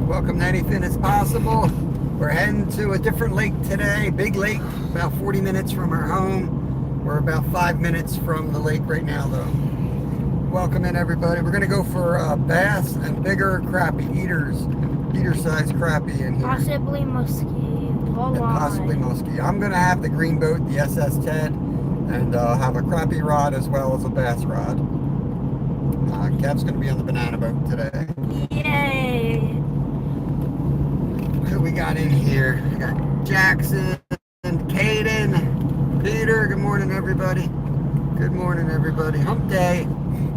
Welcome to Anything is Possible. We're heading to a different lake today, big lake, about 40 minutes from our home. We're about 5 minutes from the lake right now though. Welcome in everybody. We're going to go for bass and bigger crappie, eater-sized crappie in here. Possibly muskie. And possibly muskie. I'm going to have the green boat, the SS Ted, and have a crappie rod as well as a bass rod. Kev's going to be on the banana boat today. Yay! Who we got in here? We got Jackson, Caden, Peter. Good morning, everybody. Good morning, everybody. Hump day.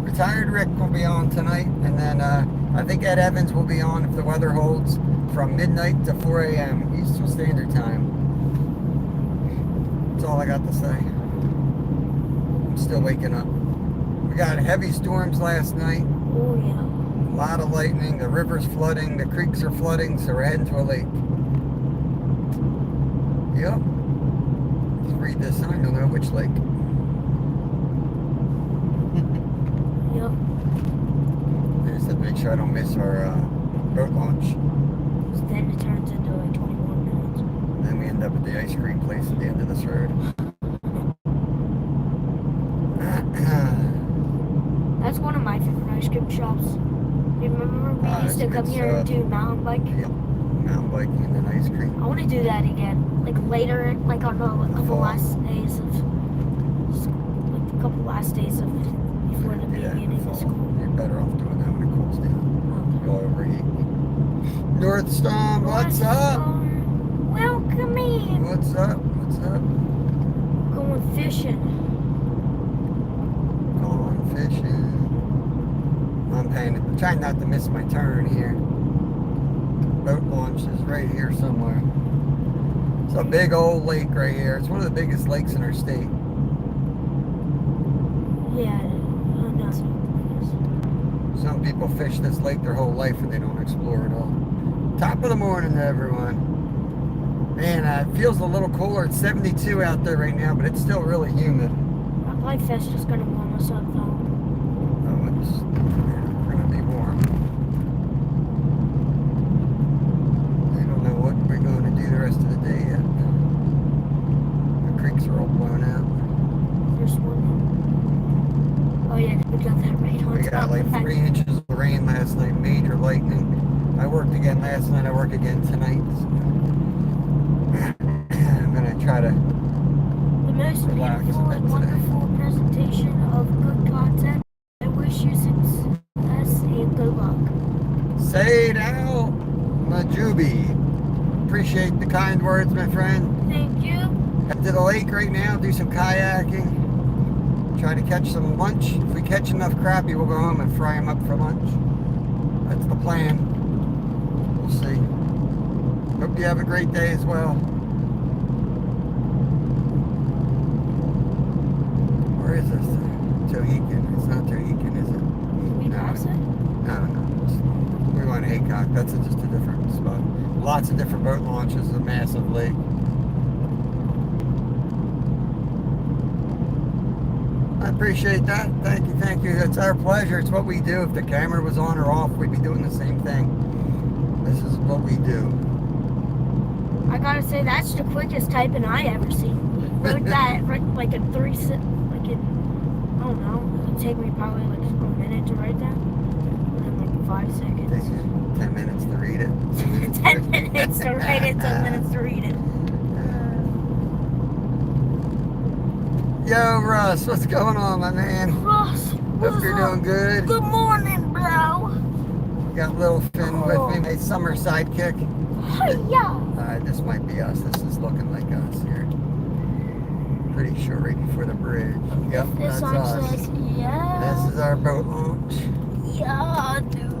Retired Rick will be on tonight, and then I think Ed Evans will be on if the weather holds from midnight to 4 a.m. Eastern Standard Time. That's all I got to say. I'm still waking up. We got heavy storms last night. Oh yeah. A lot of lightning. The river's flooding. The creeks are flooding, so we're heading to a lake. Yep. Just read this sign, you'll know which lake. Yep. I just have to make sure I don't miss our boat launch. So then it turns into like 21 minutes. And then we end up at the ice cream place at the end of this road. That's one of my favorite ice cream shops. You remember we used to come here and do mountain biking? Yep. Mountain biking and then ice cream. I want to do that again. Like later, like on a couple last days of before the beginning of school. You're better off doing that when it cools down. You'll overheat. North Storm, what's up? Welcome in. What's up? What's up? Going fishing. Going fishing. I'm trying not to miss my turn here. Boat launch is right here somewhere. It's a big old lake right here. It's one of the biggest lakes in our state. Yeah, that's Some people fish this lake their whole life and they don't explore it all. Top of the morning to everyone. Man, it feels a little cooler. It's 72 out there right now, but it's still really humid. Our life fest is going to warm us up though. Oh, it's going to be warm. I don't know what we're going to do the rest of the day yet. The creeks are all blown out. There's one. Oh yeah, we got that rain on We got like 3 inches of rain last night, major lightning. I worked again last night, I work again tonight. I'm going to try to the most beautiful and wonderful presentation of good content. I wish you success and good luck. Said Al Majubi. Appreciate the kind words, my friend. Thank you. Head to the lake right now, do some kayaking. Try to catch some lunch. If we catch enough crappie, we'll go home and fry them up for lunch. That's the plan. We'll see. Hope you have a great day as well. Where is this? Tohican. It's not Tohican, is it? We pass it? No. We're going to Haycock. That's just a different spot. Lots of different boat launches. A massive lake. I appreciate that. Thank you, thank you. It's our pleasure. It's what we do. If the camera was on or off, we'd be doing the same thing. This is what we do. I gotta say, that's the quickest typing I ever seen. Wrote that like in I don't know, it would take me probably like a minute to write that. And then like 5 seconds. Takes you 10 minutes to read it. 10 minutes to write it, 10 minutes to read it. Yo, Russ, what's going on, my man? Ross, Hope you're doing good. Good morning, bro. Got Lil Finn with me, my summer sidekick. Hiya. This might be us. This is looking like us here. Pretty sure right before the bridge. Yep, This that's one us. says, yeah. This is our boat launch. Yeah, dude.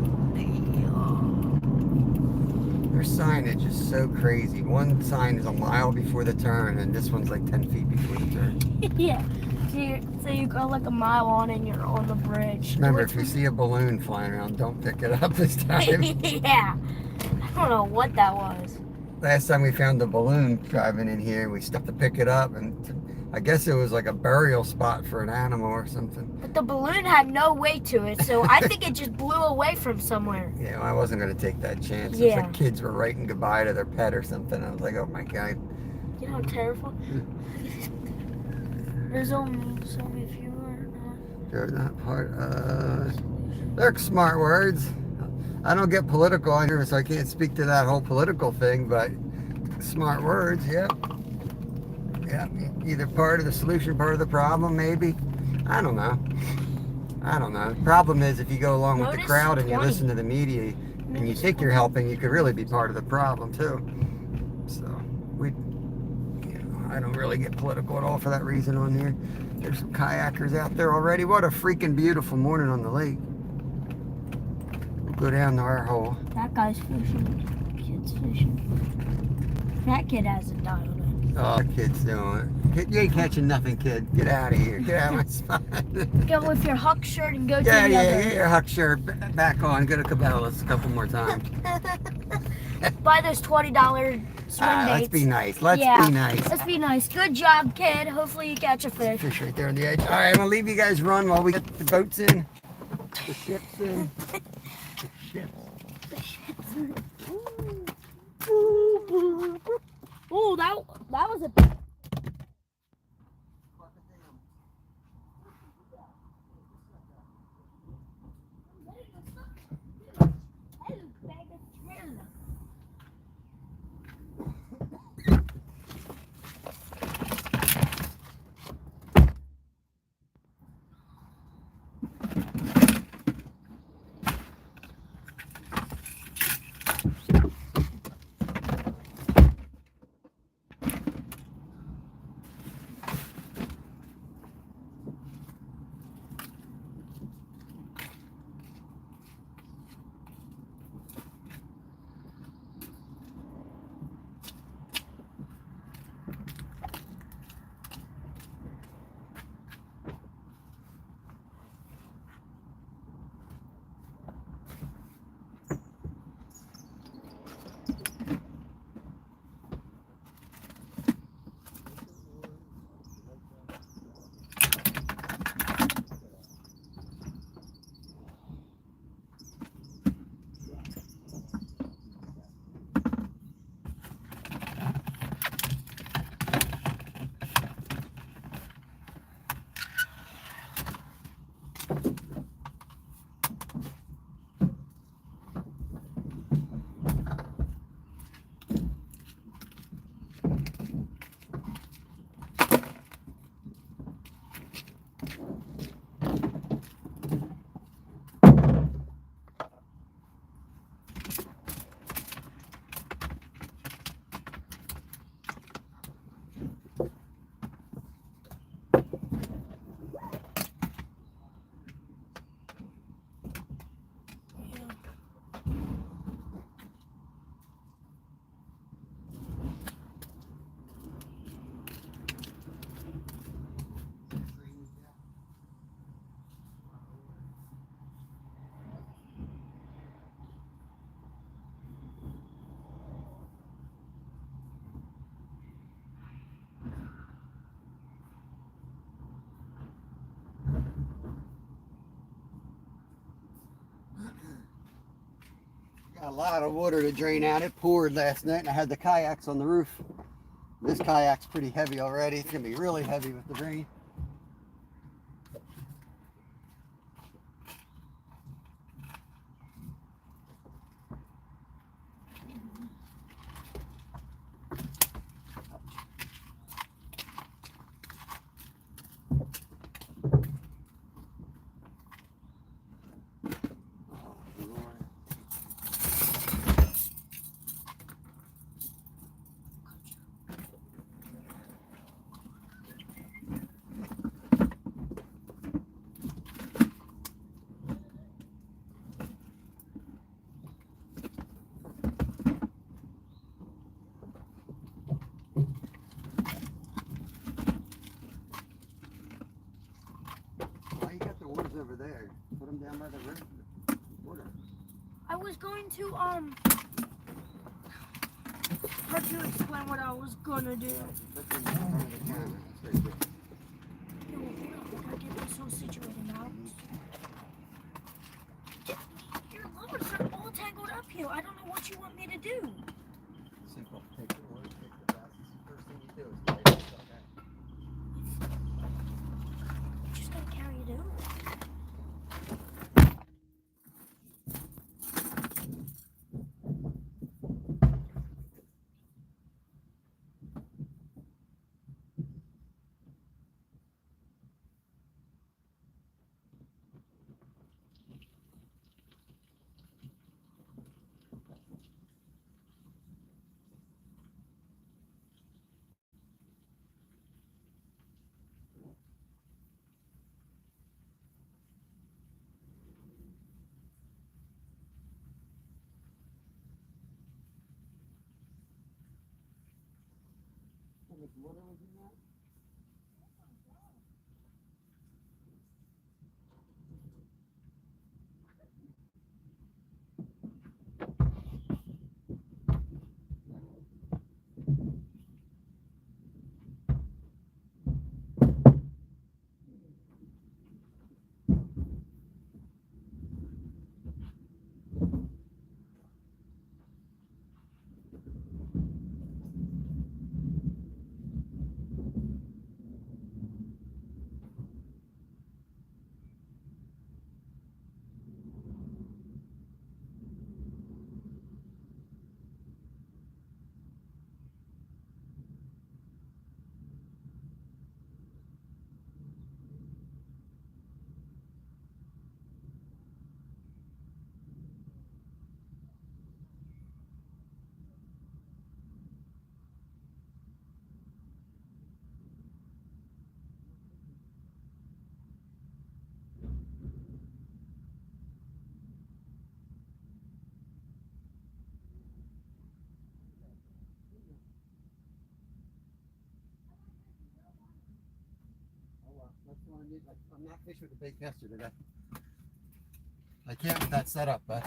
Their signage is so crazy. One sign is a mile before the turn, and this one's like 10 feet before the turn. Yeah. So you go like a mile on and you're on the bridge. Remember, if you see a balloon flying around, don't pick it up this time. Yeah. I don't know what that was. Last time we found a balloon driving in here, we stopped to pick it up, and I guess it was like a burial spot for an animal or something. But the balloon had no weight to it, so I think it just blew away from somewhere. Yeah, well, I wasn't going to take that chance. Yeah. It's like kids were writing goodbye to their pet or something. I was like, oh my God. You know how terrible? There's only a few They're not part. They're smart words. I don't get political on here, so I can't speak to that whole political thing, but smart words, yeah. Yeah, either part of the solution, part of the problem, maybe. I don't know. Problem is, if you go along with the crowd and you listen to the media and you think you're helping, you could really be part of the problem too. So I don't really get political at all for that reason on here. There's some kayakers out there already. What a freaking beautiful morning on the lake. We'll go down to our hole. That guy's fishing. Kid's fishing. That kid hasn't died on it. Oh, the kid's doing it. You ain't catching nothing, kid. Get out of here. Get out of my spot. Go with your Huck shirt and go to the Yeah, other. get your Huck shirt back on. Go to Cabela's a couple more times. Buy those $20 swim baits. Let's be nice. Let's be nice. Good job, kid. Hopefully you catch a fish. Fish right there on the edge. All right, I'm going to leave you guys run while we get the boats in. The ships in. The ships. Oh, that was a... Got a lot of water to drain out. It poured last night and I had the kayaks on the roof. This kayak's pretty heavy already. It's going to be really heavy with the rain. Over there. Put them down by the river. Water. I was going to Hard to explain what I was gonna do. Look in front of the camera. It's right there. Yo, hold up, I gotta get myself situated now. Your lures are all tangled up here. I don't know what you want me to do. Simple. Take the oars, take the fastest. First thing you do is light yourself out. You just gotta carry it over. How much water was in that? That's what I need. I'm not fishing with a bait caster today. I can't with that setup, but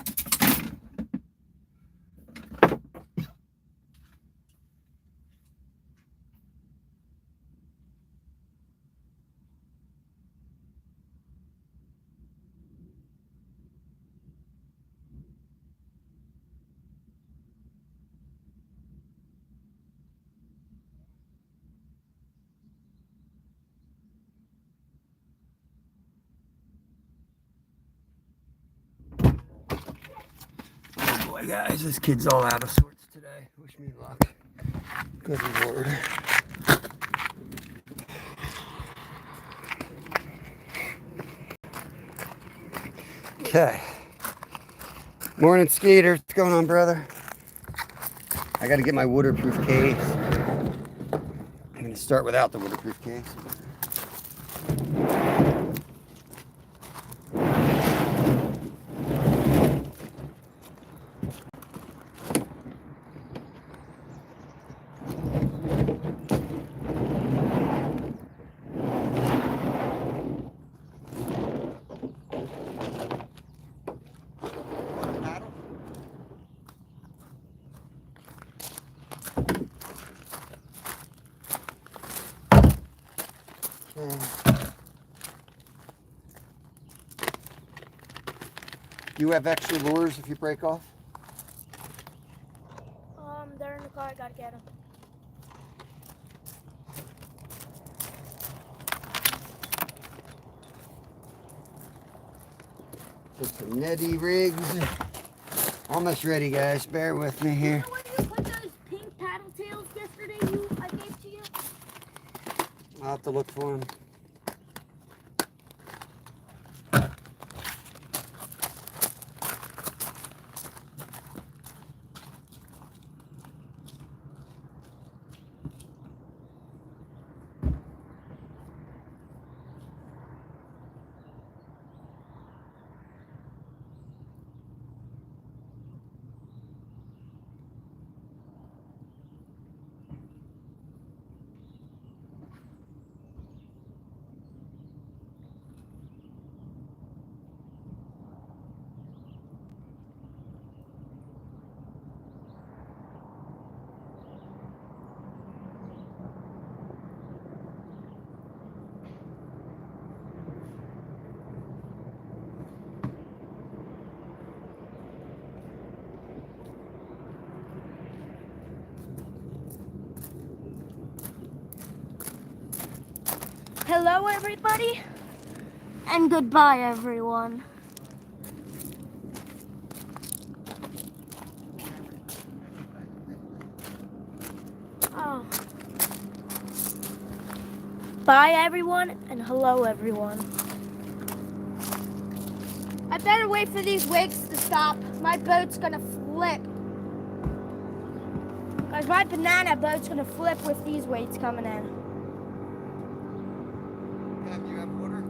oh boy, guys, this kid's all out of sorts today. Wish me luck. Good Lord. Okay. Morning, Skeeter. What's going on, brother? I got to get my waterproof case. I'm going to start without the waterproof case. You have extra lures if you break off? They're in the car. I gotta get them. Put some netty rigs. Almost ready, guys. Bear with me here. You know where you put those pink paddle tails yesterday I gave to you? I'll have to look for them. hello, everybody, and goodbye, everyone. Oh. Bye, everyone, and hello, everyone. I better wait for these wakes to stop. My boat's gonna flip. Because my banana boat's gonna flip with these weights coming in. Do you have water?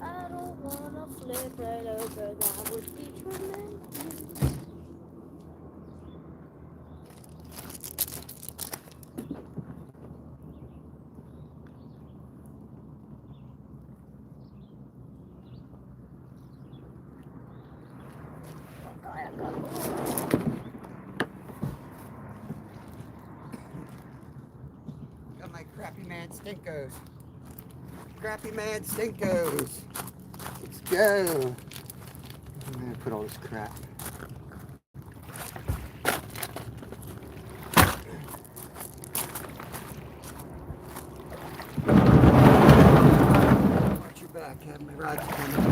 I don't wanna flip right over, that would be tremendous. Got my crappie man stinkos. Crappie man stinkos. Let's go. I'm gonna put all this crap. Watch your back, have my rods coming.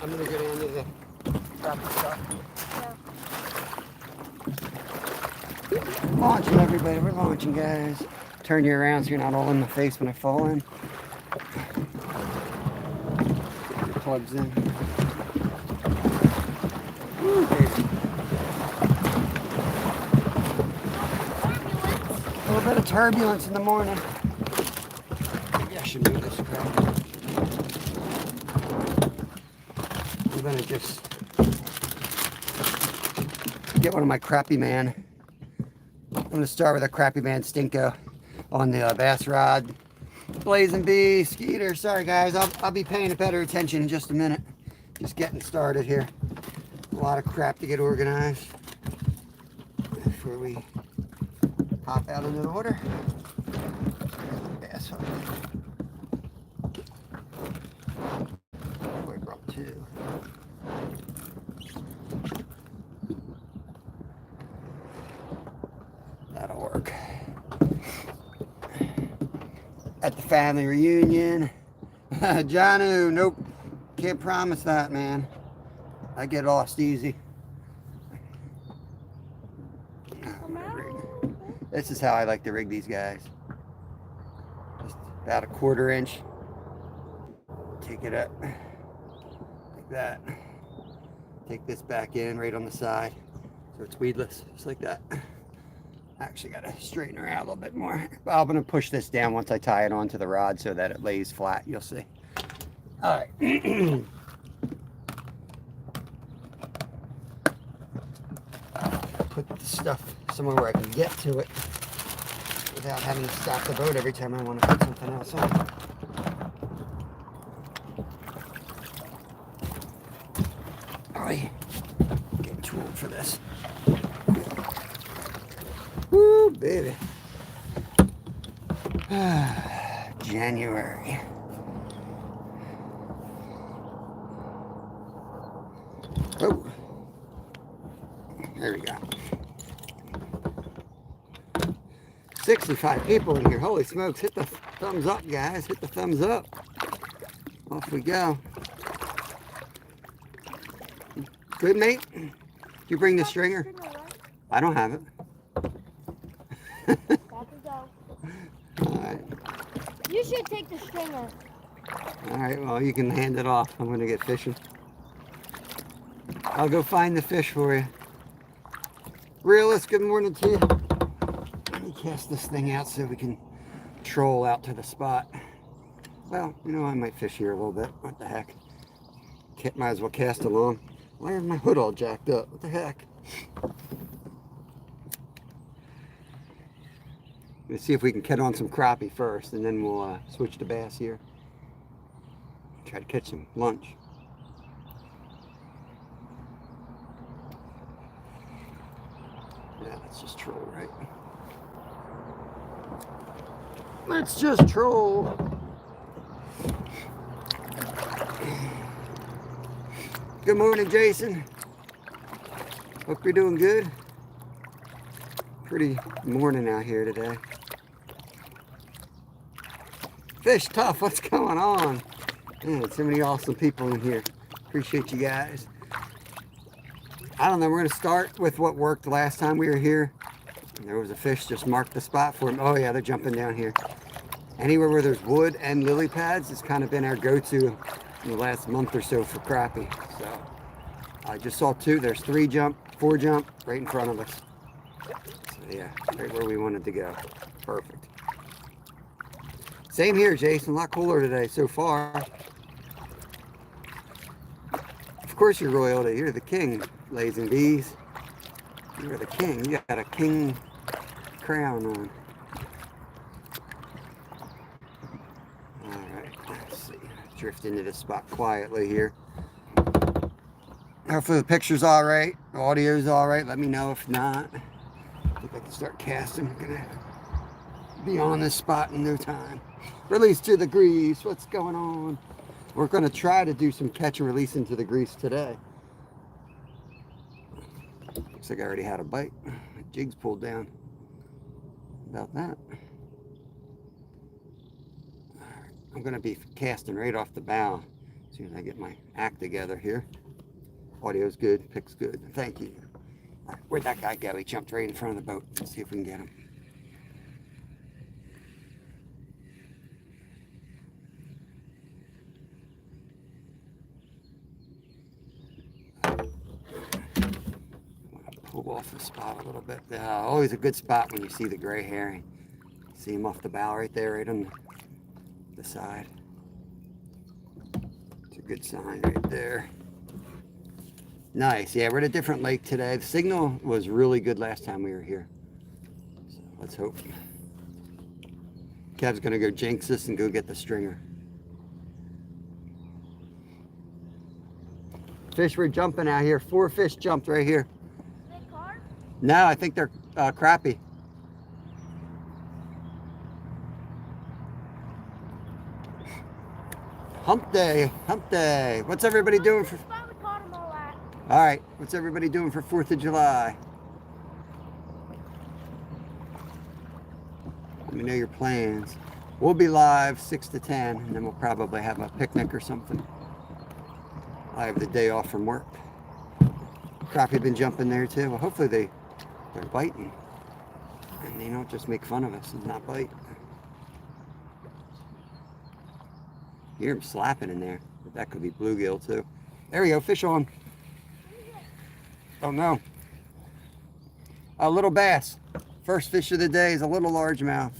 I'm gonna go down to the crappie stuff. Launching, everybody. We're launching, guys. Turn you around so you're not all in my face when I fall in. Get your plugs in. Woo, baby. A little bit of turbulence in the morning. Maybe I should move this crap. I'm gonna just get one of my crappie man. I'm going to start with a crappie man stinko on the bass rod. Blazing Bee, Skeeter. Sorry guys, I'll be paying better attention in just a minute. Just getting started here. A lot of crap to get organized before we pop out into the water. Bass hook. Oh, I brought two. That'll work. At the family reunion. Janu, nope. Can't promise that, man. I get lost easy. This is how I like to rig these guys. Just about a 1/4 inch. Take it up like that. Take this back in right on the side so it's weedless, just like that. Actually got to straighten her out a little bit more. But I'm going to push this down once I tie it onto the rod so that it lays flat. You'll see. All right. Put the stuff somewhere where I can get to it without having to stop the boat every time I want to put something else on. All right. Getting too old for this. Woo, baby. January. Oh. There we go. 65 people in here. Holy smokes. Hit the thumbs up, guys. Hit the thumbs up. Off we go. Good, mate? Did you bring the stringer? I don't have it. Alright. You should take the stringer. Alright, well, you can hand it off. I'm going to get fishing. I'll go find the fish for you. Realist, good morning to you. Let me cast this thing out so we can troll out to the spot. Well, you know, I might fish here a little bit. What the heck? Might as well cast along. Why is my hood all jacked up? What the heck? Let's see if we can catch on some crappie first, and then we'll switch to bass here. Try to catch some lunch. Yeah, let's just troll, right? Let's just troll. Good morning, Jason. Hope you're doing good. Pretty morning out here today. Fish Tough, what's going on? Man, so many awesome people in here. Appreciate you guys. I don't know, we're gonna start with what worked last time we were here. There was a fish, just marked the spot for him. Oh yeah, they're jumping down here. Anywhere where there's wood and lily pads has kind of been our go-to in the last month or so for crappie. So I just saw two. There's 3 jump, 4 jump right in front of us. So yeah, right where we wanted to go. Perfect. Same here, Jason. A lot cooler today so far. Of course you're royalty. You're the king, ladies and bees. You're the king. You got a king crown on. Alright, let's see. Drift into this spot quietly here. Hopefully the picture's alright. The audio's alright. Let me know if not. I think I can start casting. I'm gonna be on this spot in no time. Release to the grease. What's going on? We're gonna try to do some catch and release into the grease today. Looks like I already had a bite. My jig's pulled down. About that. Alright, I'm gonna be casting right off the bow as soon as I get my act together here. Audio's good, pick's good. Thank you. Alright, where'd that guy go? He jumped right in front of the boat. Let's see if we can get him. Pull off the spot a little bit. Always a good spot when you see the gray herring. See him off the bow right there, right on the side. It's a good sign right there. Nice. Yeah, we're at a different lake today. The signal was really good last time we were here. So let's hope. Kev's gonna go jinx this and go get the stringer. Fish were jumping out here. 4 fish jumped right here. No, I think they're crappie. Hump day, hump day. What's everybody doing for? All right, what's everybody doing for 4th of July? Let me know your plans. We'll be live 6 to 10, and then we'll probably have a picnic or something. I have the day off from work. Crappie been jumping there too. Well, hopefully they're biting, and they don't just make fun of us and not bite. You hear them slapping in there, but that could be bluegill too. There we go, fish on. Oh no, a little bass. First fish of the day is a little largemouth.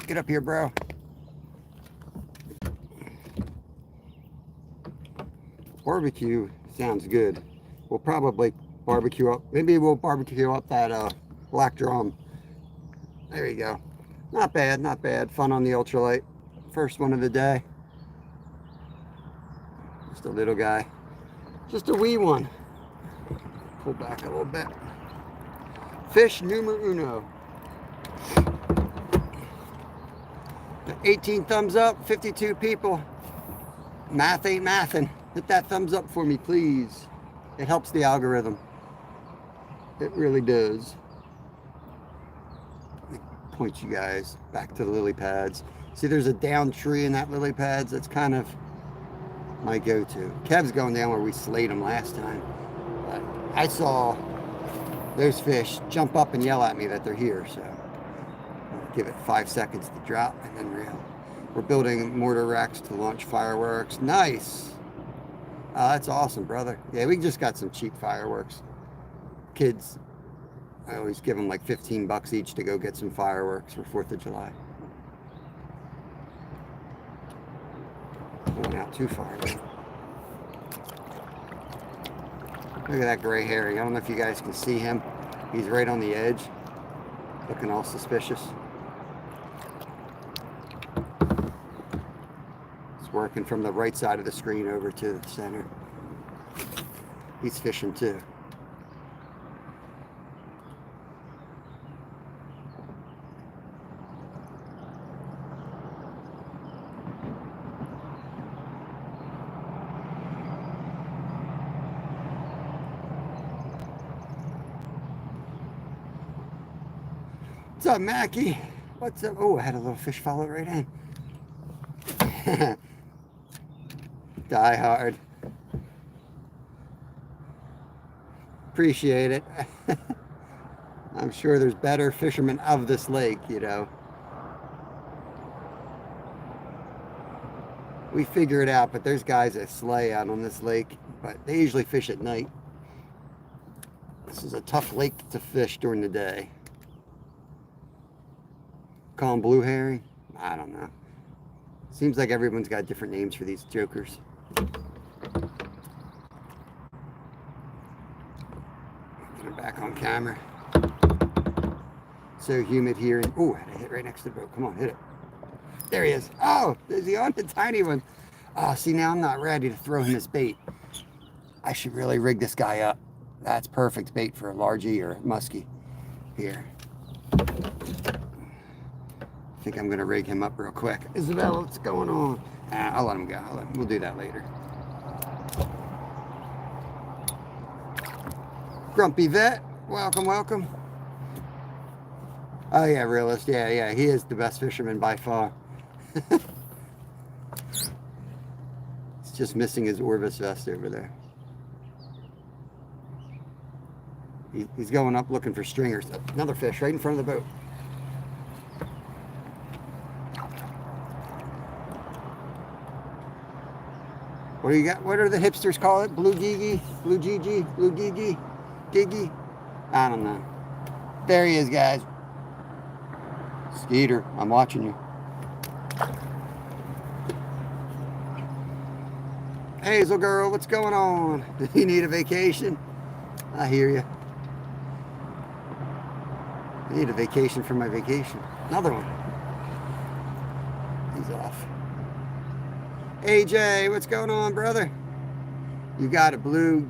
Get up here, bro. Barbecue sounds good. We'll probably barbecue up. Maybe we'll barbecue up that black drum. There you go. Not bad, not bad. Fun on the ultralight. First one of the day. Just a little guy. Just a wee one. Pull back a little bit. Fish numero uno. 18 thumbs up, 52 people. Math ain't mathin'. Hit that thumbs up for me, please. It helps the algorithm. It really does. Let me point you guys back to the lily pads. See, there's a down tree in that lily pads. That's kind of my go-to. Kev's going down where we slayed him last time. But I saw those fish jump up and yell at me that they're here, so I'll give it 5 seconds to drop and then reel. We're building mortar racks to launch fireworks. Nice. Oh, that's awesome, brother. Yeah, we just got some cheap fireworks. Kids, I always give them like 15 bucks each to go get some fireworks for 4th of July. Going out too far, though. Look at that gray herring. I don't know if you guys can see him. He's right on the edge, looking all suspicious. It's working from the right side of the screen over to the center. He's fishing too. What's up, Mackie? What's up? Oh, I had a little fish follow right in. Die hard. Appreciate it. I'm sure there's better fishermen of this lake, you know. We figure it out, but there's guys that slay out on this lake, but they usually fish at night. This is a tough lake to fish during the day. Call them blue herring? I don't know. Seems like everyone's got different names for these jokers. Get him back on camera. So humid here. Oh, I had to hit right next to the boat. Come on, hit it. There he is. Oh, is he on the tiny one? Oh, see, now I'm not ready to throw him this bait. I should really rig this guy up. That's perfect bait for a largie or a muskie. Here. I think I'm going to rig him up real quick. Isabella, what's going on? I'll let him go. We'll do that later. Grumpy Vet, welcome, welcome. Oh yeah, realist. Yeah, he is the best fisherman by far. He's just missing his Orvis vest over there. He's going up looking for stringers. Another fish right in front of the boat. What do you got? What are the hipsters call it? Blue Gigi? Blue Gigi? Blue Gigi? Gigi? I don't know. There he is, guys. Skeeter, I'm watching you. Hazel girl, what's going on? Do you need a vacation? I hear you. I need a vacation from my vacation. Another one. He's off. AJ, what's going on, brother? You got a blue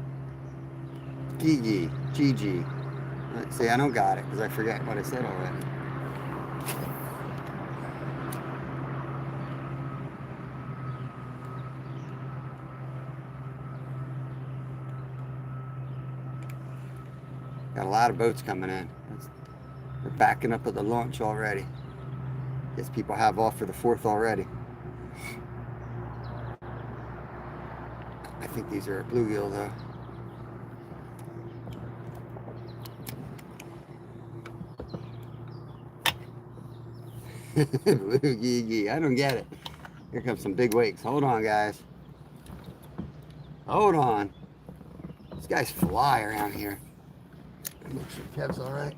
Gigi. Gigi. See, I don't got it because I forgot what I said already. Got a lot of boats coming in. They're backing up at the launch already. Guess people have off for the 4th already. I think these are a bluegill though. Blue Gigi, I don't get it. Here comes some big wakes. Hold on, guys. Hold on. These guys fly around here. Make sure Kev's all right.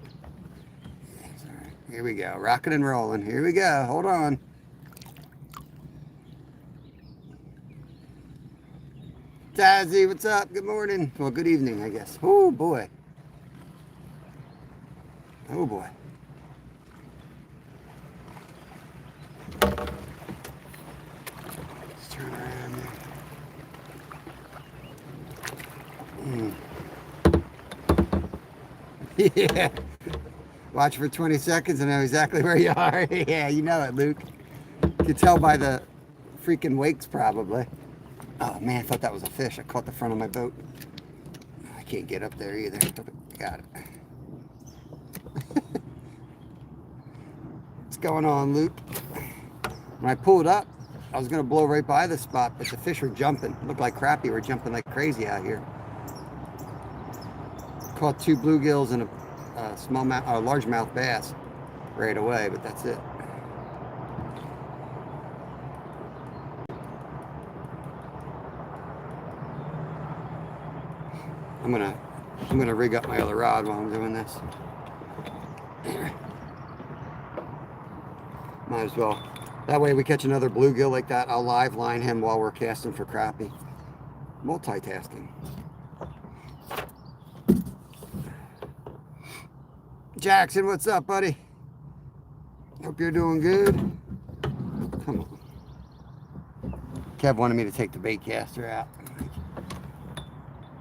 He's all right. Here we go. Rocking and rolling. Here we go. Hold on. Tazzy, what's up? Good morning. Well, good evening, I guess. Oh, boy. Oh, boy. Let's turn around there. Yeah. Watch for 20 seconds and know exactly where you are. Yeah, you know it, Luke. You can tell by the freaking wakes, probably. Oh, man, I thought that was a fish. I caught the front of my boat. I can't get up there either. Got it. What's going on, Luke? When I pulled up, I was going to blow right by the spot, but the fish were jumping. It looked like crappie were jumping like crazy out here. Caught 2 bluegills and a largemouth bass right away, but that's it. I'm gonna rig up my other rod while I'm doing this. Might as well. That way we catch another bluegill like that. I'll live line him while we're casting for crappie. Multitasking. Jackson, what's up, buddy? Hope you're doing good. Come on. Kev wanted me to take the bait caster out.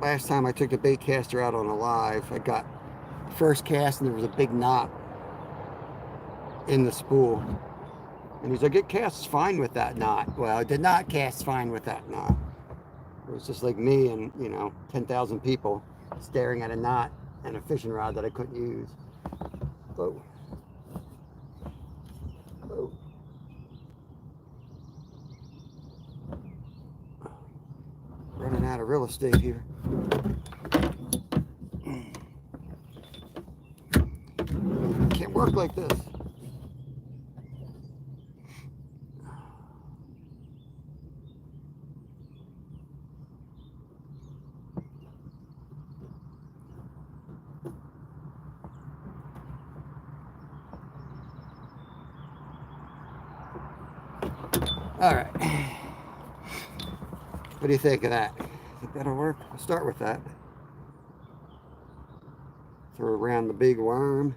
Last time I took the bait caster out on a live, I got first cast and there was a big knot in the spool. And he's like, it casts fine with that knot. Well, it did not cast fine with that knot. It was just like me and, 10,000 people staring at a knot and a fishing rod that I couldn't use. Whoa. Oh. Running out of real estate here. Can't work like this. All right. What do you think of that? Think that'll work? I'll start with that. Throw around the big worm.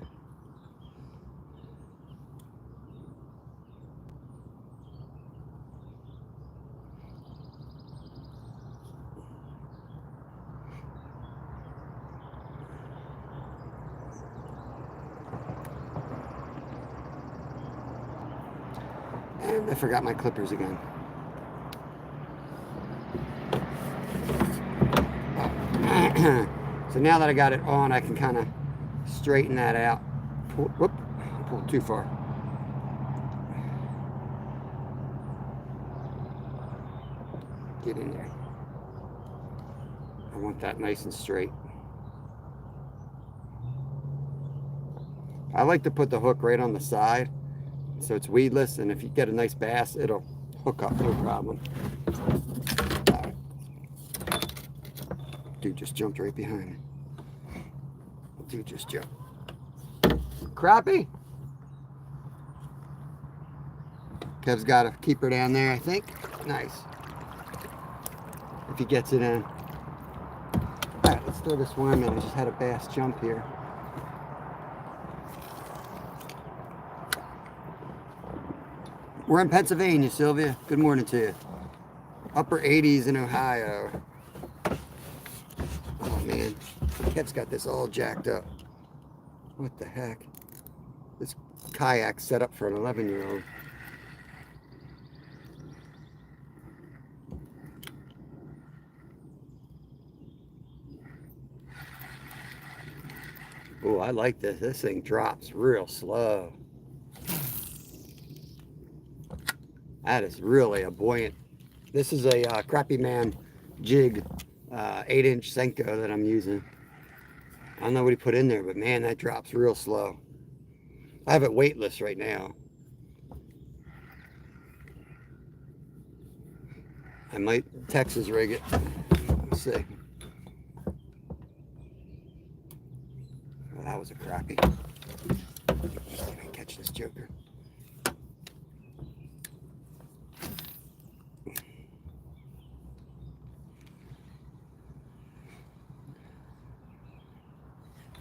And I forgot my clippers again. So now that I got it on, I can kind of straighten that out. Whoop, pulled too far. Get in there. I want that nice and straight. I like to put the hook right on the side so it's weedless, and if you get a nice bass, it'll hook up no problem. All right. Dude just jumped right behind me. Dude just jumped. Crappie? Kev's got a keeper down there, I think. Nice. If he gets it in. All right, let's throw this worm in. I just had a bass jump here. We're in Pennsylvania, Sylvia. Good morning to you. Upper 80s in Ohio. Oh man, Kev's got this all jacked up. What the heck? This kayak's set up for an 11-year-old. Oh, I like this. This thing drops real slow. That is really a buoyant. This is a Crappie Man jig, 8-inch Senko that I'm using. I don't know what he put in there, but man, that drops real slow. I have it weightless right now. I might Texas rig it. Let's see. Well, that was a crappie. Let's see if I can catch this joker.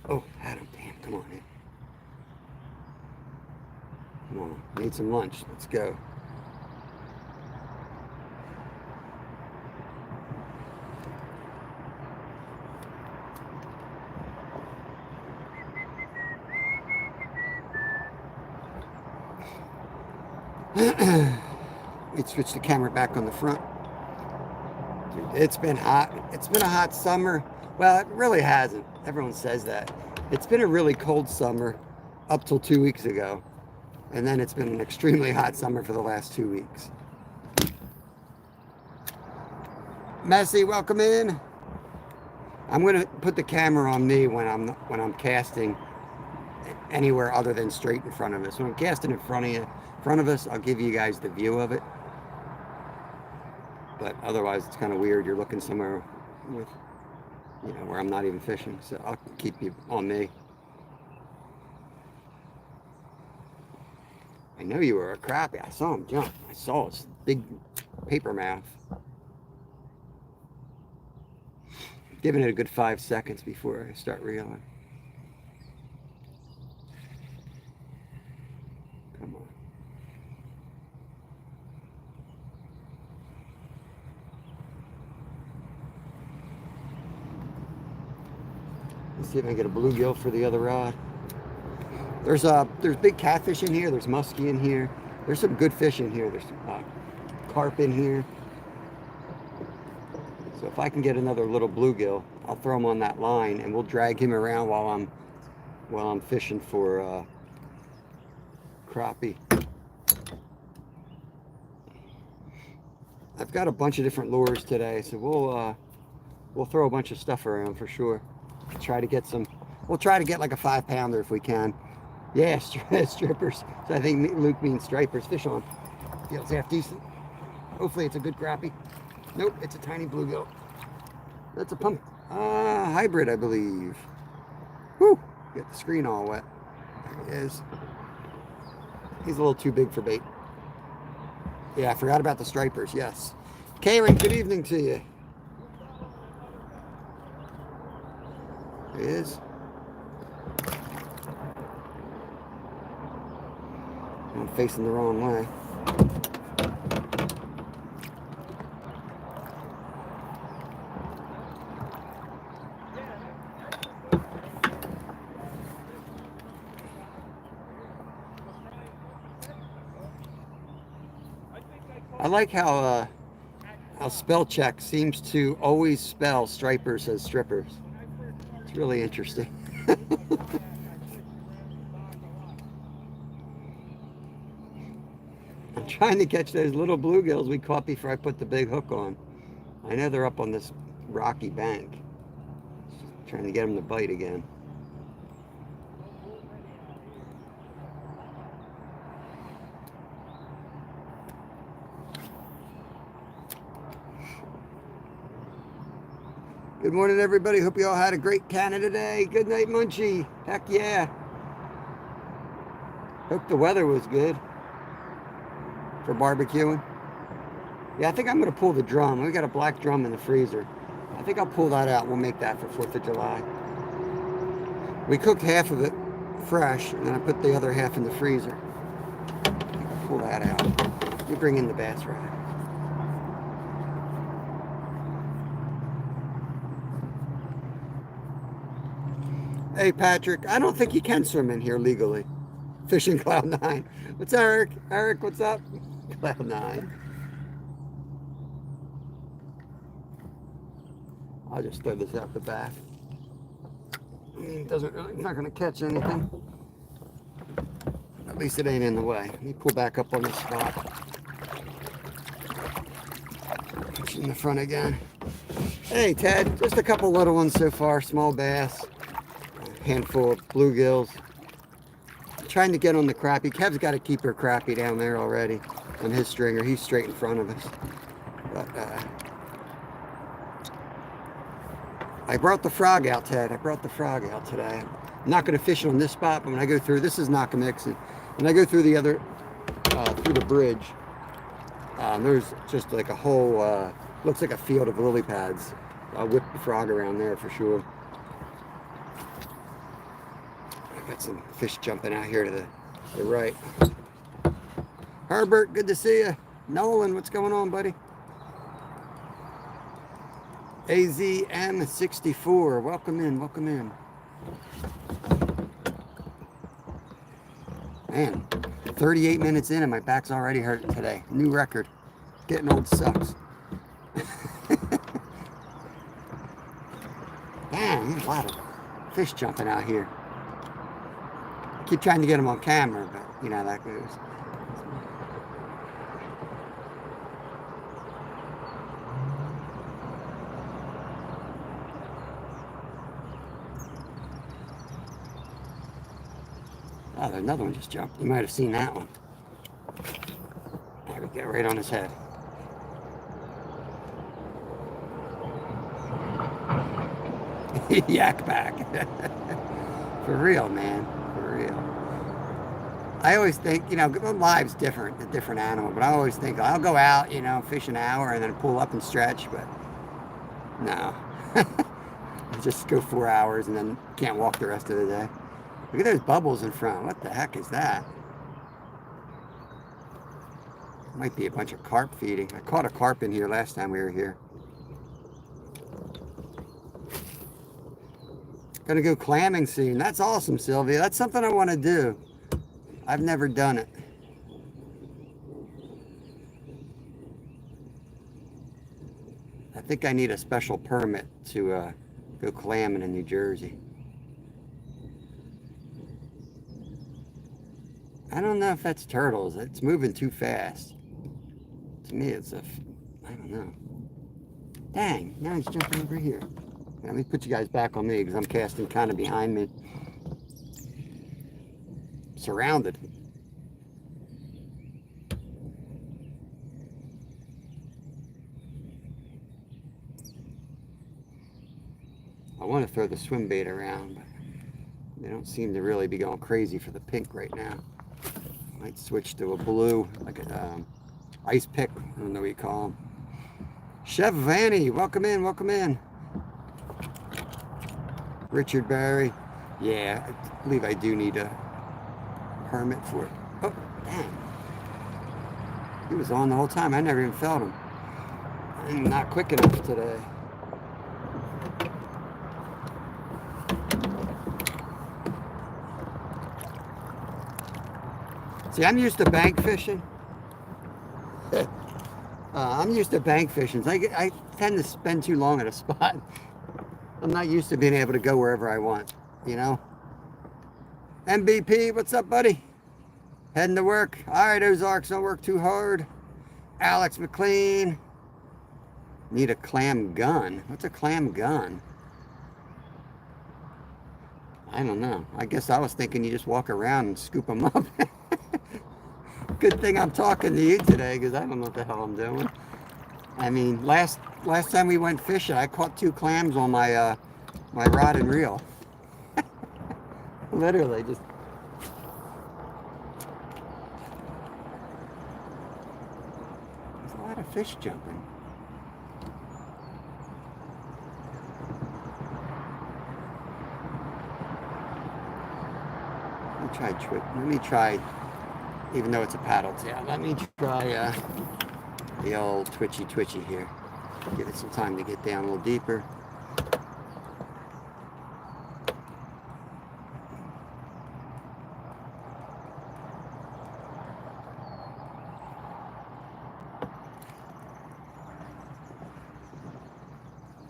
Oh, Adam, damn, come on, man. Come on, need some lunch. Let's go. Let's switch the camera back on the front. Dude, it's been hot. It's been a hot summer. Well, it really hasn't. Everyone says that. It's been a really cold summer up till 2 weeks ago. And then it's been an extremely hot summer for the last 2 weeks. Messi, welcome in. I'm going to put the camera on me when I'm casting anywhere other than straight in front of us. When I'm casting in front of us, I'll give you guys the view of it. But otherwise, it's kind of weird. You're looking somewhere with, you know, where I'm not even fishing. So I'll keep you on me. I know you were a crappie. I saw him jump. I saw his big paper mouth. Giving it a good 5 seconds before I start reeling. Come on. Let's see if I can get a bluegill for the other rod. There's big catfish in here. There's muskie in here. There's some good fish in here. There's carp in here. So if I can get another little bluegill, I'll throw him on that line, and we'll drag him around while I'm fishing for crappie. I've got a bunch of different lures today, so we'll throw a bunch of stuff around for sure. Try to get some. We'll try to get like a 5-pounder if we can. Yeah, strippers. So I think Luke means stripers. Fish on. Feels half decent. Hopefully it's a good crappie. Nope, it's a tiny bluegill. That's a pump. Hybrid, I believe. Whew! Get the screen all wet. There he is. He's a little too big for bait. Yeah, I forgot about the stripers. Yes. Karen, good evening to you. There he is. I'm facing the wrong way. I like how spell check seems to always spell stripers as strippers. It's really interesting. I'm trying to catch those little bluegills we caught before I put the big hook on. I know they're up on this rocky bank. Just trying to get them to bite again. Good morning, everybody. Hope you all had a great Canada day. Good night, Munchie. Heck yeah. Hope the weather was good for barbecuing. Yeah, I think I'm going to pull the drum. We got a black drum in the freezer. I think I'll pull that out. We'll make that for 4th of July. We cooked half of it fresh, and then I put the other half in the freezer. I think I'll pull that out. You bring in the bass rack. Hey, Patrick, I don't think you can swim in here legally. Fishing Cloud 9. What's Eric? Eric, what's up? Cloud 9. I'll just throw this out the back. It's not going to catch anything. At least it ain't in the way. Let me pull back up on this spot. Push in the front again. Hey, Ted, just a couple little ones so far. Small bass. Handful of bluegills. Trying to get on the crappie. Kev's got to keep her crappie down there already on his stringer. He's straight in front of us. But I brought the frog out, Ted. I brought the frog out today. I'm not going to fish it on this spot, but when I go through, this is Nakamixon. When I go through the other, through the bridge, there's just like a whole, looks like a field of lily pads. I'll whip the frog around there for sure. Got some fish jumping out here to the right. Herbert, good to see you. Nolan, what's going on, buddy? AZM64, welcome in, welcome in. Man, 38 minutes in and my back's already hurt today. New record. Getting old sucks. Man, there's a lot of fish jumping out here. Keep trying to get them on camera, but you know how that goes. Oh, there's another one just jumped. You might have seen that one. There we go, right on his head. Yak back. For real, man. Real. I always think, you know, live's different, a different animal, but I always think I'll go out, you know, fish an hour and then pull up and stretch, but no. Just go 4 hours and then can't walk the rest of the day. Look at those bubbles in front. What the heck is that? Might be a bunch of carp feeding. I caught a carp in here last time we were here. Gonna go clamming soon. That's awesome, Sylvia. That's something I want to do. I've never done it. I think I need a special permit to go clamming in New Jersey. I don't know if that's turtles. It's moving too fast. To me, it's a I don't know. Dang, now he's jumping over here. Let me put you guys back on me because I'm casting kind of behind me. Surrounded. I want to throw the swim bait around, but they don't seem to really be going crazy for the pink right now. Might switch to a blue, like an ice pick. I don't know what you call them. Chef Vanny, welcome in, welcome in. Richard Barry. Yeah, I believe I do need a permit for it. Oh, dang. He was on the whole time. I never even felt him. I'm not quick enough today. See, I'm used to bank fishing. I'm used to bank fishing. I tend to spend too long at a spot. I'm not used to being able to go wherever I want, you know? MVP, what's up, buddy? Heading to work. All right, Ozarks, don't work too hard. Alex McLean. Need a clam gun. What's a clam gun? I don't know. I guess I was thinking you just walk around and scoop them up. Good thing I'm talking to you today because I don't know what the hell I'm doing. I mean, last time we went fishing, I caught 2 clams on my my rod and reel. Literally, just. There's a lot of fish jumping. Let me try, even though it's a paddle tail, let me try the old twitchy here. Give it some time to get down a little deeper.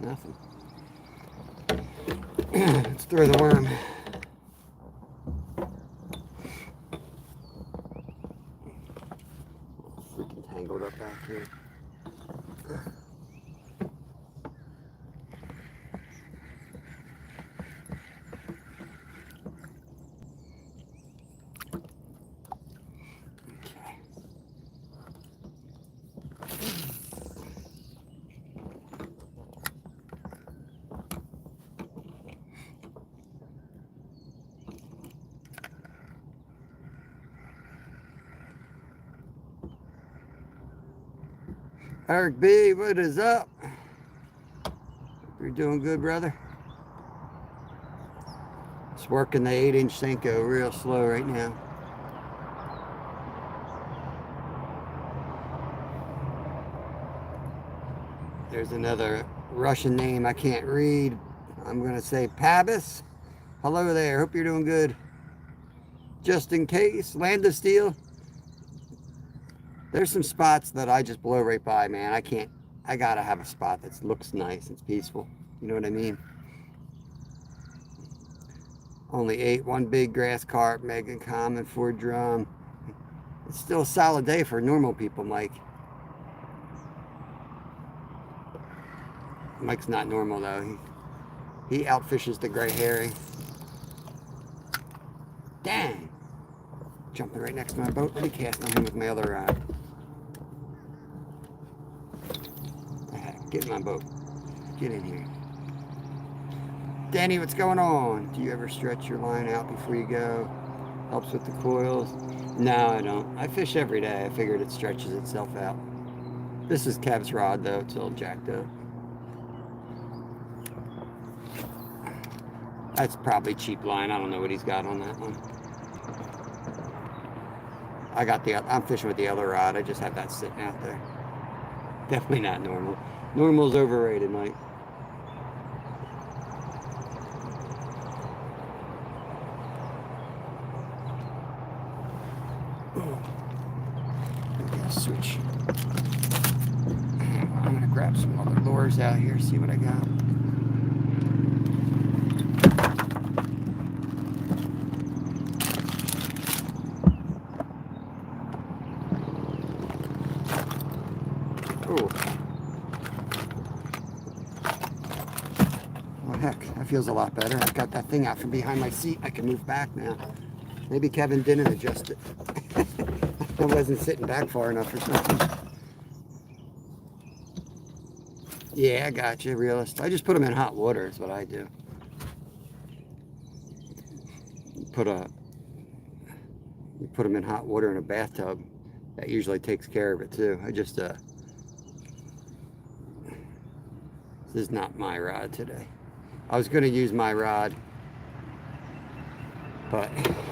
Nothing. Let's throw the worm. Freaking tangled up back here. Eric B, what is up? You're doing good, brother. It's working the 8-inch Senko real slow right now. There's another Russian name I can't read. I'm going to say Pabis. Hello there. Hope you're doing good. Just in case, Land of Steel. There's some spots that I just blow right by, man. I gotta have a spot that looks nice, it's peaceful. You know what I mean? Only 8, 1 big grass carp, mega common, 4 drum. It's still a solid day for normal people, Mike. Mike's not normal though. He outfishes the gray herring. Dang! Jumping right next to my boat. Let me cast on him with my other rod. Get in my boat. Get in here. Danny, what's going on? Do you ever stretch your line out before you go? Helps with the coils? No, I don't. I fish every day. I figured it stretches itself out. This is Kev's rod, though. It's all jacked up. That's probably cheap line. I don't know what he's got on that one. I'm fishing with the other rod. I just have that sitting out there. Definitely not normal. Normal's overrated, Mike. Switch. I'm gonna grab some other lures out here, see what I got. Oh, Well, heck, that feels a lot better. I've got that thing out from behind my seat. I can move back now. Maybe Kevin didn't adjust it. I wasn't sitting back far enough or something. Yeah, I got you, realist. I just put them in hot water is what I do. You put them in hot water in a bathtub. That usually takes care of it too. I just this is not my rod today. I was going to use my rod, but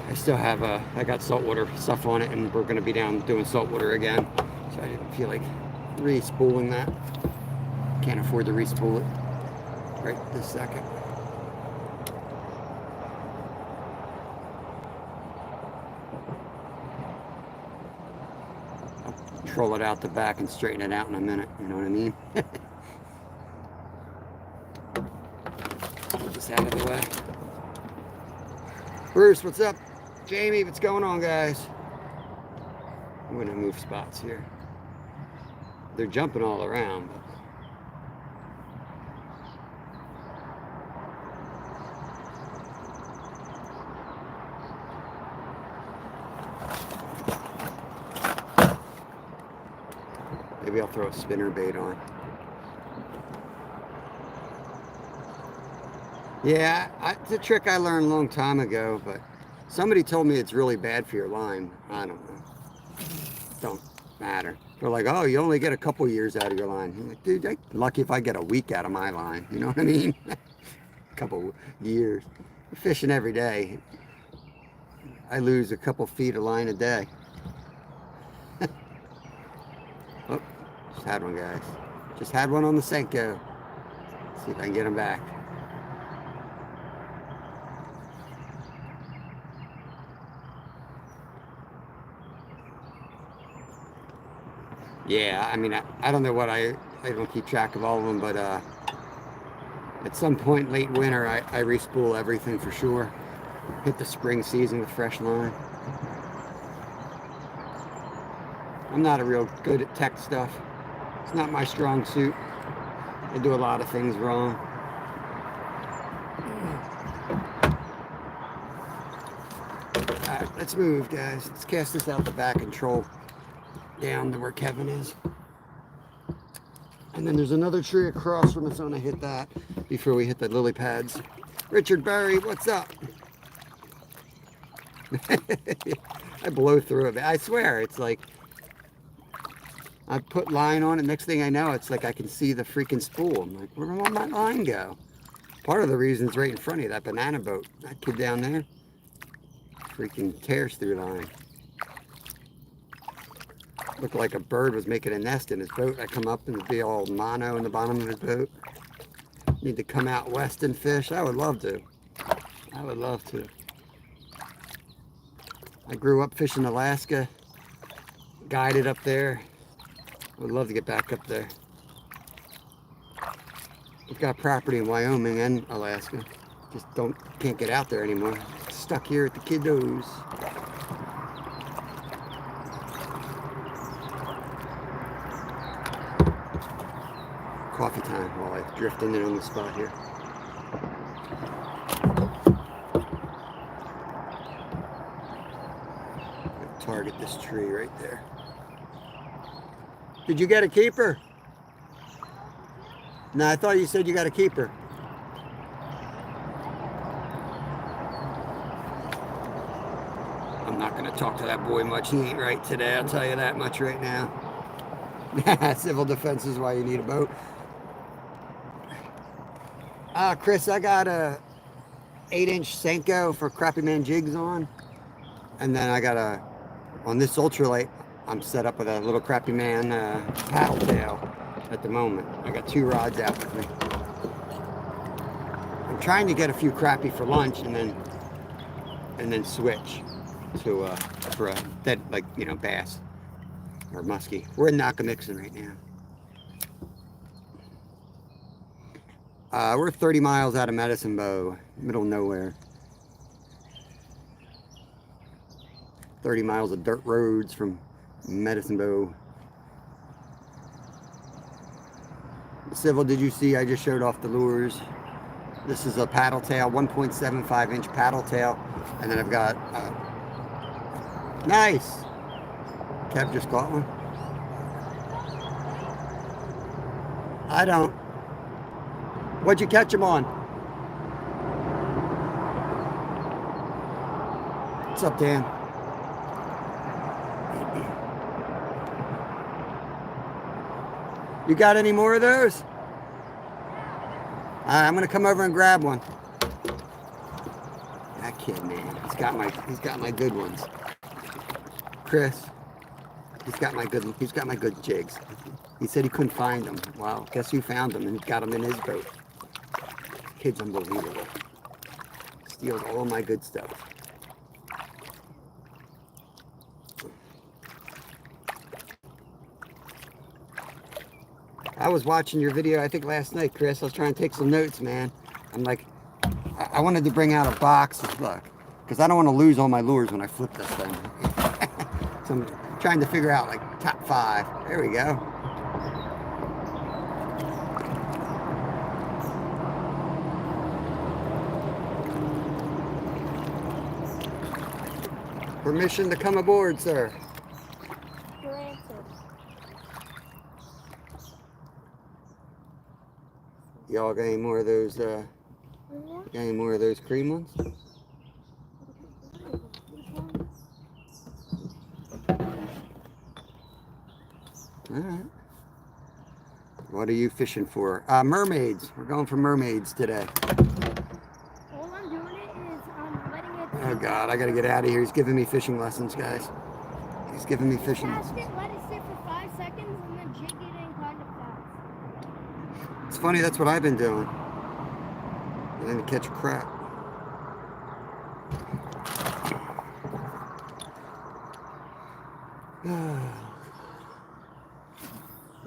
I still have I got saltwater stuff on it, and we're going to be down doing saltwater again. So I didn't feel like re-spooling that. Can't afford to re-spool it right this second. I'll troll it out the back and straighten it out in a minute. You know what I mean? Get this out of the way. Bruce, what's up? Jamie, what's going on, guys? I'm gonna move spots here. They're jumping all around. Maybe I'll throw a spinner bait on. Yeah, it's a trick I learned a long time ago, but somebody told me it's really bad for your line. I don't know. Don't matter. They're like, oh, you only get a couple years out of your line. I'm like, dude, I'm lucky if I get a week out of my line. You know what I mean? A couple years. I'm fishing every day. I lose a couple feet of line a day. Oh, just had one, guys. Just had one on the Senko. See if I can get him back. Yeah, I mean, I don't know what I don't keep track of all of them, but at some point late winter, I re-spool everything for sure. Hit the spring season with fresh line. I'm not a real good at tech stuff. It's not my strong suit. I do a lot of things wrong. All right, let's move, guys. Let's cast this out the back and troll down to where Kevin is. And then there's another tree across from us. I'm gonna hit that before we hit the lily pads. Richard Berry, what's up? I blow through it. I swear, it's like I put line on it. Next thing I know, it's like I can see the freaking spool. I'm like, where did all that line go? Part of the reason it's right in front of you, that banana boat. That kid down there freaking tears through line. Looked like a bird was making a nest in his boat. I come up and it'd be all mono in the bottom of his boat. Need to come out west and fish. I would love to. I would love to. I grew up fishing Alaska. Guided up there. Would love to get back up there. We've got property in Wyoming and Alaska. Just can't get out there anymore. Stuck here at the kiddos. Coffee time while I drift in on the spot here. Target this tree right there. Did you get a keeper? No, I thought you said you got a keeper. I'm not going to talk to that boy much. He ain't right today, I'll tell you that much right now. Civil defense is why you need a boat. Chris, I got a 8-inch Senko for crappie man jigs on. And then I got on this ultralight, I'm set up with a little crappie man paddle tail at the moment. I got 2 rods out with me. I'm trying to get a few crappie for lunch and then switch to for a dead, like, you know, bass or muskie. We're in Nakamixon right now. We're 30 miles out of Medicine Bow, middle of nowhere. 30 miles of dirt roads from Medicine Bow. Civil, did you see I just showed off the lures? This is a paddle tail, 1.75 inch paddle tail. And then I've got, nice. Kev just caught one. I don't. What'd you catch him on? What's up, Dan? You got any more of those? I'm gonna come over and grab one. That kid, man, he's got my good ones. Chris, he's got my good jigs. He said he couldn't find them. Well, guess who found them and got them in his boat? Kid's unbelievable. Steals all my good stuff. I was watching your video, I think last night, Chris. I was trying to take some notes, man. I'm like, I wanted to bring out a box of luck because I don't want to lose all my lures when I flip this thing. So I'm trying to figure out like top 5. There we go. Permission to come aboard, sir. Y'all got any more of those, got any more of those cream ones? Alright. What are you fishing for? Mermaids. We're going for mermaids today. All I'm doing is letting it... Oh God, I gotta get out of here. He's giving me fishing lessons, guys. He's giving me fishing lessons. Let it sit for 5 seconds and then jig it in kind of fast. It's funny, that's what I've been doing. And then to catch crap.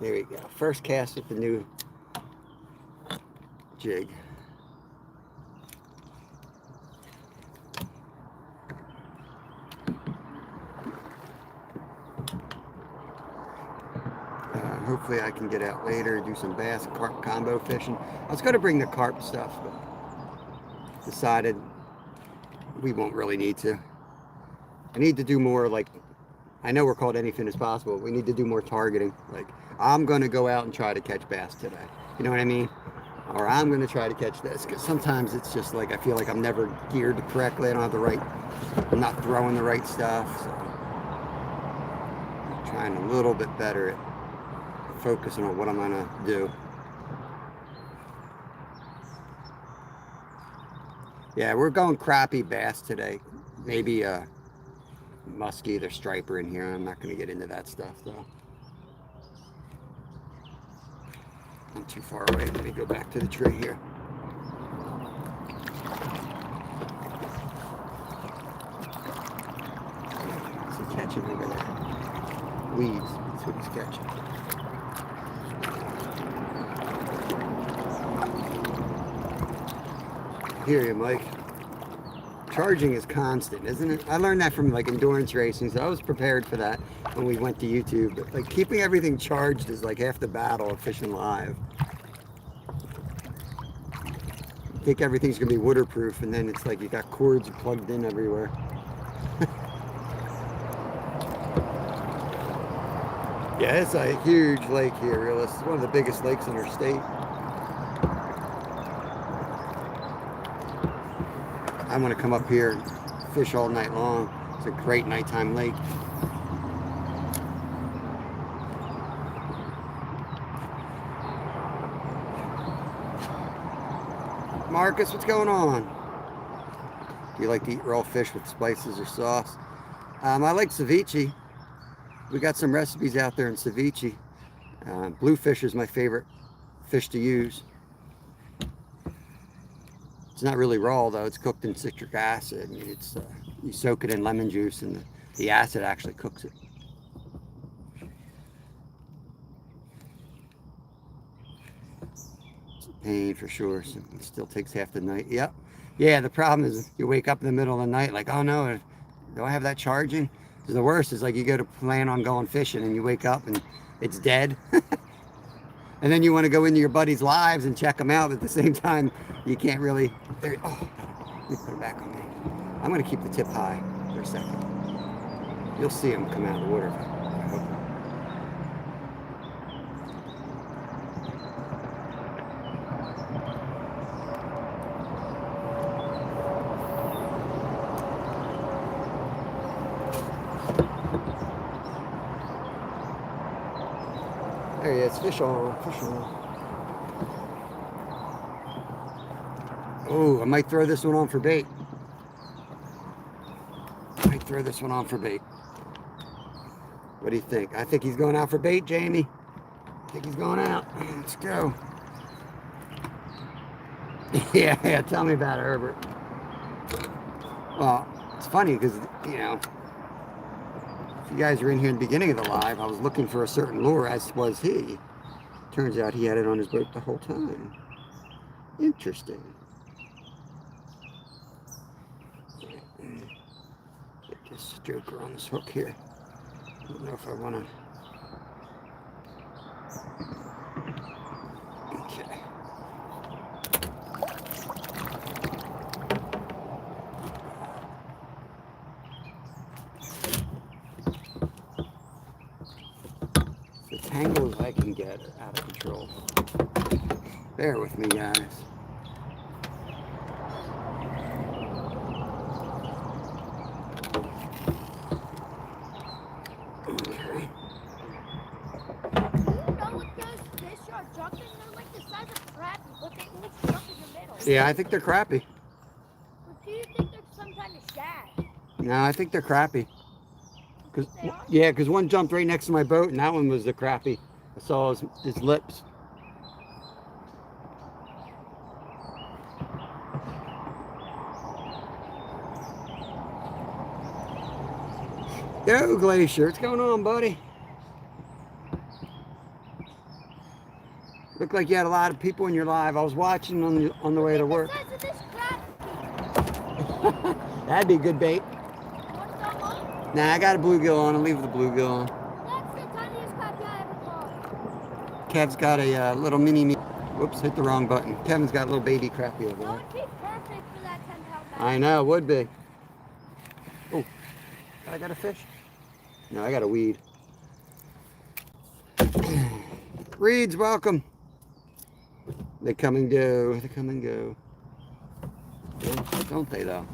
There we go. First cast with the new jig. Hopefully I can get out later, do some bass carp combo fishing. I was going to bring the carp stuff, but decided we won't really need to. I need to do more, like, I know we're called Anything is Possible. We need to do more targeting. Like, I'm going to go out and try to catch bass today. You know what I mean? Or I'm going to try to catch this. Because sometimes it's just like, I feel like I'm never geared correctly. I don't have the right, I'm not throwing the right stuff. So I'm trying a little bit better at focusing on what I'm going to do. Yeah, we're going crappie bass today. Maybe a muskie or striper in here. I'm not going to get into that stuff though. I'm too far away. Let me go back to the tree here. What's he catching over there? Weeds. That's what he's catching. I hear you, Mike. Charging is constant, isn't it? I learned that from like endurance racing, so I was prepared for that when we went to YouTube. But like keeping everything charged is like half the battle of fishing live. You think everything's gonna be waterproof, and then it's like you got cords plugged in everywhere. Yeah, it's a huge lake here, really. It's one of the biggest lakes in our state. I want to come up here and fish all night long. It's a great nighttime lake. Marcus, what's going on? Do you like to eat raw fish with spices or sauce? I like ceviche. We got some recipes out there in ceviche. Bluefish is my favorite fish to use. It's not really raw though, it's cooked in citric acid. It's you soak it in lemon juice and the acid actually cooks it. It's a pain for sure, so it still takes half the night. Yep. Yeah, the problem is you wake up in the middle of the night like, oh no, do I have that charging? The worst is like you go to plan on going fishing and you wake up and it's dead. And then you want to go into your buddies' lives and check them out, but at the same time, you can't really. There, oh, let me put it back on me. I'm going to keep the tip high for a second. You'll see them come out of the water. I hope. There he is, fish on, fish on. Oh, I might throw this one on for bait. Throw this one on for bait. What do you think? I think he's going out for bait, Jamie. I think he's going out. Let's go. Yeah, tell me about it, Herbert. Well, it's funny because, you know, if you guys were in here in the beginning of the live, I was looking for a certain lure, as was he. Turns out he had it on his boat the whole time. Interesting. This joker on this hook here. I don't know if I want to. Okay. The tangles I can get are out of control. Bear with me, guys. Yeah, I think they're crappie. But do you think they're some kind of shad? No, I think they're crappie. Yeah, because one jumped right next to my boat, and that one was the crappie. I saw his lips. Yo, Glacier, what's going on, buddy? Looked like you had a lot of people in your live. I was watching on the way to work. That'd be good bait. Nah, I got a bluegill on. I'll leave the bluegill on. That's the tiniest crappie I ever caught. Kev's got a little mini. Whoops, hit the wrong button. Kevin's got a little baby crappie over That there. would be perfect for that 10-pound bag. I know, would be. Oh, I got a fish. No, I got a weed. Reeds, welcome. They come and go. They come and go. Don't they, though?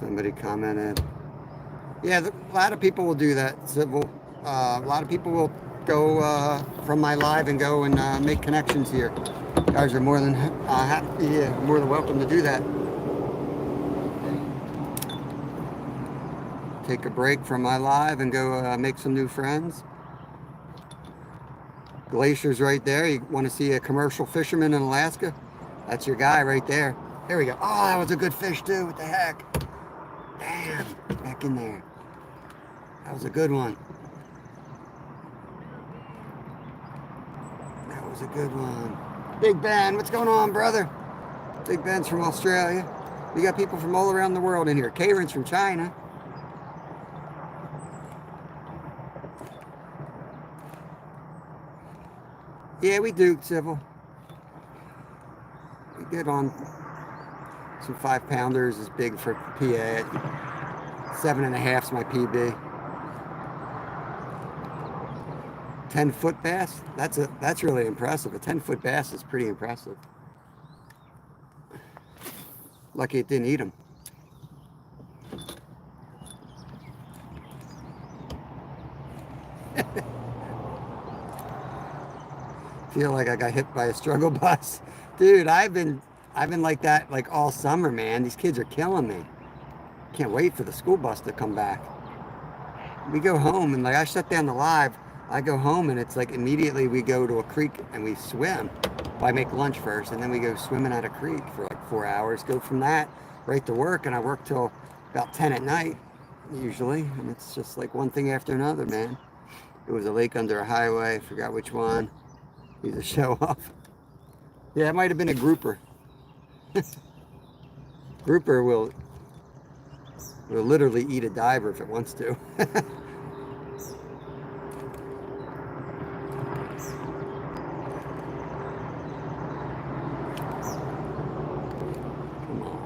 Somebody commented. Yeah, a lot of people will do that. So a lot of people will go from my live and go and make connections here. You guys are more than happy, more than welcome to do that. Take a break from my live and go make some new friends. Glacier's right there. You want to see a commercial fisherman in Alaska? That's your guy right there. There we go. Oh, that was a good fish too. What the heck? Damn, back in there. That was a good one. That was a good one. Big Ben, what's going on, brother? Big Ben's from Australia. We got people from all around the world in here. Karen's from China. Yeah, we do, Civil. We get on some 5-pounders is big for PA. 7.5's my PB. 10-foot bass. That's really impressive. A 10-foot bass is pretty impressive. Lucky it didn't eat him. Feel like I got hit by a struggle bus. Dude, I've been like that like all summer, man. These kids are killing me. Can't wait for the school bus to come back. We go home and like I shut down the live. I go home and it's like immediately we go to a creek and we swim. Well, I make lunch first, and then we go swimming at a creek for like 4 hours. Go from that right to work, and I work till about 10 at night usually, and it's just like one thing after another, man. It was a lake under a highway. Forgot which one. He's a show off. Yeah, it might have been a grouper. Grouper will literally eat a diver if it wants to. Come on.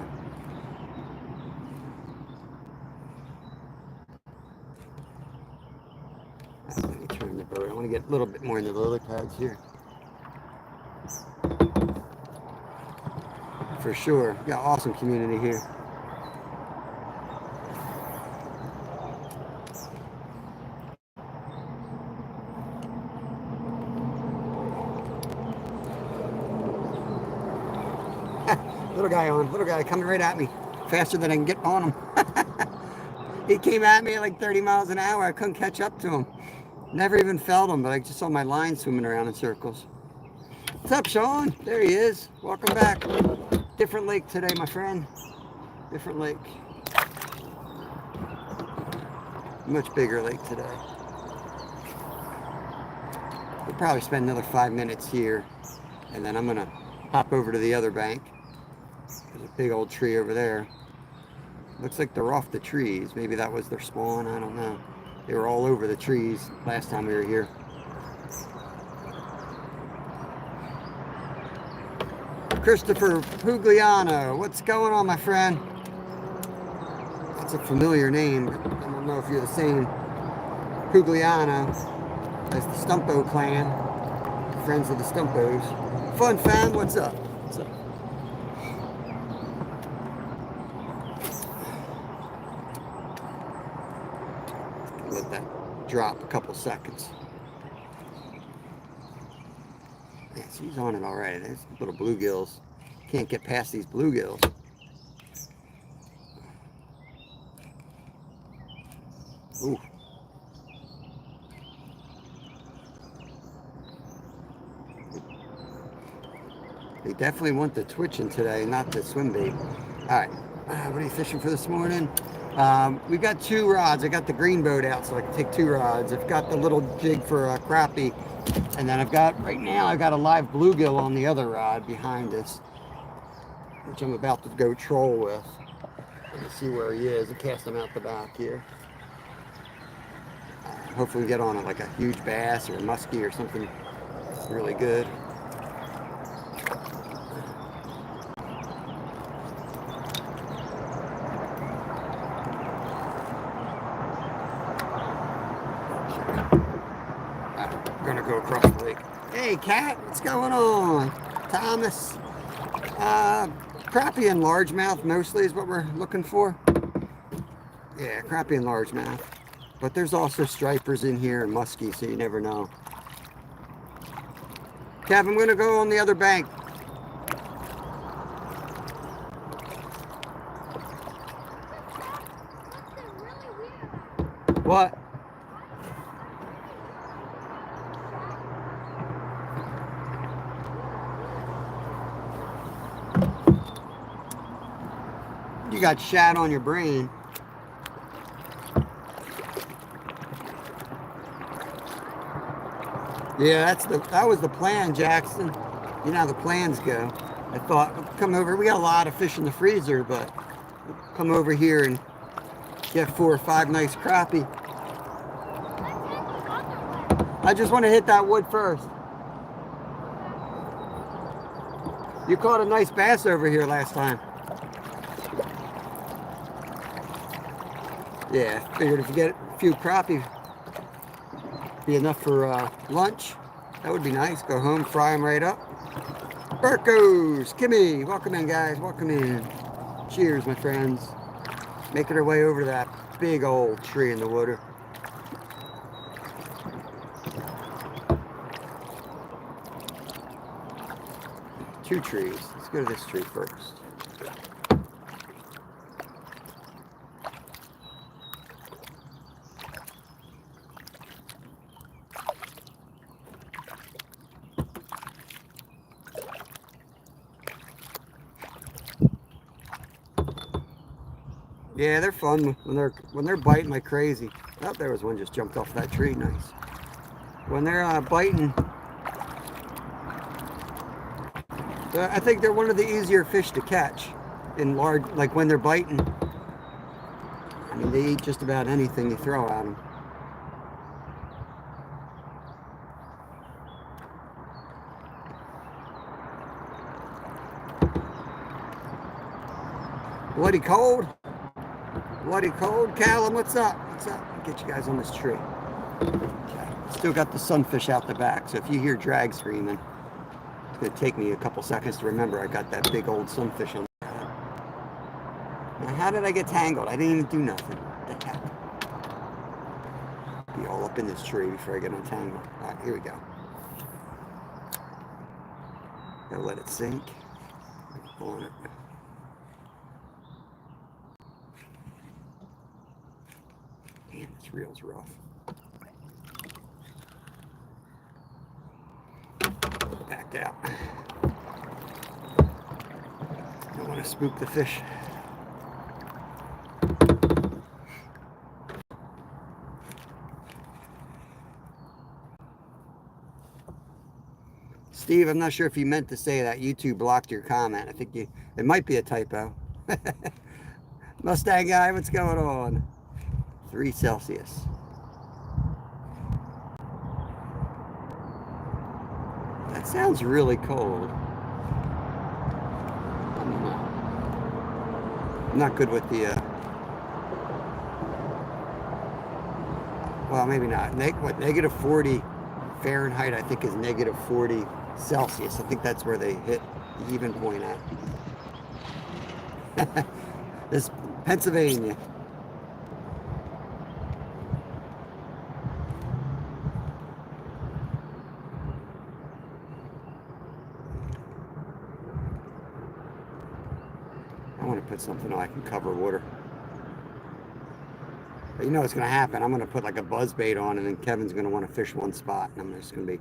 Let me turn the boat. I want to get a little bit more in the lily pads here. For sure. Got awesome community here. Little guy coming right at me, faster than I can get on him. He came at me at like 30 miles an hour. I couldn't catch up to him. Never even felt him, but I just saw my line swimming around in circles. What's up, Sean? There he is. Welcome back. Different lake today, my friend. Different lake. Much bigger lake today. We'll probably spend another 5 minutes here, and then I'm gonna hop over to the other bank. There's a big old tree over there. Looks like they're off the trees. Maybe that was their spawn, I don't know. They were all over the trees last time we were here. Christopher Pugliano, what's going on, my friend? That's a familiar name. I don't know if you're the same Pugliano as the Stumpo clan, friends of the Stumpos. Fun fam, what's up? What's up? Let that drop a couple seconds. Yes, he's on it already. There's little bluegills. Can't get past these bluegills. Ooh. They definitely want the twitching today, not the swim bait. All right, what are you fishing for this morning? We've got 2 rods. I got the green boat out so I can take 2 rods. I've got the little jig for a crappie. And then right now I've got a live bluegill on the other rod behind us, which I'm about to go troll with. Let me see where he is. I cast him out the back here. Hopefully we get on like a huge bass or a muskie or something really good. We're gonna go across the lake. Hey, Cat, what's going on? Thomas. Crappie and largemouth mostly is what we're looking for. Yeah, crappie and largemouth. But there's also stripers in here and muskies, so you never know. Kev, I'm gonna go on the other bank. What? You got shat on your brain. Yeah, that was the plan, Jackson. You know how the plans go. I thought, come over. We got a lot of fish in the freezer, but come over here and get 4 or 5 nice crappie. I just want to hit that wood first. You caught a nice bass over here last time. Yeah, figured if you get a few crappie, be enough for lunch. That would be nice. Go home, fry them right up. Burkos, Kimmy, welcome in, guys. Welcome in. Cheers, my friends. Making our way over to that big old tree in the water. Two trees. Let's go to this tree first. Yeah, they're fun when they're biting like crazy. Oh, there was one just jumped off that tree. Nice. When they're biting, I think they're one of the easier fish to catch in large. Like when they're biting, I mean, they eat just about anything you throw at them. Bloody cold. Bloody cold. Callum, what's up? What's up? I'll get you guys on this tree. Okay. Still got the sunfish out the back, so if you hear drag screaming, it's going to take me a couple seconds to remember I got that big old sunfish on the head. Now, how did I get tangled? I didn't even do nothing. What the heck? Be all up in this tree before I get untangled. All right, here we go. Gotta let it sink. Pull on it. Man, this reel's rough. Backed out. Don't want to spook the fish. Steve, I'm not sure if you meant to say that. YouTube blocked your comment. I think it might be a typo. Mustang guy, what's going on? 3 Celsius. That sounds really cold. I don't know. I'm not good with the, well, maybe not. Negative 40 Fahrenheit, I think, is negative 40 Celsius. I think that's where they hit the even point at. This Pennsylvania. I want to put something I can cover water. But you know what's going to happen. I'm going to put like a buzz bait on, and then Kevin's going to want to fish one spot, and I'm just going to be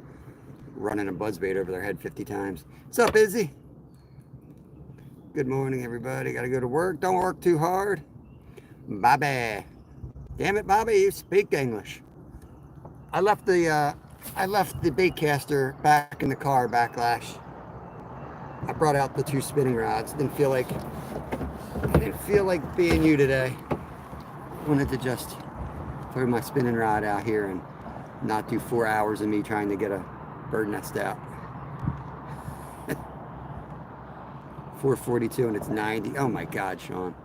running a buzz bait over their head 50 times. What's up, Izzy? Good morning, everybody. Got to go to work. Don't work too hard. Bobby. Damn it, Bobby, you speak English. I left the bait caster back in the car backlash. I brought out the 2 spinning rods. I didn't feel like being you today. Wanted to just throw my spinning rod out here and not do 4 hours of me trying to get a bird nest out. 442 and it's 90. Oh my God, Sean.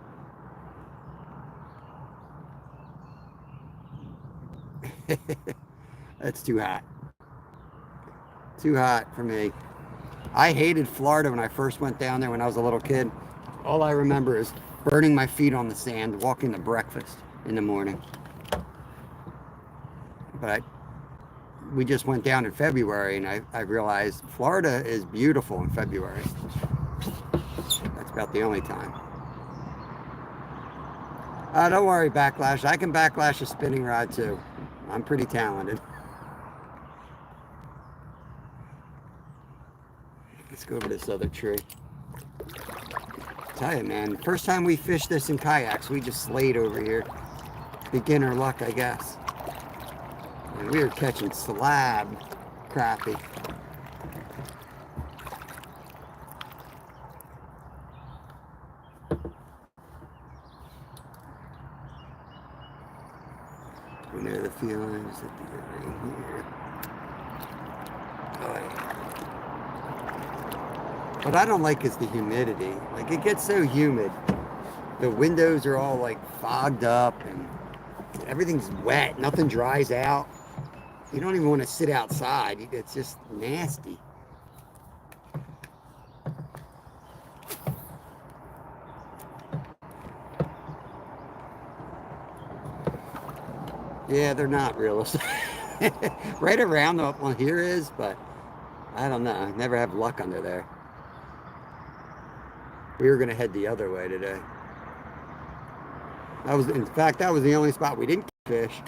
That's too hot. Too hot for me. I hated Florida when I first went down there when I was a little kid. All I remember is burning my feet on the sand, walking to breakfast in the morning. But we just went down in February, and I realized Florida is beautiful in February. That's about the only time. Don't worry, Backlash. I can backlash a spinning rod too. I'm pretty talented. Let's go over this other tree. Tell you, man, first time we fished this in kayaks, we just slayed over here. Beginner luck, I guess. And we were catching slab crappie. We know the feelings that they're right here. Oh, yeah. What I don't like is the humidity. Like, it gets so humid. The windows are all like fogged up and everything's wet. Nothing dries out. You don't even want to sit outside. It's just nasty. Yeah, they're not realistic. Right around the one here is, but I don't know. I never have luck under there. We were going to head the other way today. In fact, that was the only spot we didn't fish.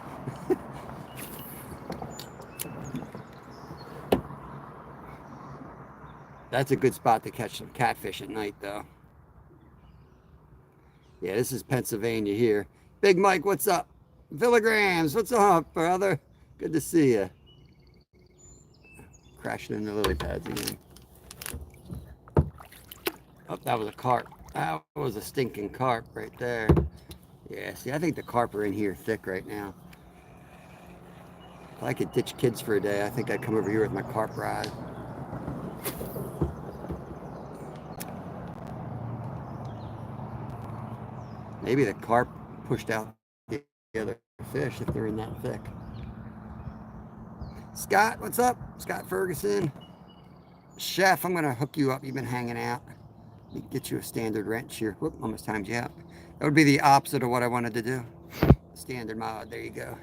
That's a good spot to catch some catfish at night, though. Yeah, this is Pennsylvania here. Big Mike, what's up? Villigrams, what's up, brother? Good to see you. Crashing in the lily pads again. Oh, that was a carp. That was a stinking carp right there. Yeah, see, I think the carp are in here thick right now. If I could ditch kids for a day, I think I'd come over here with my carp rod. Maybe the carp pushed out the other fish if they're in that thick. Scott, what's up? Scott Ferguson. Chef, I'm going to hook you up. You've been hanging out. Let me get you a standard wrench here. Whoop, almost timed you out. That would be the opposite of what I wanted to do. Standard mod, there you go.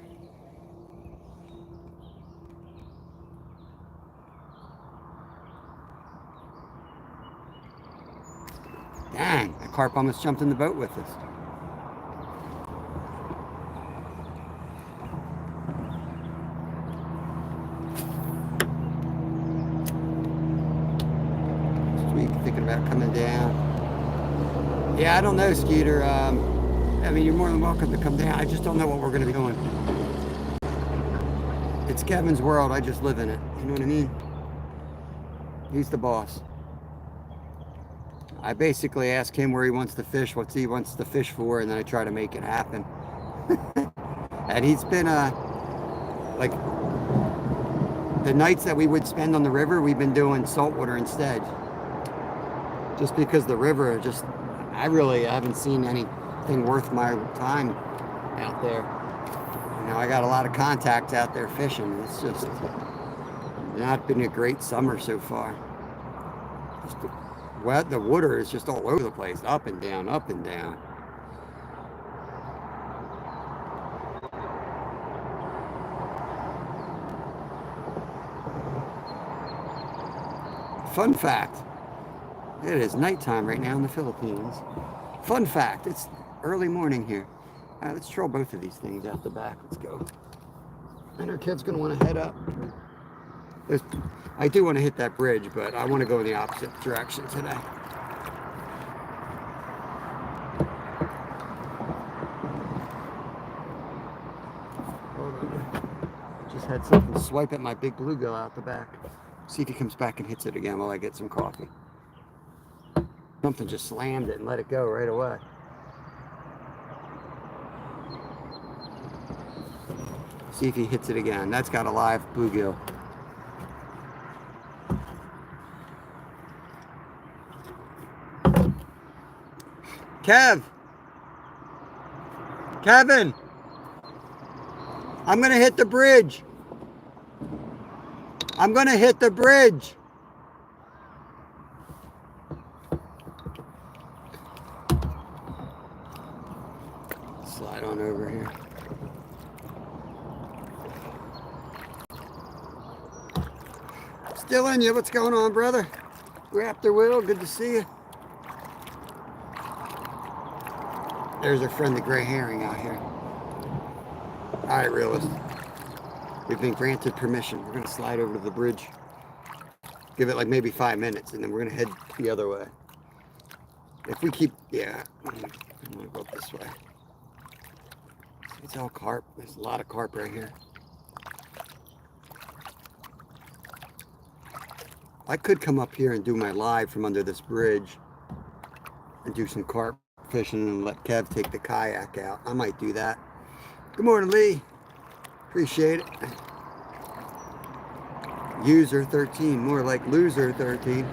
Dang, that carp almost jumped in the boat with us. Thinking about coming down. Yeah, I don't know, Skeeter. I mean, you're more than welcome to come down. I just don't know what we're going to be doing. It's Kevin's world. I just live in it. You know what I mean? He's the boss. I basically ask him where he wants to fish, what he wants to fish for, and then I try to make it happen. And he's been, like, the nights that we would spend on the river, we've been doing saltwater instead. Just because the river, I haven't seen anything worth my time out there. You know, I got a lot of contacts out there fishing. It's just not been a great summer so far. The water is just all over the place, up and down, up and down. Fun fact. It is nighttime right now in the Philippines. Fun fact, it's early morning here. All right, let's troll both of these things out the back. Let's go. And our kid's going to want to head up. I do want to hit that bridge, but I want to go in the opposite direction today. Hold on. Just had something swipe at my big bluegill out the back. See if he comes back and hits it again while I get some coffee. Something just slammed it and let it go right away. See if he hits it again. That's got a live bluegill. Kevin, I'm gonna hit the bridge. I'm gonna hit the bridge. Slide on over here. Still in you. What's going on, brother? Raptor Will, good to see you. There's our friend the gray herring out here. All right, realist. We've been granted permission. We're going to slide over to the bridge. Give it like maybe 5 minutes, and then we're going to head the other way. If we keep, yeah, I'm going to go this way. It's all carp. There's a lot of carp right here. I could come up here and do my live from under this bridge and do some carp fishing and let Kev take the kayak out. I might do that. Good morning, Lee. Appreciate it. User 13, more like loser 13.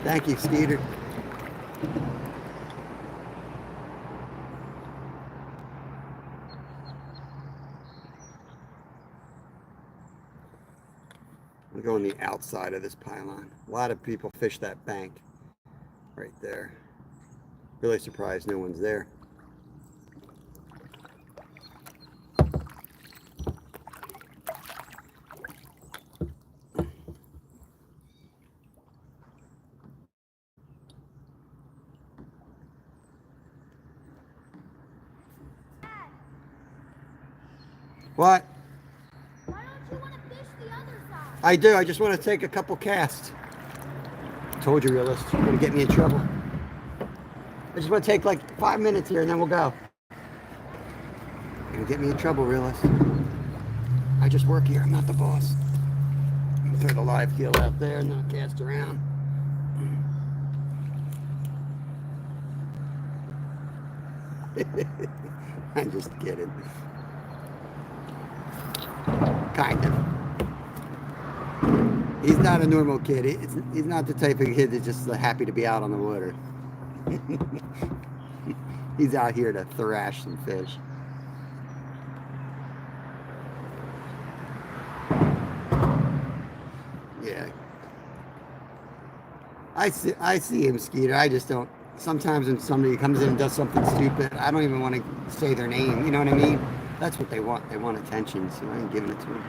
Thank you, Skeeter. I'm going the outside of this pylon. A lot of people fish that bank right there. Really surprised no one's there. What? Why don't you want to fish the other side? I do. I just want to take a couple casts. Told you, realist. You're going to get me in trouble. just want to take like 5 minutes here and then we'll go. You're gonna get me in trouble, realist. I just work here. I'm not the boss. I'm gonna throw the live gill out there and not cast around. I'm just kidding. Kind of. He's not a normal kid. He's not the type of kid that's just happy to be out on the water. He's out here to thrash some fish. Yeah. I see him, Skeeter. I just don't. Sometimes when somebody comes in and does something stupid, I don't even want to say their name. You know what I mean? That's what they want. They want attention, so I ain't giving it to them.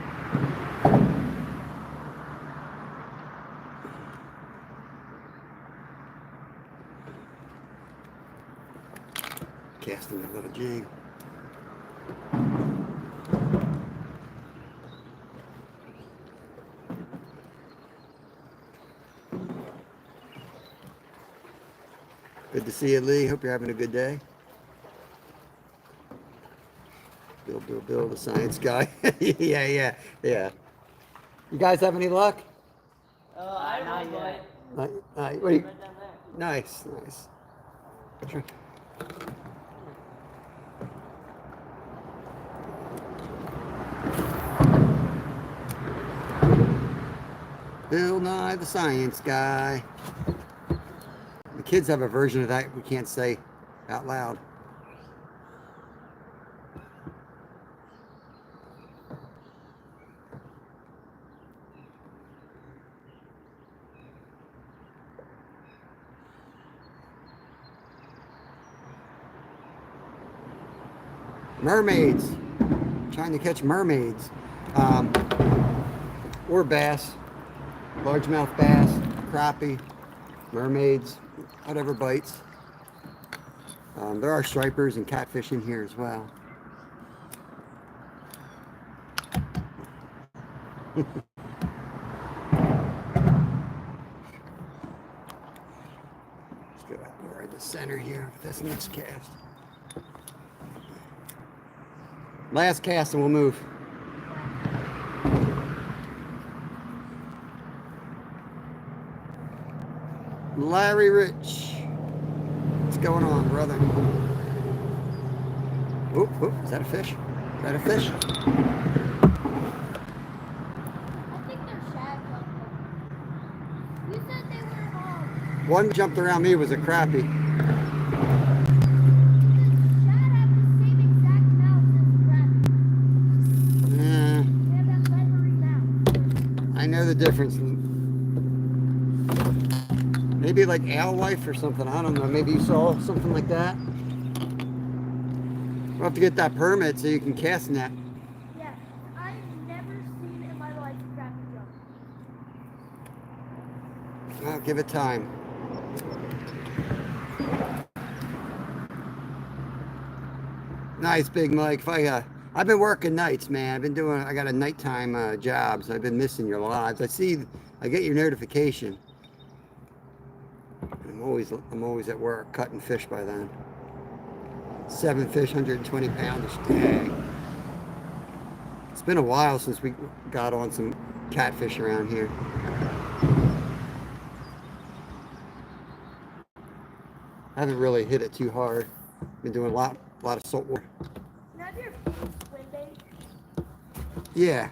Casting a little jig. Good to see you, Lee. Hope you're having a good day. Bill, the science guy. yeah. You guys have any luck? I don't know. What do you, nice. Sure. Bill Nye, the science guy. The kids have a version of that we can't say out loud. Mermaids. Trying to catch mermaids. Or bass. Largemouth bass, crappie, mermaids, whatever bites. There are stripers and catfish in here as well. Let's go up more in the center here with this next cast. Last cast and we'll move. Larry Rich. What's going on, brother? Oop, is that a fish? Is that a fish? I think they're shad. You said they were One jumped around me was a crappie. shad have the same exact mouth as crappie. They have that leathery mouth. I know the difference. Maybe like alewife or something. I don't know. Maybe you saw something like that. We'll have to get that permit so you can cast net. Yeah, I've never seen in my life crappie jump. Well, give it time. Nice, Big Mike. I've been working nights, man. I got a nighttime job, so I've been missing your lives. I get your notification. I'm always at work cutting fish by then. 7 fish, 120 pounds. Dang. It's been a while since we got on some catfish around here. I haven't really hit it too hard. Been doing a lot of salt water. Now your swim bait, Yeah.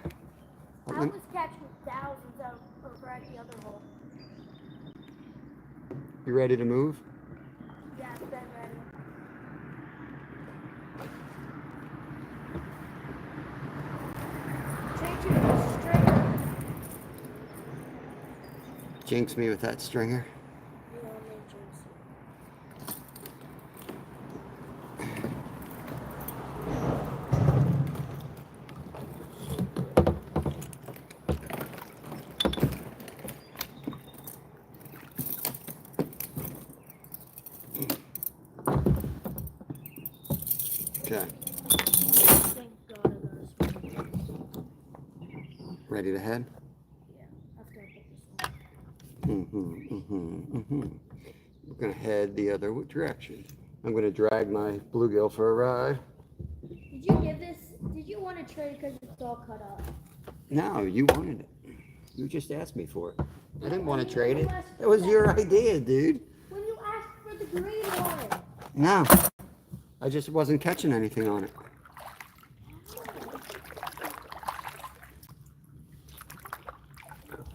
I was catching thousands out over at the other hole. You ready to move? Yeah, it's been ready. Changing the stringer. Jinx me with that stringer. You know, me jinx Okay. Thank God I got a swim. Ready to head? Yeah, after I put this one. we're going to head the other direction. I'm going to drag my bluegill for a ride. Did you want to trade because it's all cut up? No, you wanted it. You just asked me for it. I didn't want to trade it. It was your idea, dude. When you asked for the green one. No, I just wasn't catching anything on it. It's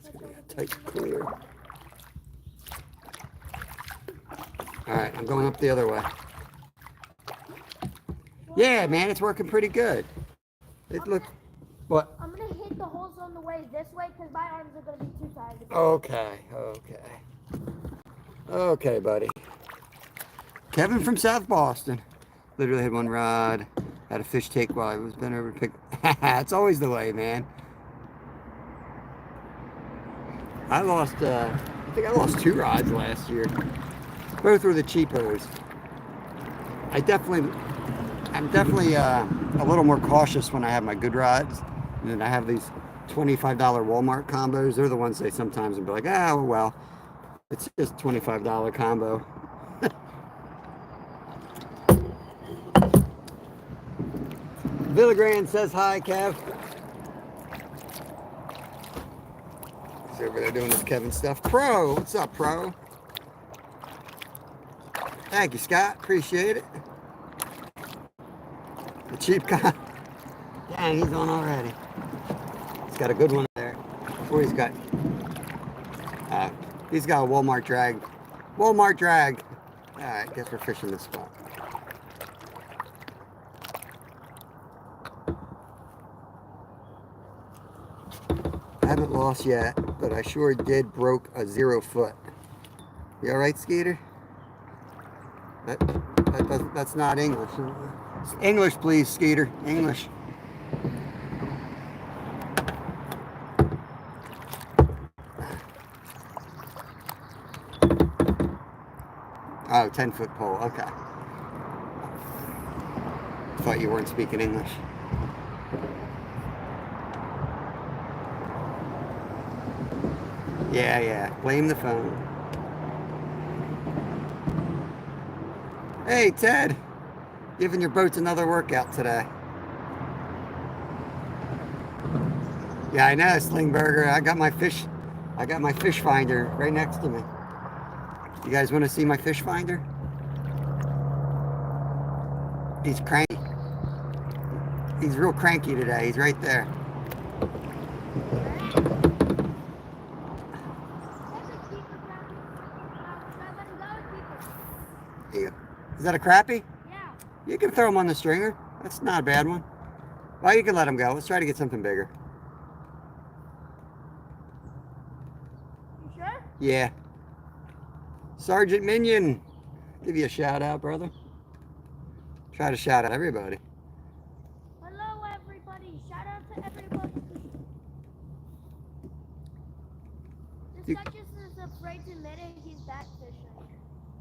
gonna be a tight clear. All right, I'm going up the other way. Yeah, man, it's working pretty good. It looks. What? I'm gonna hit the holes on the way this way because my arms are gonna be too tired. Okay. Okay, buddy. Kevin from South Boston. Literally had one rod. Had a fish take while I was bent over to pick. It's always the way, man. I think I lost 2 rods last year. Both were the cheapos. I'm definitely a little more cautious when I have my good rods. And then I have these $25 Walmart combos. They're the ones they sometimes will be like, ah, well, it's just $25 combo. Villagrand says hi, Kev. He's over there doing his Kevin stuff. Pro, what's up, Pro? Thank you, Scott. Appreciate it. The cheap guy. Dang, he's on already. He's got a good one there. Oh, he's got a Walmart drag. Walmart drag. All right, guess we're fishing this spot. I haven't lost yet, but I sure did broke a 0 foot. You all right, Skeeter? That's not English. English, please, Skeeter. English. Oh, 10-foot pole. Okay. Thought you weren't speaking English. Yeah. Blame the phone. Hey, Ted. Giving your boats another workout today. Yeah, I know, Slingberger. I got my fish finder right next to me. You guys want to see my fish finder? He's cranky. He's real cranky today. He's right there. Is that a crappie? Yeah. You can throw him on the stringer. That's not a bad one. Well, you can let him go. Let's try to get something bigger. You sure? Yeah. Sergeant Minion, give you a shout out, brother. Try to shout out everybody. Hello, everybody. Shout out to everybody. This guy just is afraid to admit it. He's back fishing.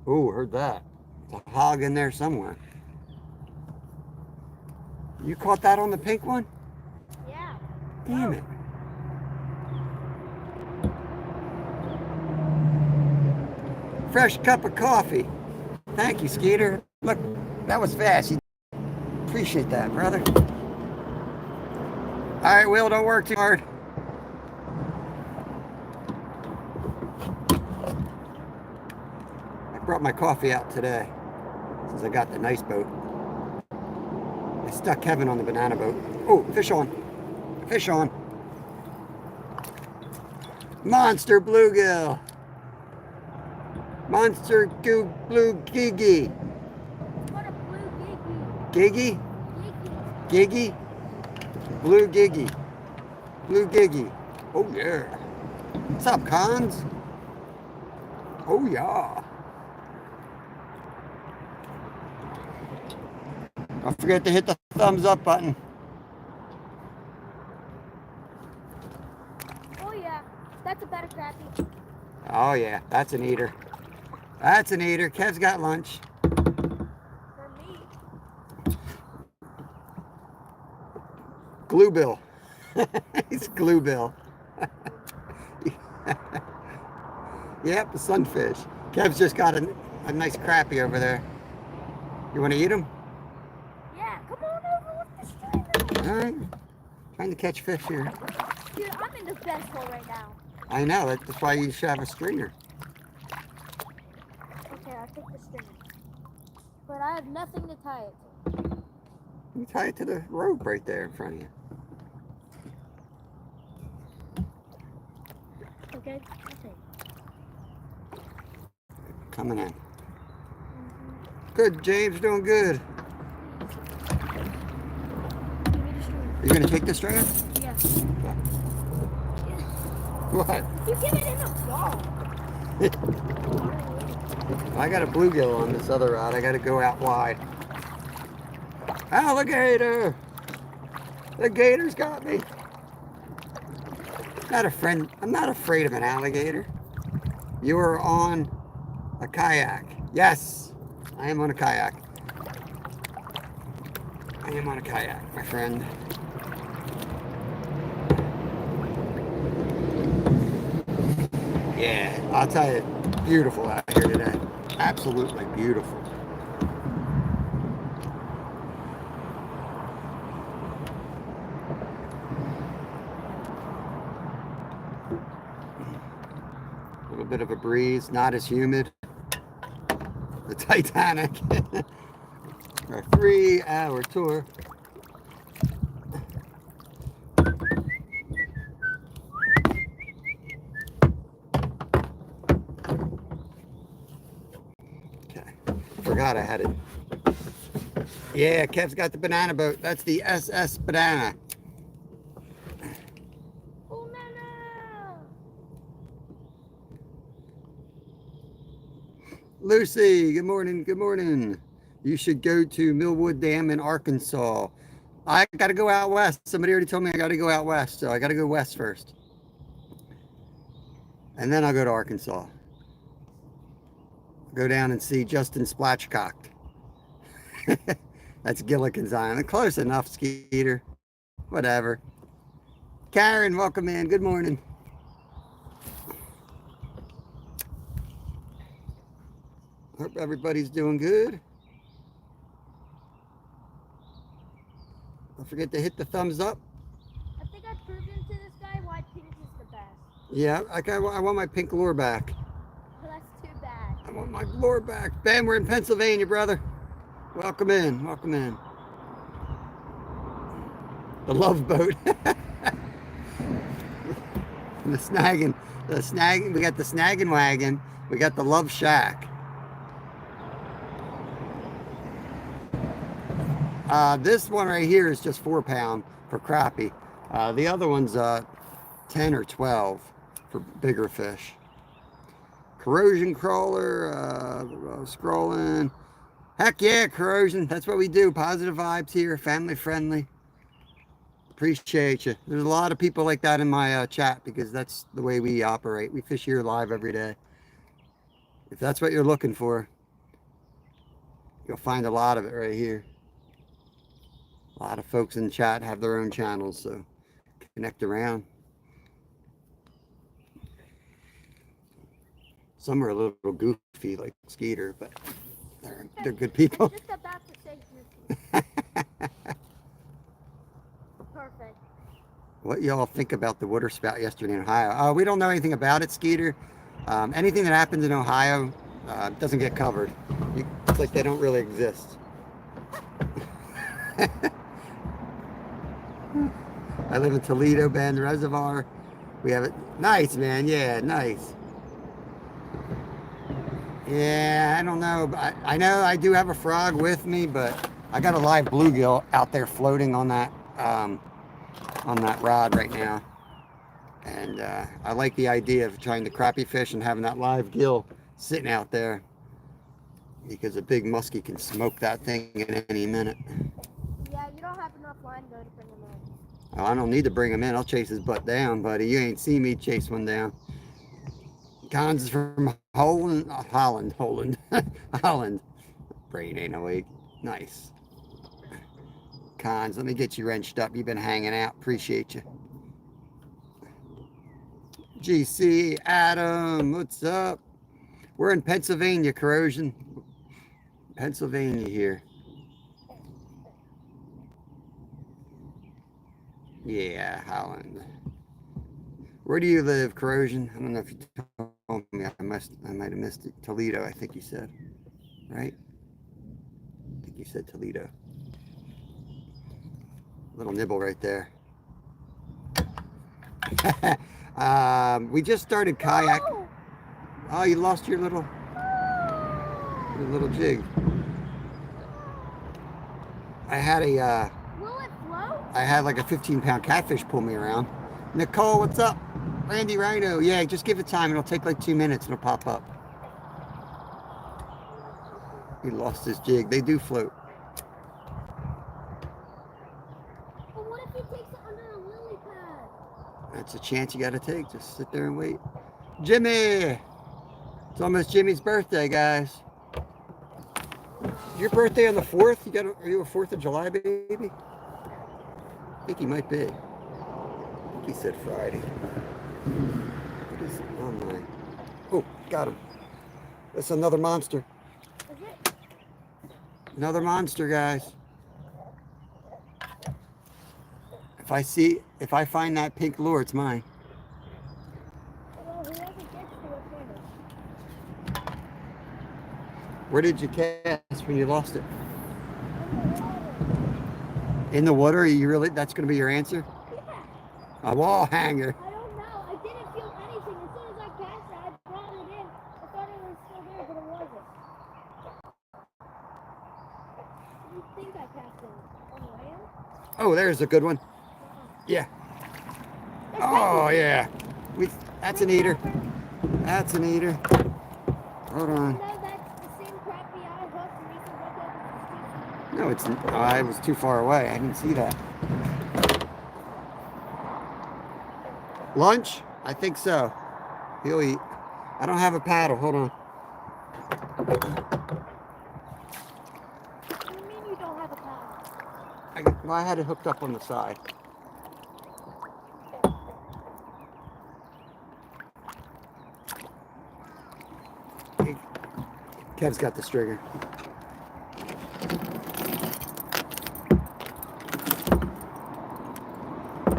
Ooh, heard that. There's a hog in there somewhere. You caught that on the pink one? Yeah. Damn it. Fresh cup of coffee. Thank you, Skeeter. Look, that was fast. Appreciate that, brother. All right, Will, don't work too hard. I brought my coffee out today since I got the nice boat. I stuck Kevin on the banana boat. Oh, fish on. Fish on. Monster bluegill. Monster blue gigi. What a blue gigi. Gigi? Gigi? Blue gigi. Blue gigi. Oh yeah. What's up, Cons? Oh yeah. Don't forget to hit the thumbs up button. Oh yeah, that's a better crappie. Oh yeah, that's an eater. That's an eater. Kev's got lunch. For me. Gluebill. He's Gluebill. Yep, the sunfish. Kev's just got a nice crappie over there. You want to eat them? Yeah, come on over with the string. All right. Trying to catch fish here. Dude, I'm in the best hole right now. I know. That's why you should have a stringer. Okay, I'll take the string. But I have nothing to tie it to. You tie it to the rope right there in front of you. Okay, okay. Coming in. Good, James, doing good. Give me the string. You gonna take the stringer? Yeah. What? You give it in the ball. I got a bluegill on this other rod. I got to go out wide. Alligator! The gator's got me. I'm not afraid of an alligator. You are on a kayak. Yes, I am on a kayak. I am on a kayak, my friend. Yeah, I'll tell you, beautiful out here today. Absolutely beautiful. A little bit of a breeze, not as humid. The Titanic. Our 3-hour tour. Forgot I had it. Yeah, Kev's got the banana boat. That's the SS Banana. Oh, no. Lucy, good morning, good morning. You should go to Millwood Dam in Arkansas. I got to go out west. Somebody already told me I got to go out west, so I got to go west first. And then I'll go to Arkansas. Go down and see Justin Splatchcock. That's Gilligan's Island. Close enough, Skeeter. Whatever. Karen, welcome in. Good morning. Hope everybody's doing good. Don't forget to hit the thumbs up. I think I've proven to this guy why pink is the best. Yeah, I want my pink lure back. That's too bad. I want my lure back. Ben, we're in Pennsylvania, brother. Welcome in. Welcome in. The love boat. The snagging. We got the snagging wagon. We got the love shack. This one right here is just 4 pound for crappie. The other one's 10 or 12 for bigger fish. Corrosion crawler, scrolling. Heck yeah, corrosion. That's what we do. Positive vibes here, family friendly. Appreciate you. There's a lot of people like that in my chat because that's the way we operate. We fish here live every day. If that's what you're looking for, you'll find a lot of it right here. A lot of folks in the chat have their own channels, so connect around. Some are a little goofy, like Skeeter, but they're good people. Just about to say goofy. Perfect. What y'all think about the water spout yesterday in Ohio? We don't know anything about it, Skeeter. Anything that happens in Ohio doesn't get covered. It's like they don't really exist. I live in Toledo, Bend Reservoir. We have it. Nice, man. Yeah, nice. Yeah, I don't know. I know I do have a frog with me, but I got a live bluegill out there floating on that rod right now. And I like the idea of trying to crappie fish and having that live gill sitting out there because a big muskie can smoke that thing in any minute. Yeah, you don't have enough line though to bring him in. Oh, I don't need to bring him in. I'll chase his butt down, buddy. You ain't seen me chase one down. Cons is from Holland. Holland. Brain ain't awake. Nice. Cons, let me get you wrenched up. You've been hanging out. Appreciate you. GC, Adam, what's up? We're in Pennsylvania, Corrosion. Pennsylvania here. Yeah, Holland. Where do you live, Corrosion? I don't know if you told me. I might have missed it. Toledo, I think you said. Right? I think you said Toledo. Little nibble right there. We just started kayak. Oh, you lost your little jig. I had a Will it float? I had like a 15-pound catfish pull me around. Nicole, what's up? Randy Rhino. Yeah, just give it time. It'll take like 2 minutes and it'll pop up. He lost his jig. They do float. But what if he takes it under a lily pad? That's a chance you got to take. Just sit there and wait. Jimmy! It's almost Jimmy's birthday, guys. Your birthday on the 4th? Are you a 4th of July baby? I think he might be. I think he said Friday. What is it online? Oh, got him. That's another monster. Is it? Another monster, guys. If I find that pink lure, it's mine. Well, whoever gets to it first. Where did you cast when you lost it? In the water? That's going to be your answer? Yeah. A wall hanger. I don't know. I didn't feel anything. As soon as I cast it, I brought it in. I thought it was still there, but it wasn't. I didn't think I cast it on land. Oh, there's a good one. Yeah. Oh, yeah. That's an eater. That's an eater. Hold on. No, that's the same crappie I hooked and Reese hooked up. No, it's. Oh, I was too far away. I didn't see that. Lunch? I think so. He'll eat. I don't have a paddle. Hold on. What do you mean you don't have a paddle? I had it hooked up on the side. Kev's got the stringer.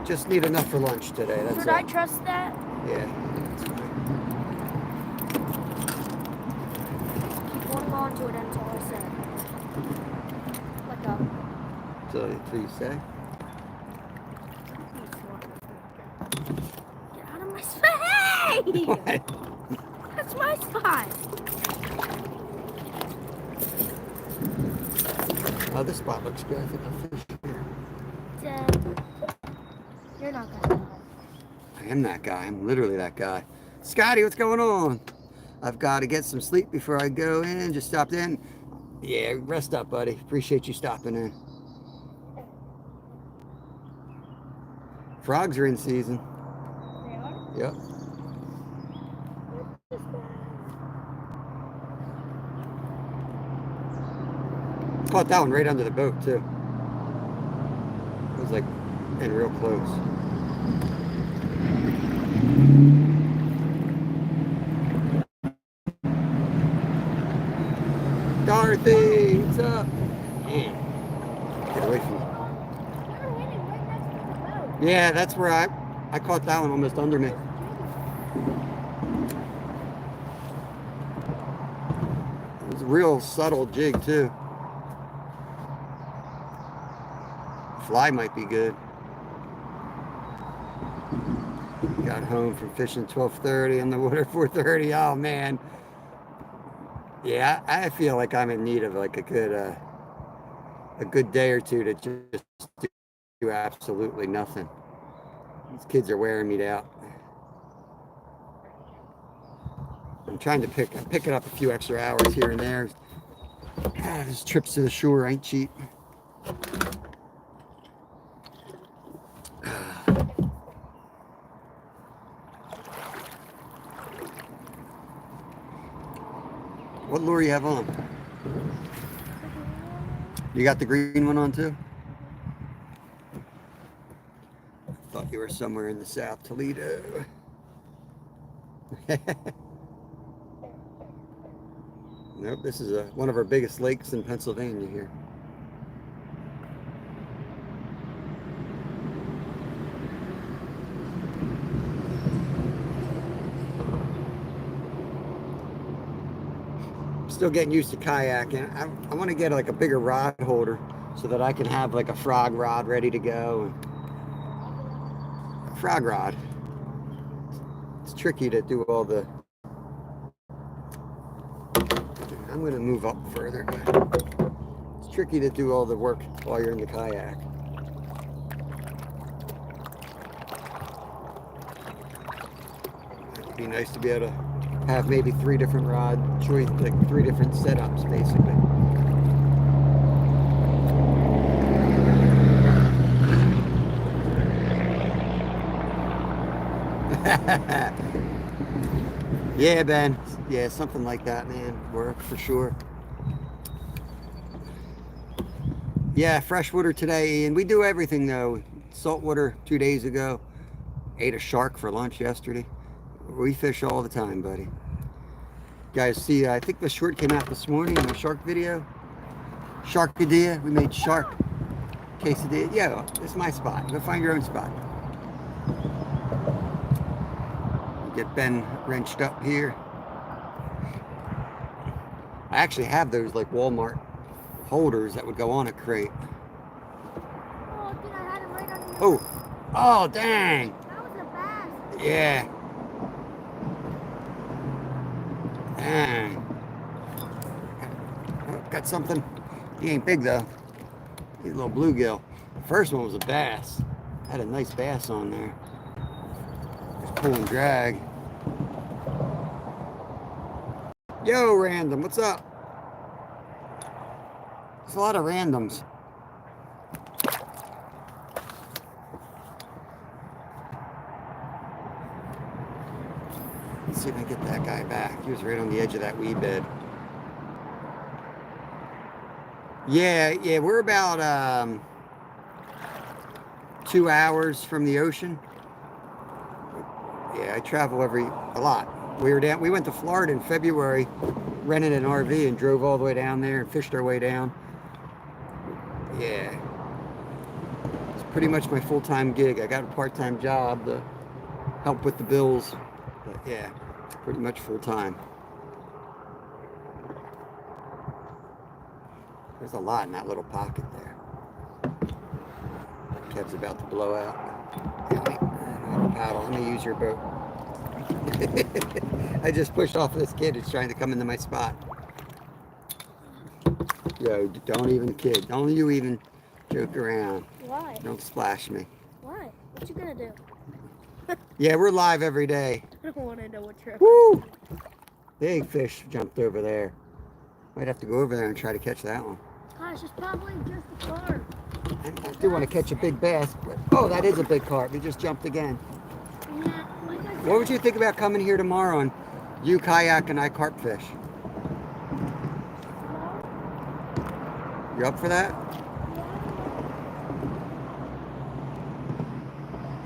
Just need enough for lunch today. That's Should all. I trust that? Yeah, that's fine. Keep holding on to it until I say. Let go. So you say? Get out of my spot! Hey! What? That's my spot! Oh, this spot looks good. I think I'll fish here. You're not gonna know. I am that guy. I'm literally that guy. Scotty, what's going on? I've got to get some sleep before I go in. Just stopped in. Yeah, rest up, buddy. Appreciate you stopping in. Frogs are in season. They are? Yep. Caught that one right under the boat, too. It was like in real close. Dorothy, what's up? Man, get away from me. You're winning right next to the boat. Yeah, that's where I caught that one almost under me. It was a real subtle jig, too. Fly might be good. Got home from fishing 12:30 on the water 4:30. Oh man. Yeah, I feel like I'm in need of like a good day or two to just do absolutely nothing. These kids are wearing me out. I'm trying to pick it up a few extra hours here and there. God, these trips to the shore ain't cheap. What lure you have on? You got the green one on too? I thought you were somewhere in the South Toledo. Nope, this is one of our biggest lakes in Pennsylvania here. Still getting used to kayaking. I want to get like a bigger rod holder so that I can have like a frog rod ready to go. Frog rod. It's tricky to do all the... I'm going to move up further. It's tricky to do all the work while you're in the kayak. It'd be nice to be able to have maybe 3 different rod choice, like 3 different setups basically. Yeah, Ben. Yeah, something like that, man. Work for sure. Yeah, freshwater today, and we do everything though. Saltwater 2 days ago. Ate a shark for lunch yesterday. We fish all the time, buddy. Guys, see, I think the short came out this morning in the shark video. Sharkadilla. We made shark quesadilla. Yeah, this is my spot. Go find your own spot. Get Ben wrenched up here. I actually have those like Walmart holders that would go on a crate. Oh, dude, I had him right on the... Oh, dang. That was a bass. Yeah. Dang. Oh, got something. He ain't big though. He's a little bluegill. The first one was a bass. Had a nice bass on there. Just pull and drag. Yo, random, what's up? There's a lot of randoms. Let's see if I can get that guy back. He was right on the edge of that weed bed. Yeah, we're about 2 hours from the ocean. Yeah, I travel a lot. We went to Florida in February, rented an RV and drove all the way down there and fished our way down. Yeah. It's pretty much my full-time gig. I got a part-time job to help with the bills. But yeah, pretty much full-time. There's a lot in that little pocket there. Kev's about to blow out. Let me paddle. Let me use your boat. I just pushed off this kid who's trying to come into my spot. Yo, don't even kid. Don't you even joke around. Why? Don't splash me. Why? What you gonna do? Yeah, we're live every day. I don't want to know what you're... Woo! Big fish jumped over there. Might have to go over there and try to catch that one. Gosh, it's probably just a carp. I do want to catch a big bass. But, oh, that is a big carp. He just jumped again. Yeah, like I said, What would you think about coming here tomorrow and you kayak and I carp fish? You up for that?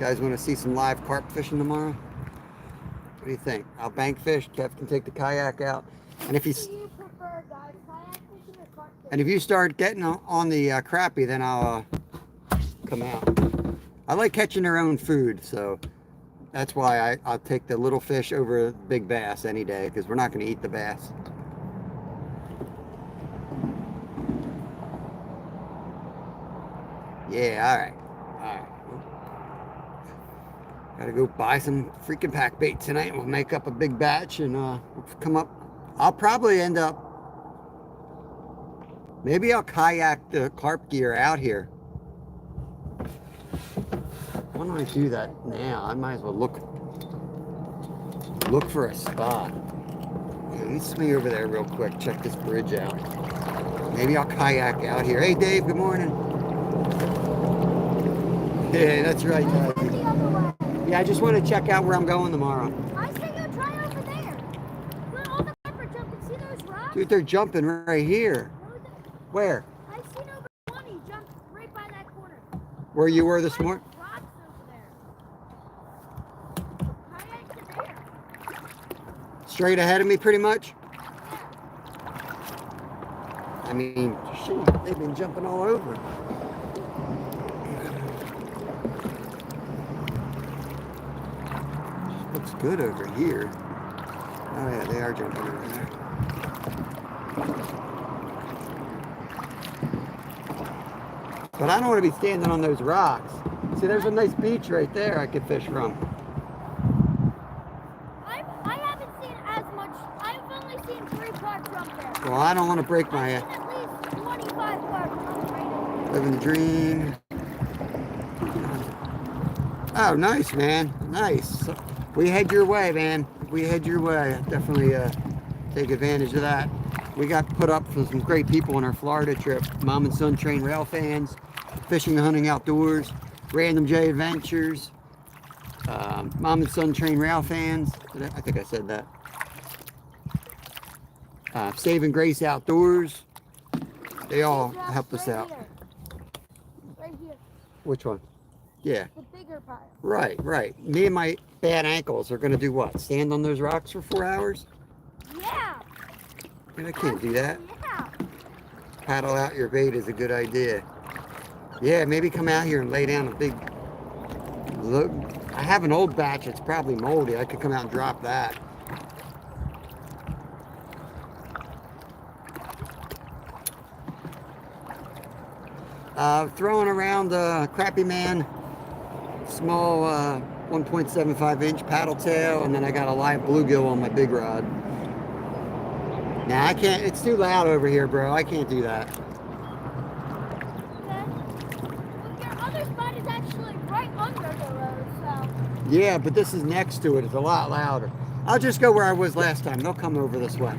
Guys want to see some live carp fishing tomorrow? What do you think? I'll bank fish. Kev can take the kayak out. And if he's... what do you prefer, guys? Kayak fishing or carp fishing? And if you start getting on the crappie, then I'll come out. I like catching their own food, so that's why I'll take the little fish over big bass any day, because we're not going to eat the bass. Yeah, all right. Gotta go buy some freaking pack bait tonight. We'll make up a big batch and we'll come up. I'll probably end up... Maybe I'll kayak the carp gear out here. Why don't I do that now? I might as well look for a spot. Yeah, let me swing over there real quick. Check this bridge out. Maybe I'll kayak out here. Hey, Dave. Good morning. Yeah, that's right, guys. Yeah, I just want to check out where I'm going tomorrow. I say go try over there. Look, all the pepper jumping. See those rocks? Dude, they're jumping right here. Where? I seen over one. He jumped right by that corner. Where you were this morning? Rocks over there. Kayak to there. Straight ahead of me, pretty much? I mean, shoot, they've been jumping all over. Looks good over here. Oh yeah, they are jumping over there. But I don't want to be standing on those rocks. See, there's a nice beach right there I could fish from. I haven't seen as much. I've only seen 3 parts from there. Well, I don't want to break my I've seen at least 25 parts from right living the dream. Oh, nice, man. Nice. We head your way, man. We head your way. Definitely take advantage of that. We got put up for some great people on our Florida trip. Mom and Son Train Rail fans, Fishing and Hunting Outdoors, Random J Adventures, Mom and Son Train Rail fans. I think I said that. Saving Grace Outdoors. They all helped us out. Right here. Which one? Yeah. The bigger pile. Right, right. Me and my bad ankles are going to do what? Stand on those rocks for 4 hours? Yeah. And I can't do that. Yeah. Paddle out your bait is a good idea. Yeah, maybe come out here and lay down a big... Look, I have an old batch that's probably moldy. I could come out and drop that. Throwing around Crappie Man, small 1.75 inch paddle tail, and then I got a live bluegill on my big rod. Now I can't, it's too loud over here, bro. I can't do that. Okay. Well, your other spot is actually right under the road, so. Yeah, but this is next to it. It's a lot louder. I'll just go where I was last time. They'll come over this way.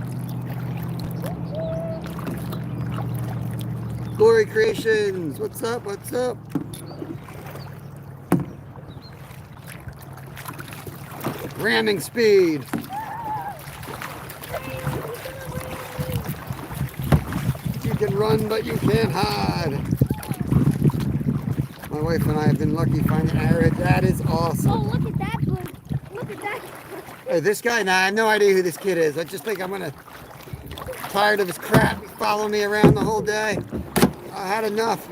Glory Creations, what's up? What's up? Ramming speed. You can run, but you can't hide. My wife and I have been lucky finding Arid. That is awesome. Oh, look at that blue. Look at that. Hey, this guy, now I have no idea who this kid is. I just think I'm gonna tired of his crap. He's following me around the whole day. I had enough.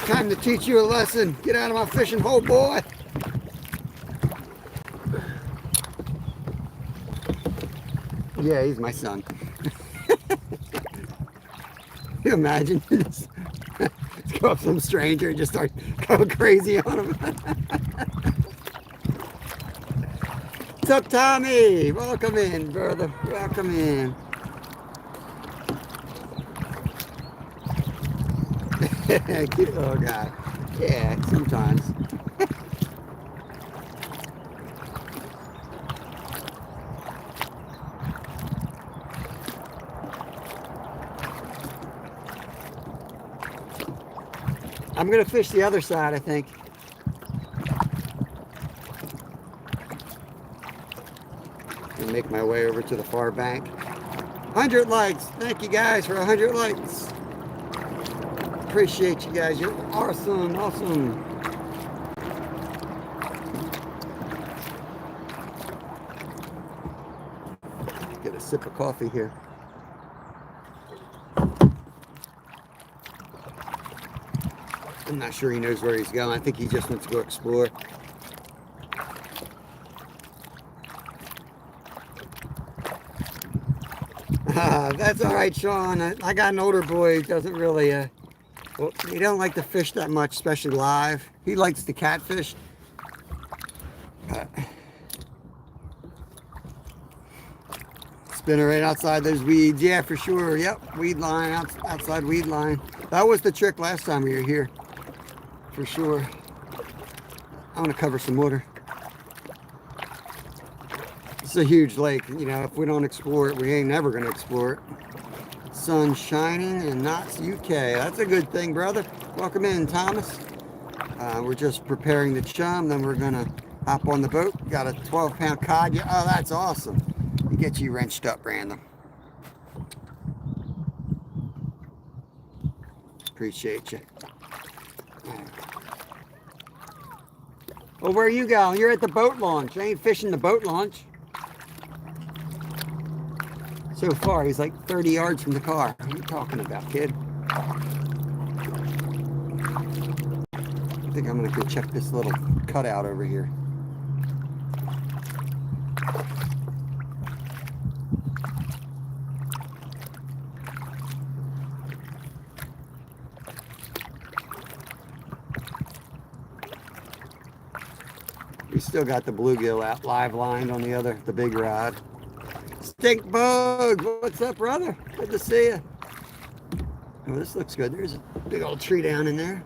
Time to teach you a lesson. Get out of my fishing hole, boy. Yeah, he's my son. Can you imagine this? Let's go up some stranger and just start going crazy on him. What's up, Tommy? Welcome in, brother. Welcome in. Cute little guy. Yeah, sometimes. I'm gonna fish the other side, I think. And make my way over to the far bank. 100 likes. Thank you guys for 100 likes. Appreciate you guys. You're awesome, awesome. Get a sip of coffee here. I'm not sure he knows where he's going. I think he just wants to go explore. That's all right, Sean. I got an older boy who doesn't really, well, he don't like to fish that much, especially live. He likes to catfish. Spinner right outside those weeds. Yeah, for sure. Yep, weed line, outside weed line. That was the trick last time we were here. For sure. I want to cover some water. It's a huge lake. You know, if we don't explore it, we ain't never going to explore it. Sun shining in Knott's, UK. That's a good thing, brother. Welcome in, Thomas. We're just preparing the chum. Then we're going to hop on the boat. Got a 12-pound cod. Yeah, oh, that's awesome. You get you wrenched up, Random. Appreciate you. Well, where are you going? You're at the boat launch. I ain't fishing the boat launch. So far, he's like 30 yards from the car. What are you talking about, kid? I think I'm gonna go check this little cutout over here. We still got the bluegill out live lined on the big rod. Stink bug, what's up, brother? Good to see you. Oh, this looks good. There's a big old tree down in there.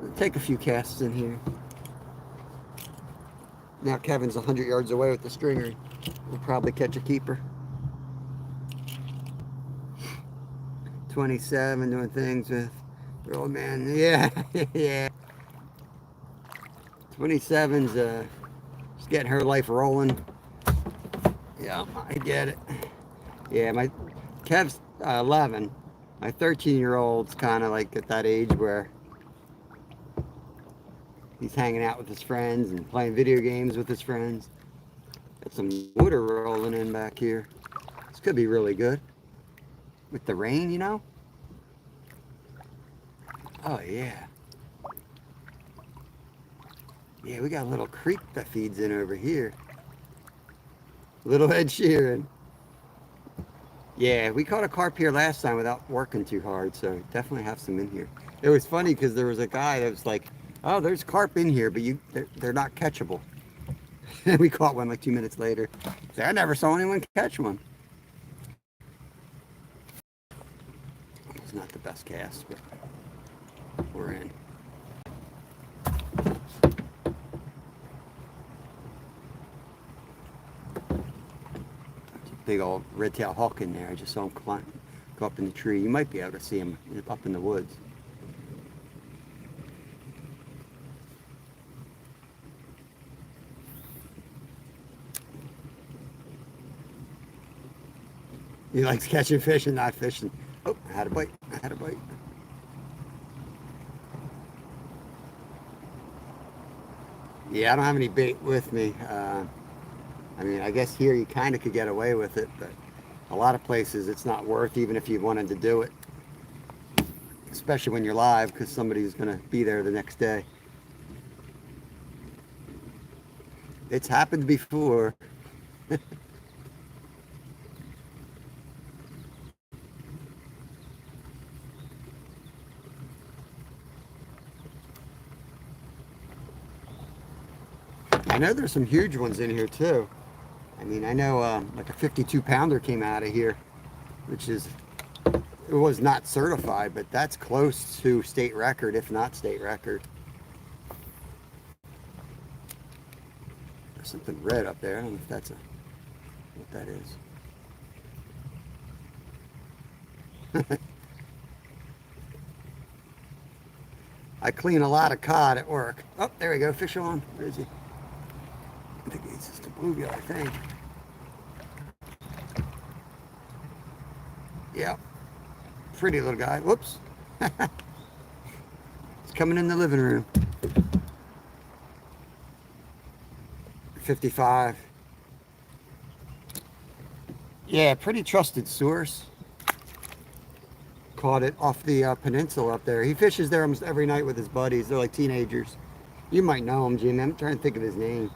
I'll take a few casts in here. Now Kevin's 100 yards away with the stringer. We'll probably catch a keeper. 27 doing things with your old man. Yeah, yeah. 27's just getting her life rolling. Yeah, I get it. Yeah, my Kev's 11. My 13-year-old's kind of like at that age where he's hanging out with his friends and playing video games with his friends. Got some water rolling in back here. This could be really good. With the rain, you know? Oh, yeah. Yeah, we got a little creek that feeds in over here. Little Ed Sheeran. Yeah, we caught a carp here last time without working too hard, so definitely have some in here. It was funny because there was a guy that was like, oh, there's carp in here, but they're not catchable. And we caught one like 2 minutes later. So I never saw anyone catch one. It's not the best cast, but we're in. Big old red-tailed hawk in there. I just saw him go up in the tree. You might be able to see him up in the woods. He likes catching fish and not fishing. Oh, I had a bite. I had a bite. Yeah, I don't have any bait with me. I mean, I guess here you kind of could get away with it, but a lot of places it's not worth even if you wanted to do it. Especially when you're live, because somebody's going to be there the next day. It's happened before. I know there's some huge ones in here too. I mean, I know like a 52-pounder came out of here, which is, it was not certified, but that's close to state record, if not state record. There's something red up there. I don't know if that's what that is. I clean a lot of cod at work. Oh, there we go, fish on. Where is he? I think it's just a bluegill, I think. Yeah. Pretty little guy. Whoops. He's coming in the living room. 55. Yeah, pretty trusted source. Caught it off the peninsula up there. He fishes there almost every night with his buddies. They're like teenagers. You might know him, Jim. I'm trying to think of his name.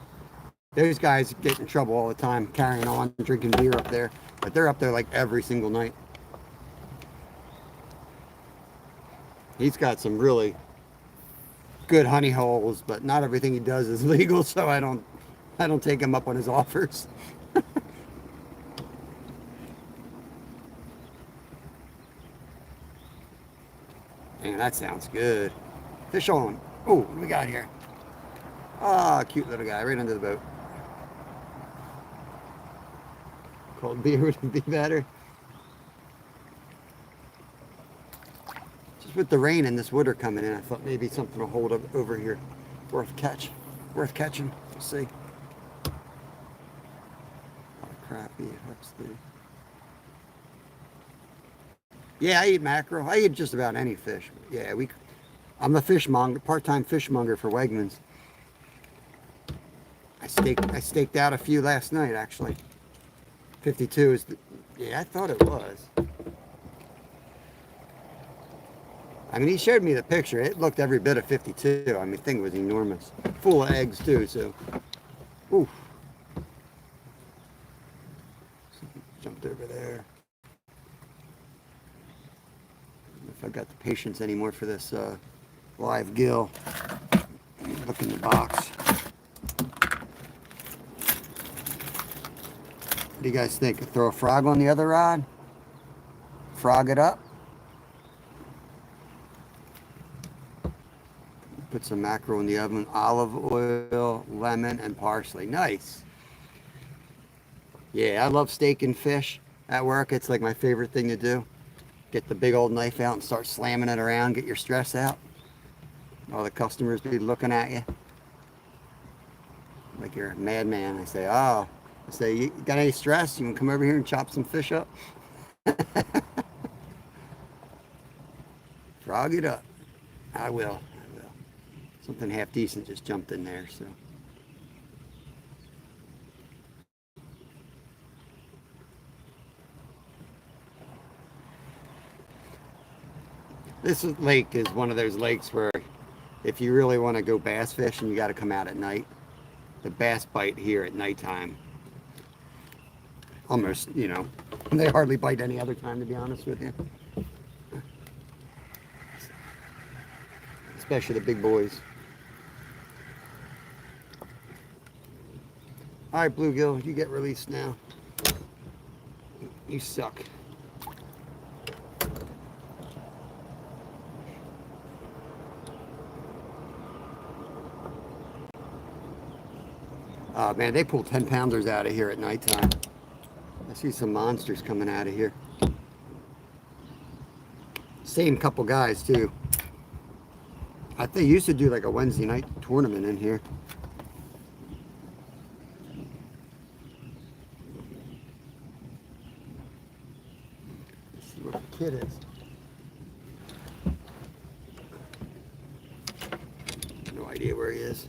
Those guys get in trouble all the time, carrying on, drinking beer up there. But they're up there like every single night. He's got some really good honey holes, but not everything he does is legal, so I don't take him up on his offers. Man, that sounds good. Fish on. Oh, what do we got here? Ah, cute little guy right under the boat. Cold beer would be better. Just with the rain and this water coming in, I thought maybe something will hold up over here. Worth catching. We'll see. Crappie, hooks there. Yeah, I eat mackerel. I eat just about any fish. Yeah, I'm a fishmonger, part-time fishmonger for Wegmans. I staked out a few last night, actually. 52 is, Yeah, I thought it was. I mean, he showed me the picture. It looked every bit of 52. I mean, the thing was enormous. Full of eggs, too, so. Oof. Jumped over there. I don't know if I've got the patience anymore for this live gill. Look in the box. What do you guys think? Throw a frog on the other rod? Frog it up? Put some mackerel in the oven, olive oil, lemon, and parsley. Nice. Yeah, I love steak and fish at work. It's like my favorite thing to do. Get the big old knife out and start slamming it around, get your stress out. All the customers be looking at you like you're a madman. I say, oh, you got any stress? You can come over here and chop some fish up? Frog it up. I will. Something half decent just jumped in there, so. This lake is one of those lakes where if you really want to go bass fishing, you got to come out at night. The bass bite here at nighttime. Almost, you know, they hardly bite any other time, to be honest with you. Especially the big boys. All right, bluegill, you get released now. You suck. Oh man, they pull 10-pounders out of here at nighttime. I see some monsters coming out of here. Same couple guys too. I think they used to do like a Wednesday night tournament in here. Let's see what the kid is. No idea where he is.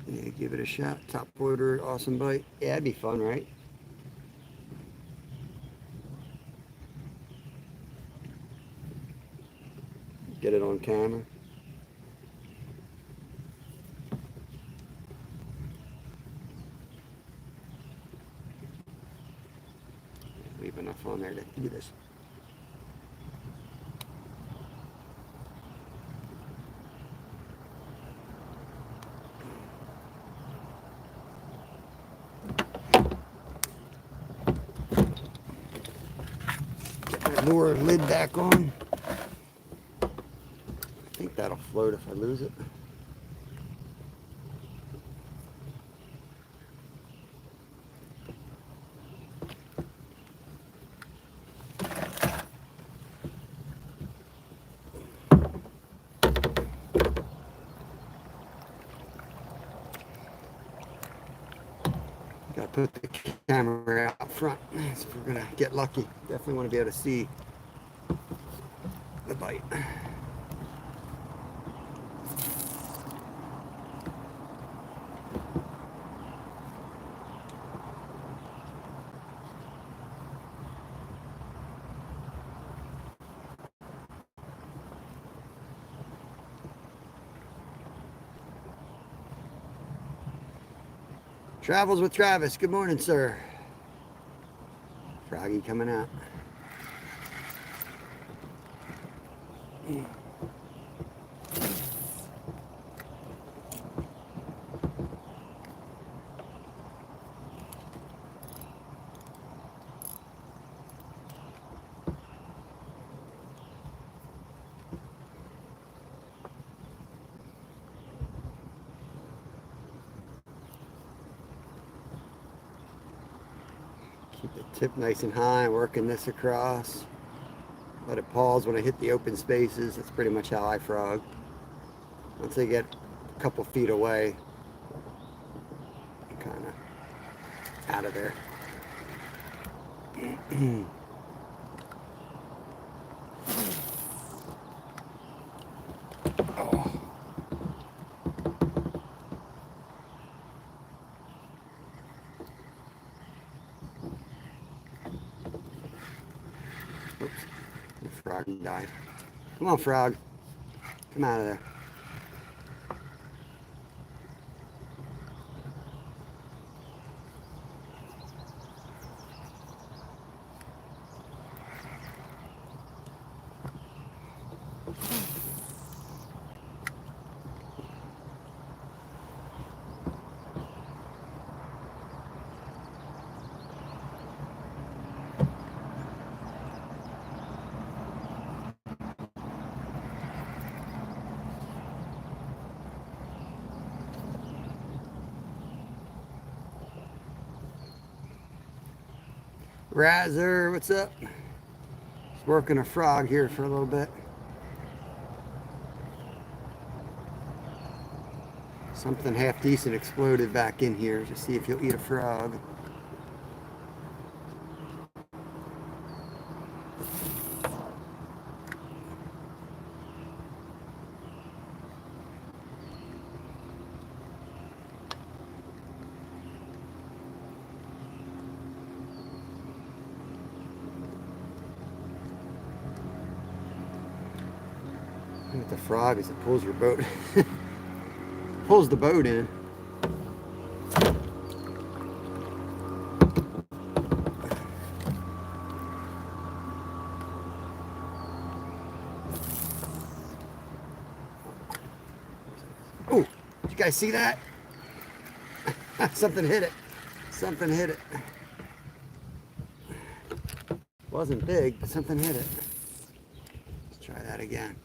Yeah, give it a shot. Top order, awesome bite. Yeah, that'd be fun, right? Get it on camera. Leave enough on there to do this. Lure lid back on. I think that'll float if I lose it. Gotta put the camera out front if we're gonna get lucky. Definitely want to be able to see the bite. Travels with Travis. Good morning, sir. Froggy coming out. Keep the tip nice and high, working this across. Let it pause when I hit the open spaces. That's pretty much how I frog. Once I get a couple feet away, I'm kind of out of there. Oh. Died. Come on, frog. Come out of there. Razzer, what's up? Just working a frog here for a little bit. Something half decent exploded back in here. Just see if you'll eat a frog. With the frog is it pulls your boat. Pulls the boat in. Oh, did you guys see that? Something hit it. Something hit it. Wasn't big, but something hit it. Let's try that again.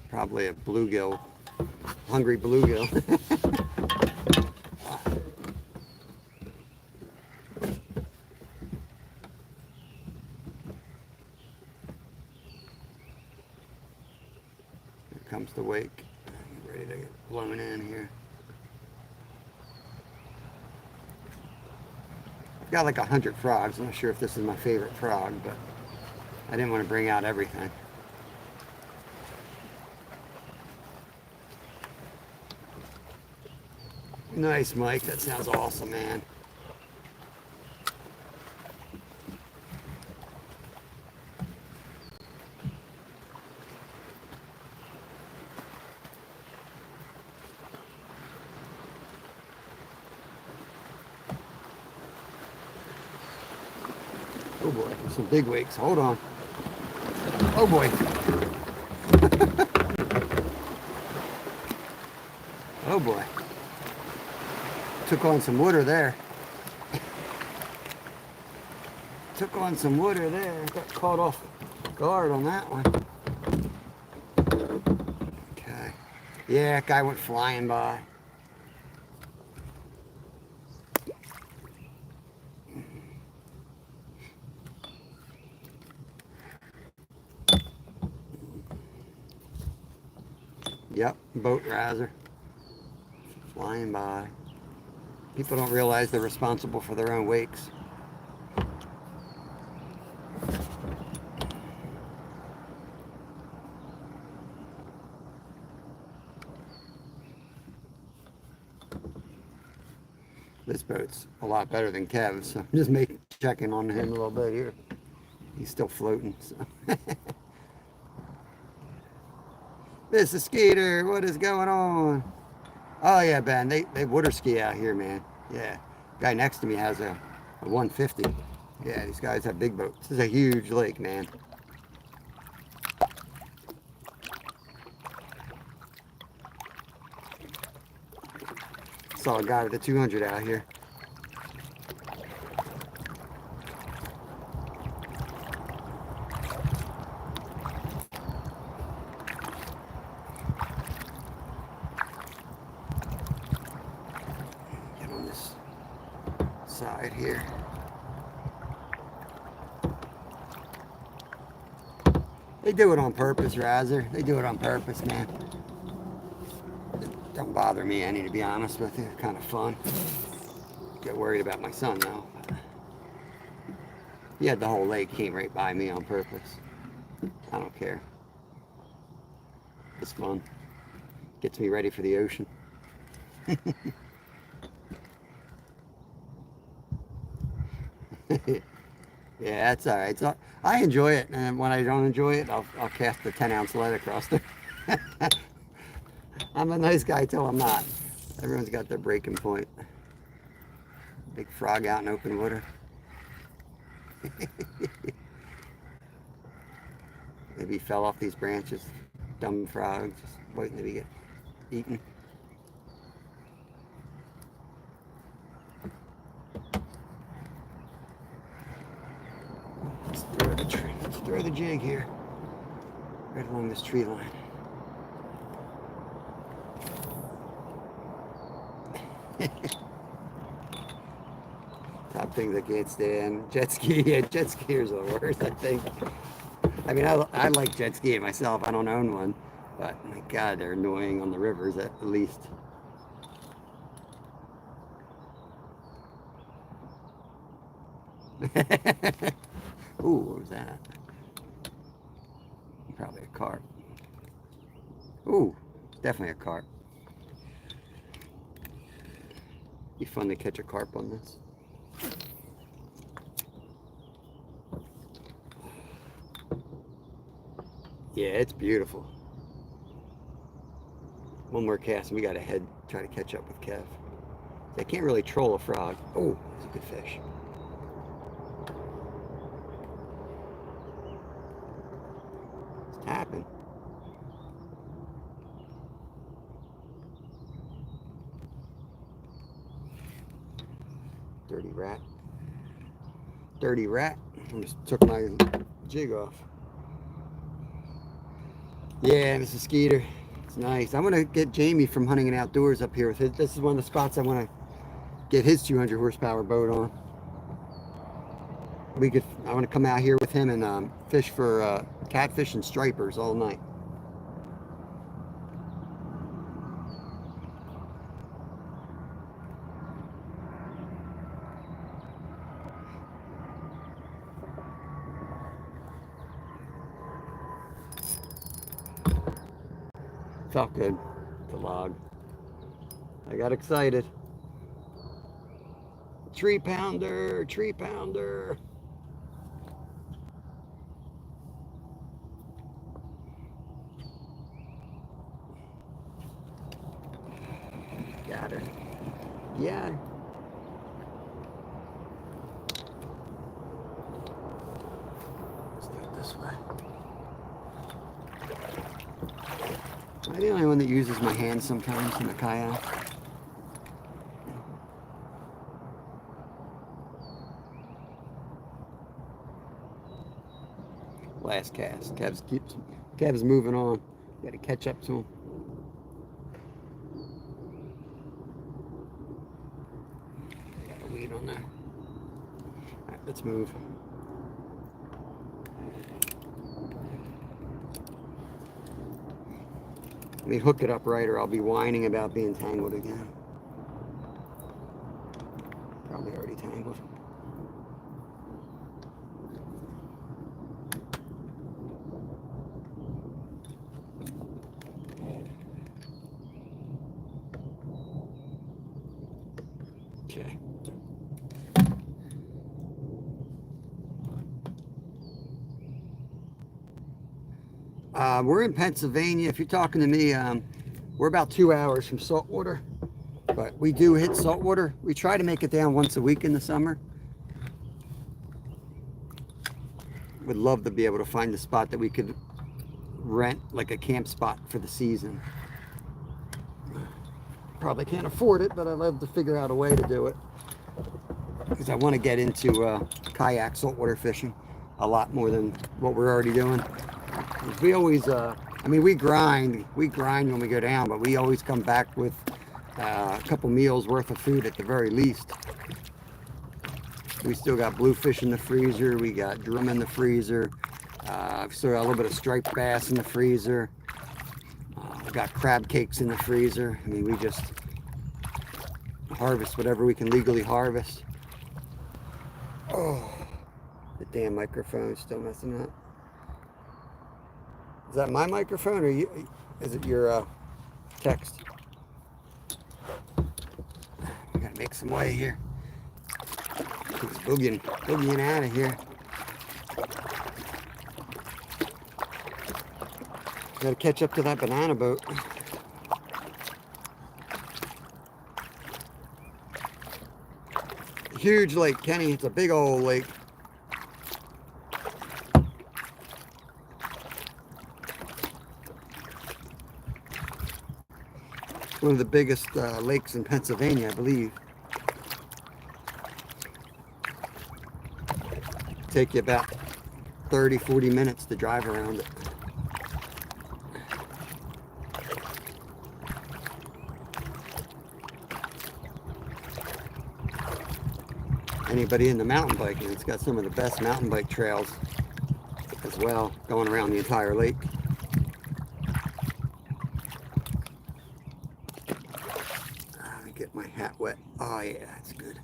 Probably a bluegill, hungry bluegill. Here comes the wake. Get ready to get blown in here. I've got like 100 frogs. I'm not sure if this is my favorite frog, but I didn't want to bring out everything. Nice, Mike. That sounds awesome, man. Oh boy, some big wakes. Hold on. Oh boy. Oh boy. Took on some water there. Took on some water there. Got caught off guard on that one. Okay. Yeah, that guy went flying by. Yep, boat riser. Flying by. People don't realize they're responsible for their own wakes. This boat's a lot better than Kev's, so I'm just checking on him a little bit here. He's still floating. So. Mr. Skeeter, what is going on? Oh yeah, Ben, they water ski out here, man. Yeah, guy next to me has a 150. Yeah, these guys have big boats. This is a huge lake, man. Saw a guy with a 200 out here. Get on this side here. They do it on purpose, Razzer. They do it on purpose, man. Don't bother me any, to be honest with you. Kind of fun. Get worried about my son, though. He had the whole lake came right by me on purpose. I don't care. It's fun. Gets me ready for the ocean. Yeah, that's all right. So I enjoy it, and when I don't enjoy it, I'll cast a 10-ounce lead across there. I'm a nice guy till I'm not. Everyone's got their breaking point. Big frog out in open water. Maybe he fell off these branches. Dumb frog, just waiting to get eaten. Let's throw the tree. Let's throw the jig here, right along this tree line. Top things I can't stand. Jet ski. Yeah, jet skiers are the worst, I think. I mean, I like jet skiing myself. I don't own one, but my God, they're annoying on the rivers at least. Ooh, what was that? Probably a carp. Ooh, definitely a carp. Be fun to catch a carp on this. Yeah, it's beautiful. One more cast and we got to head, try to catch up with Kev. I can't really troll a frog. Oh, it's a good fish. It's tapping. Dirty rat. Dirty rat. I just took my jig off. Yeah, Mr. Skeeter. It's nice. I'm going to get Jamie from Hunting and Outdoors up here with it. This is one of the spots I want to get his 200 horsepower boat on. I want to come out here with him and fish for catfish and stripers all night. Felt good to log. I got excited. Tree pounder, tree pounder. Got her. Yeah. Let's do it this way. I'm the only one that uses my hands sometimes in the kayak. Last cast. Kev's moving on. Got to catch up to him. Got a weed on there. All right, let's move. Let me hook it up right, or I'll be whining about being tangled again. Probably already tangled. Okay. We're in Pennsylvania. If you're talking to me, we're about 2 hours from saltwater, but we do hit saltwater. We try to make it down once a week in the summer. Would love to be able to find a spot that we could rent, like a camp spot for the season. Probably can't afford it, but I'd love to figure out a way to do it, because I want to get into kayak saltwater fishing a lot more than what we're already doing. We always, I mean, we grind when we go down, but we always come back with a couple meals worth of food at the very least. We still got bluefish in the freezer. We got drum in the freezer. We still got a little bit of striped bass in the freezer. We got crab cakes in the freezer. I mean, we just harvest whatever we can legally harvest. Oh, the damn microphone is still messing up. Is that my microphone, or is it your Text. We gotta make some way here. He's boogieing out of here. Gotta catch up to that banana boat. Huge lake, Kenny. It's a big old lake. One of the biggest lakes in Pennsylvania, I believe. Take you about 30-40 minutes to drive around it. Anybody into mountain biking, it's got some of the best mountain bike trails as well, going around the entire lake. Get my hat wet. Oh yeah, that's good.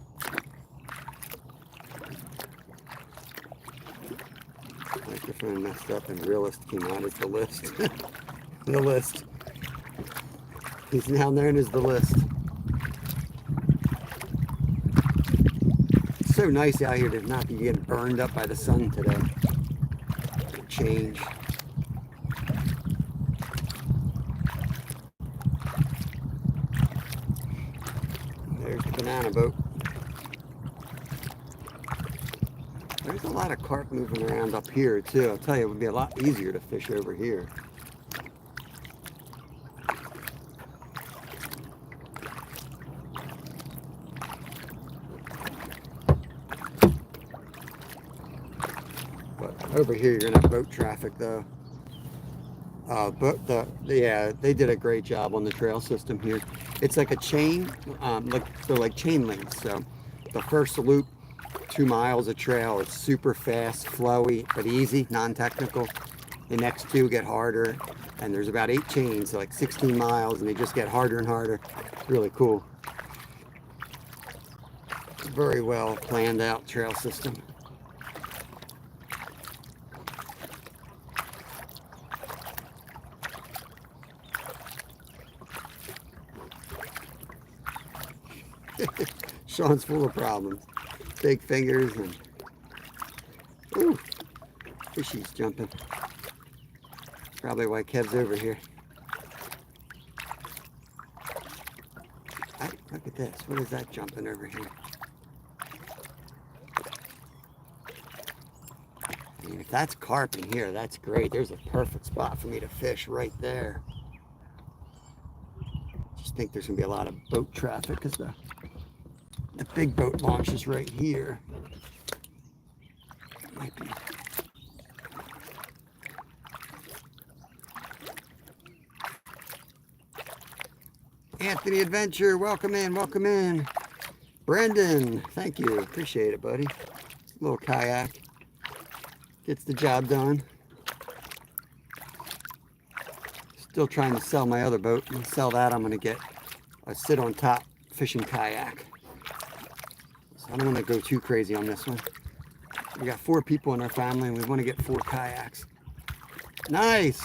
Microphone messed up and realist came out as the list. The list. He's now known as the list. It's so nice out here to not be getting burned up by the sun today. Change. There's the banana boat. There's a lot of carp moving around up here too. I'll tell you, it would be a lot easier to fish over here. But over here, you're gonna have boat traffic though. Yeah, they did a great job on the trail system here. It's like a chain, they're like chain links. So the first loop, 2 miles of trail, it's super fast, flowy, but easy, non-technical. The next 2 get harder, and there's about 8 chains, so like 16 miles, and they just get harder and harder. Really cool. Very well planned out trail system. Sean's full of problems. Big fingers and ooh, fishy's jumping. Probably why Kev's over here. Look at this. What is that jumping over here? I mean, if that's carp in here, that's great. There's a perfect spot for me to fish right there. Just think there's gonna be a lot of boat traffic because the big boat launch is right here. Might be. Anthony Adventure, welcome in, welcome in. Brendan, thank you, appreciate it, buddy. Little kayak, gets the job done. Still trying to sell my other boat. When I sell that, I'm gonna get a sit on top fishing kayak. So I don't want to go too crazy on this one. We got 4 people in our family and we want to get 4 kayaks. Nice.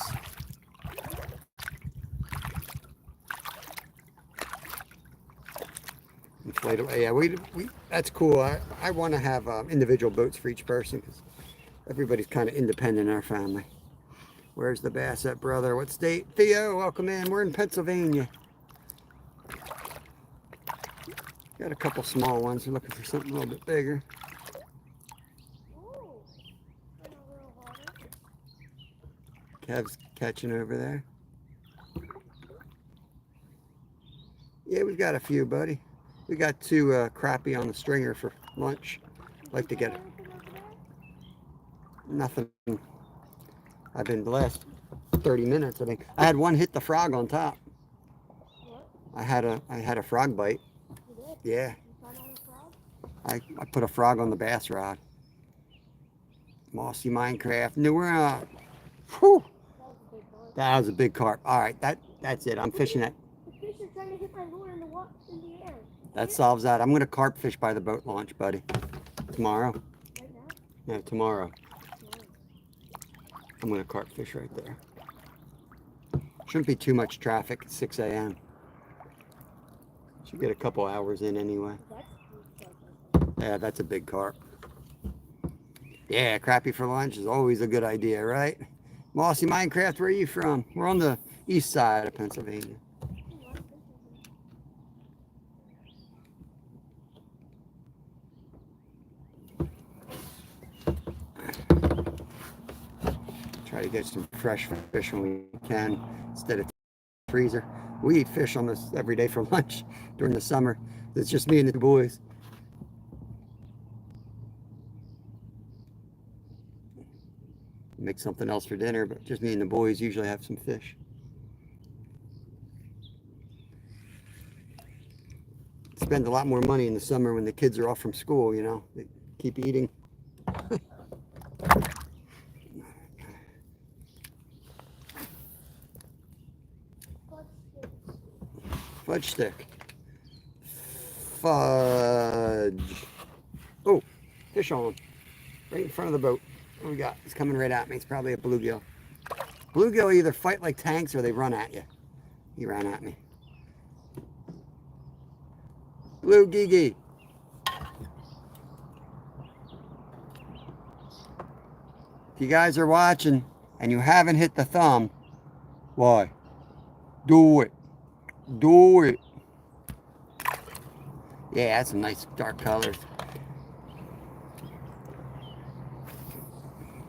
Inflatable. Yeah, we that's cool. I want to have individual boats for each person because everybody's kind of independent in our family. Where's the bass at, brother? What state? Theo, welcome in. We're in Pennsylvania. Got a couple small ones. We're looking for something a little bit bigger. Kev's catching over there. Yeah, we've got a few, buddy. We got 2 crappie on the stringer for lunch. Like to get nothing. I've been the last 30 minutes, I think. I had one hit the frog on top. I had a frog bite. Yeah. I put a frog on the bass rod. Mossy Minecraft. Newer. Whew. That was a big carp. All right, that's it. I'm fishing it. The fish are trying to hit my lure in the air. That solves that. I'm gonna carp fish by the boat launch, buddy. Tomorrow. Right now? No, tomorrow. I'm gonna carp fish right there. Shouldn't be too much traffic at 6 a.m. Should get a couple hours in anyway. Yeah, that's a big carp. Yeah, crappie for lunch is always a good idea, right? Mossy Minecraft, where are you from? We're on the east side of Pennsylvania. Try to get some fresh fish when we can instead of freezer. We eat fish almost every day for lunch during the summer. It's just me and the boys. Make something else for dinner, but just me and the boys usually have some fish. Spend a lot more money in the summer when the kids are off from school, you know. They keep eating. Fudge stick. Fudge. Oh, fish on. Right in front of the boat. What do we got? It's coming right at me. It's probably a bluegill. Bluegill either fight like tanks or they run at you. He ran at me. Blue Gigi. If you guys are watching and you haven't hit the thumb, why? Do it. Do it. Yeah, that's some nice dark colors.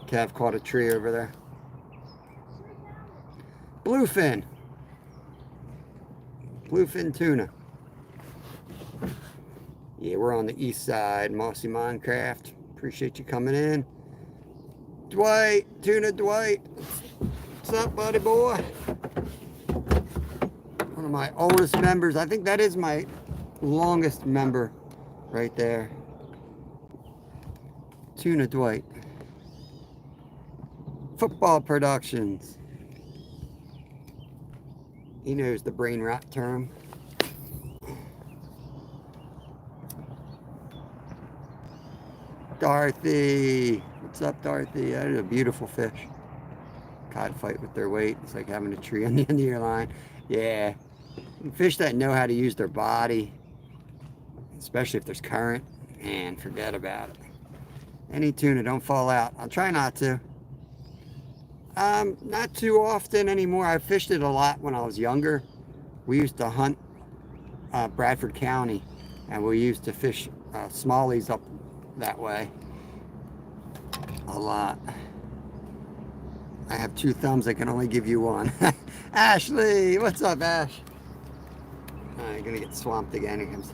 Cav caught a tree over there. Bluefin. Bluefin tuna. Yeah, we're on the east side, Mossy Minecraft. Appreciate you coming in. Dwight, Tuna Dwight. What's up, buddy boy? One of my oldest members. I think that is my longest member right there. Tuna Dwight. Football Productions. He knows the brain rot term. Dorothy. What's up, Dorothy? That is a beautiful fish. Cod fight with their weight. It's like having a tree on the end of your line. Yeah. Fish that know how to use their body, especially if there's current, and forget about it. Any tuna, don't fall out. I'll try not to. Not too often anymore. I fished it a lot when I was younger. We used to hunt Bradford County, and we used to fish smallies up that way a lot. I have two thumbs. I can only give you one. Ashley, what's up, Ash? You're gonna get swamped again. Here comes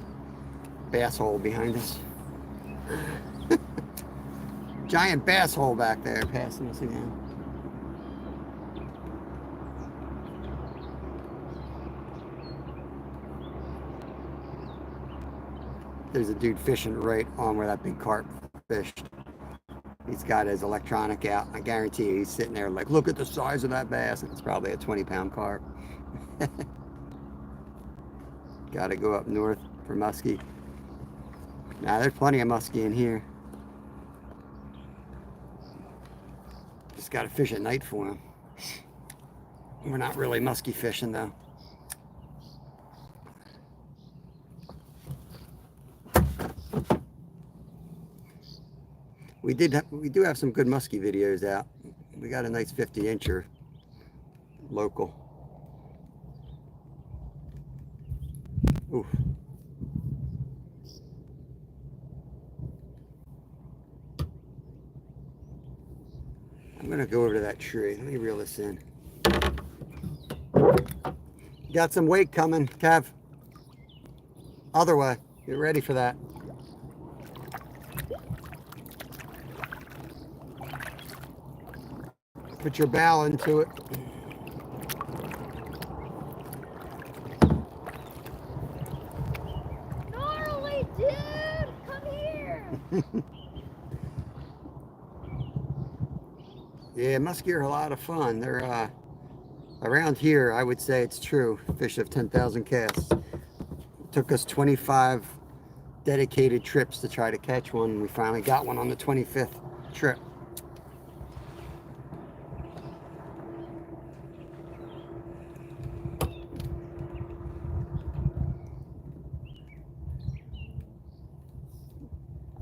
bass hole behind us. Giant bass hole back there passing us again. There's a dude fishing right on where that big carp fished. He's got his electronic out. I guarantee you he's sitting there like, look at the size of that bass. And it's probably a 20-pound carp. Got to go up north for muskie. Now, there's plenty of muskie in here. Just got to fish at night for them. We're not really muskie fishing, though. We do have some good muskie videos out. We got a nice 50-incher local. Oof. I'm gonna go over to that tree. Let me reel this in. Got some weight coming, Kev. Other way. Get ready for that. Put your bow into it. Gnarly, dude! Come here! Yeah, muskie are a lot of fun. They're around here, I would say it's true. Fish of 10,000 casts. Took us 25 dedicated trips to try to catch one, and we finally got one on the 25th trip.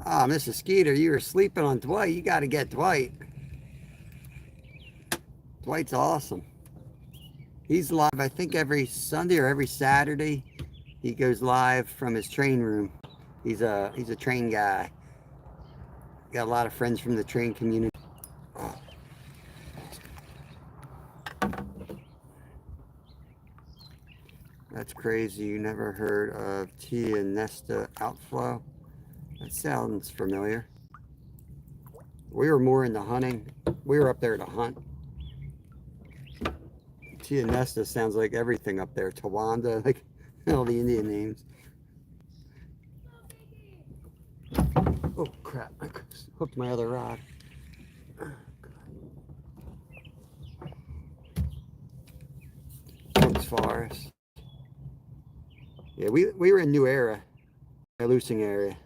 Ah, Mrs. Skeeter, you were sleeping on Dwight. You got to get Dwight. Dwight's awesome. He's live, I think, every Sunday or every Saturday. He goes live from his train room. He's a train guy. Got a lot of friends from the train community. Oh. That's crazy. You never heard of Tia Nesta outflow? That sounds familiar. We were more into hunting. We were up there to hunt. Tia Nesta sounds like everything up there. Tawanda, like all the Indian names. Oh crap, I hooked my other rod. Brooks Forest. Yeah, we were in New Era, Loosing area.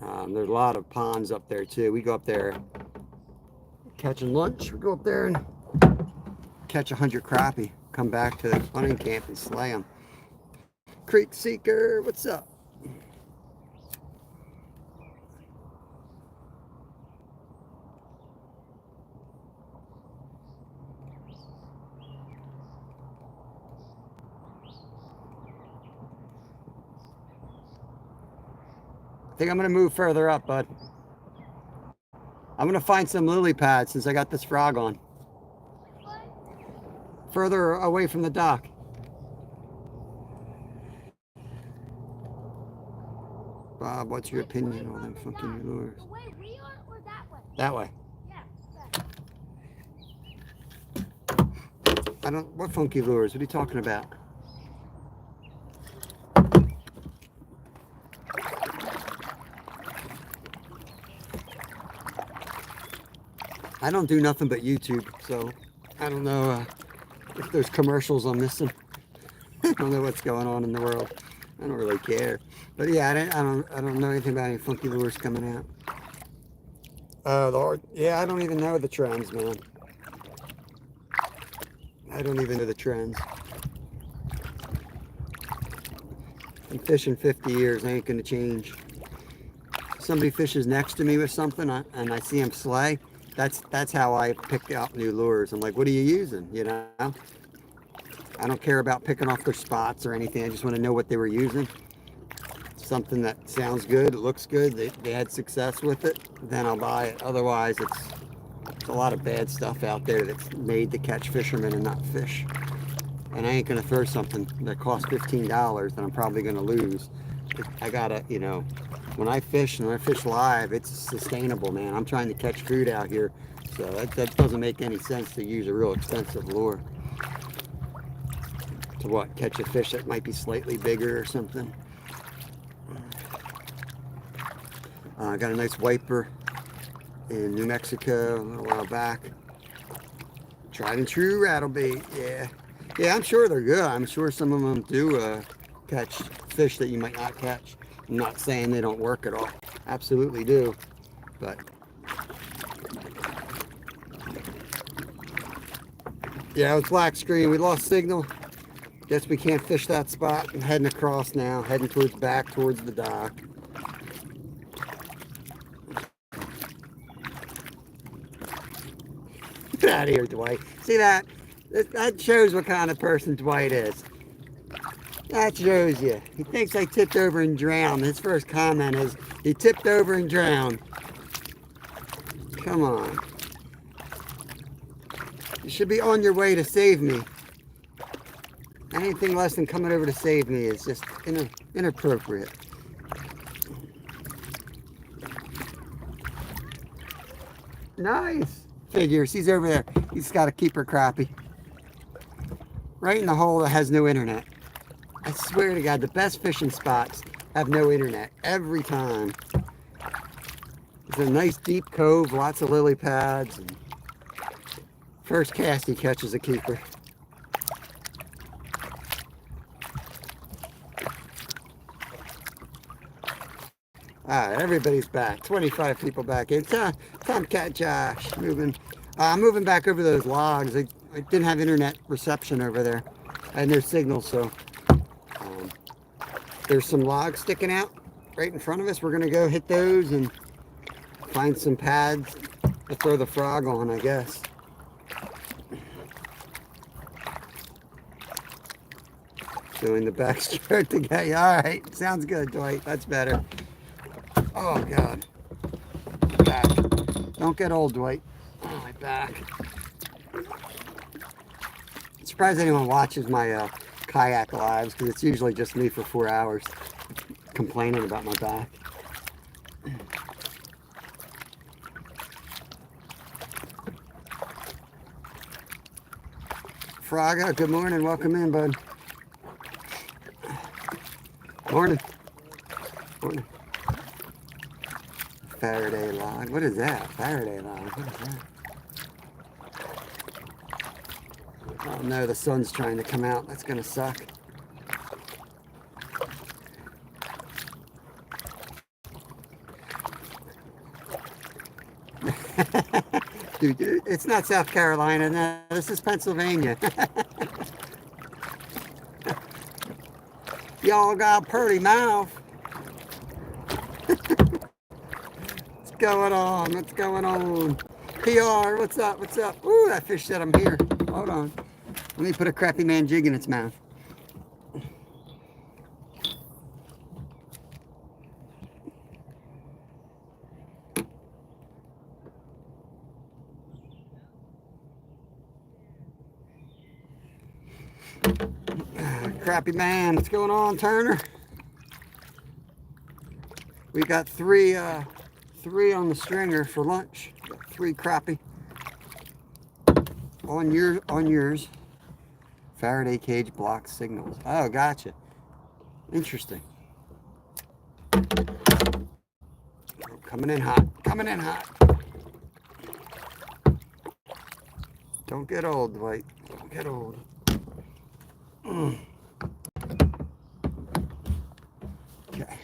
There's a lot of ponds up there too. We go up there catching lunch. We go up there and catch 100 crappie. Come back to the hunting camp and slay them. Creek Seeker, what's up? I think I'm going to move further up, bud. I'm going to find some lily pads since I got this frog on. Further away from the dock. Bob, what's your opinion on them funky new lures? The way we are or that way? That way. Yeah. What funky lures? What are you talking about? I don't do nothing but YouTube, so I don't know if there's commercials I'm missing. I don't know what's going on in the world. I don't really care. But yeah, I don't know anything about any funky lures coming out. Oh Lord, yeah, I don't even know the trends, man. I don't even know the trends. I'm fishing 50 years. I ain't gonna change. Somebody fishes next to me with something, and I see him slay. That's how I pick out new lures. I'm like, what are you using? You know, I don't care about picking off their spots or anything. I just want to know what they were using. Something that sounds good, it looks good, they had success with it, then I'll buy it. Otherwise, it's a lot of bad stuff out there that's made to catch fishermen and not fish. And I ain't gonna throw something that costs $15 that I'm probably gonna lose. I gotta, you know, when I fish and when I fish live, it's sustainable, man. I'm trying to catch food out here, so that doesn't make any sense to use a real expensive lure. To what? Catch a fish that might be slightly bigger or something. I got a nice wiper in New Mexico a little while back. Tried and true rattlebait, yeah. Yeah, I'm sure they're good. I'm sure some of them do catch fish that you might not catch. I'm not saying they don't work at all. Absolutely do. But yeah, it's black screen. We lost signal. Guess we can't fish that spot. I'm heading across now, heading back towards the dock. Get out of here, Dwight. See that? That shows what kind of person Dwight is. That shows you. He thinks I tipped over and drowned. His first comment is, he tipped over and drowned. Come on. You should be on your way to save me. Anything less than coming over to save me is just inappropriate. Nice. Figures. He's over there. He's got a keeper crappie. Right in the hole that has no internet. I swear to God, the best fishing spots have no internet every time. It's a nice deep cove, lots of lily pads. And first cast, he catches a keeper. All right, everybody's back. 25 people back in. Tomcat Josh moving. I'm moving back over those logs. I didn't have internet reception over there. I had no signal, so there's some logs sticking out. right in front of us. We're gonna go hit those and find some pads to throw the frog on, I guess. Doing the backstroke to get you. All right, sounds good, Dwight. That's better. Oh God, back. Don't get old, Dwight. Oh, my back. I'm surprised anyone watches my kayak lives, because it's usually just me for 4 hours complaining about my back. Fraga, good morning. Welcome in, bud. Morning. Morning. Faraday log. What is that? Faraday log. What is that? Oh no, the sun's trying to come out. That's gonna suck. Dude, it's not South Carolina. No, this is Pennsylvania. Y'all got a pretty mouth. What's going on? What's going on? PR, what's up? What's up? Ooh, that fish said I'm here. Hold on. Let me put a crappie man jig in its mouth. Crappie man, what's going on, Turner? We got three on the stringer for lunch. Got 3 crappie on yours. Faraday cage blocks signals. Oh, gotcha. Interesting. Coming in hot. Coming in hot. Don't get old, Dwight. Don't get old. Okay.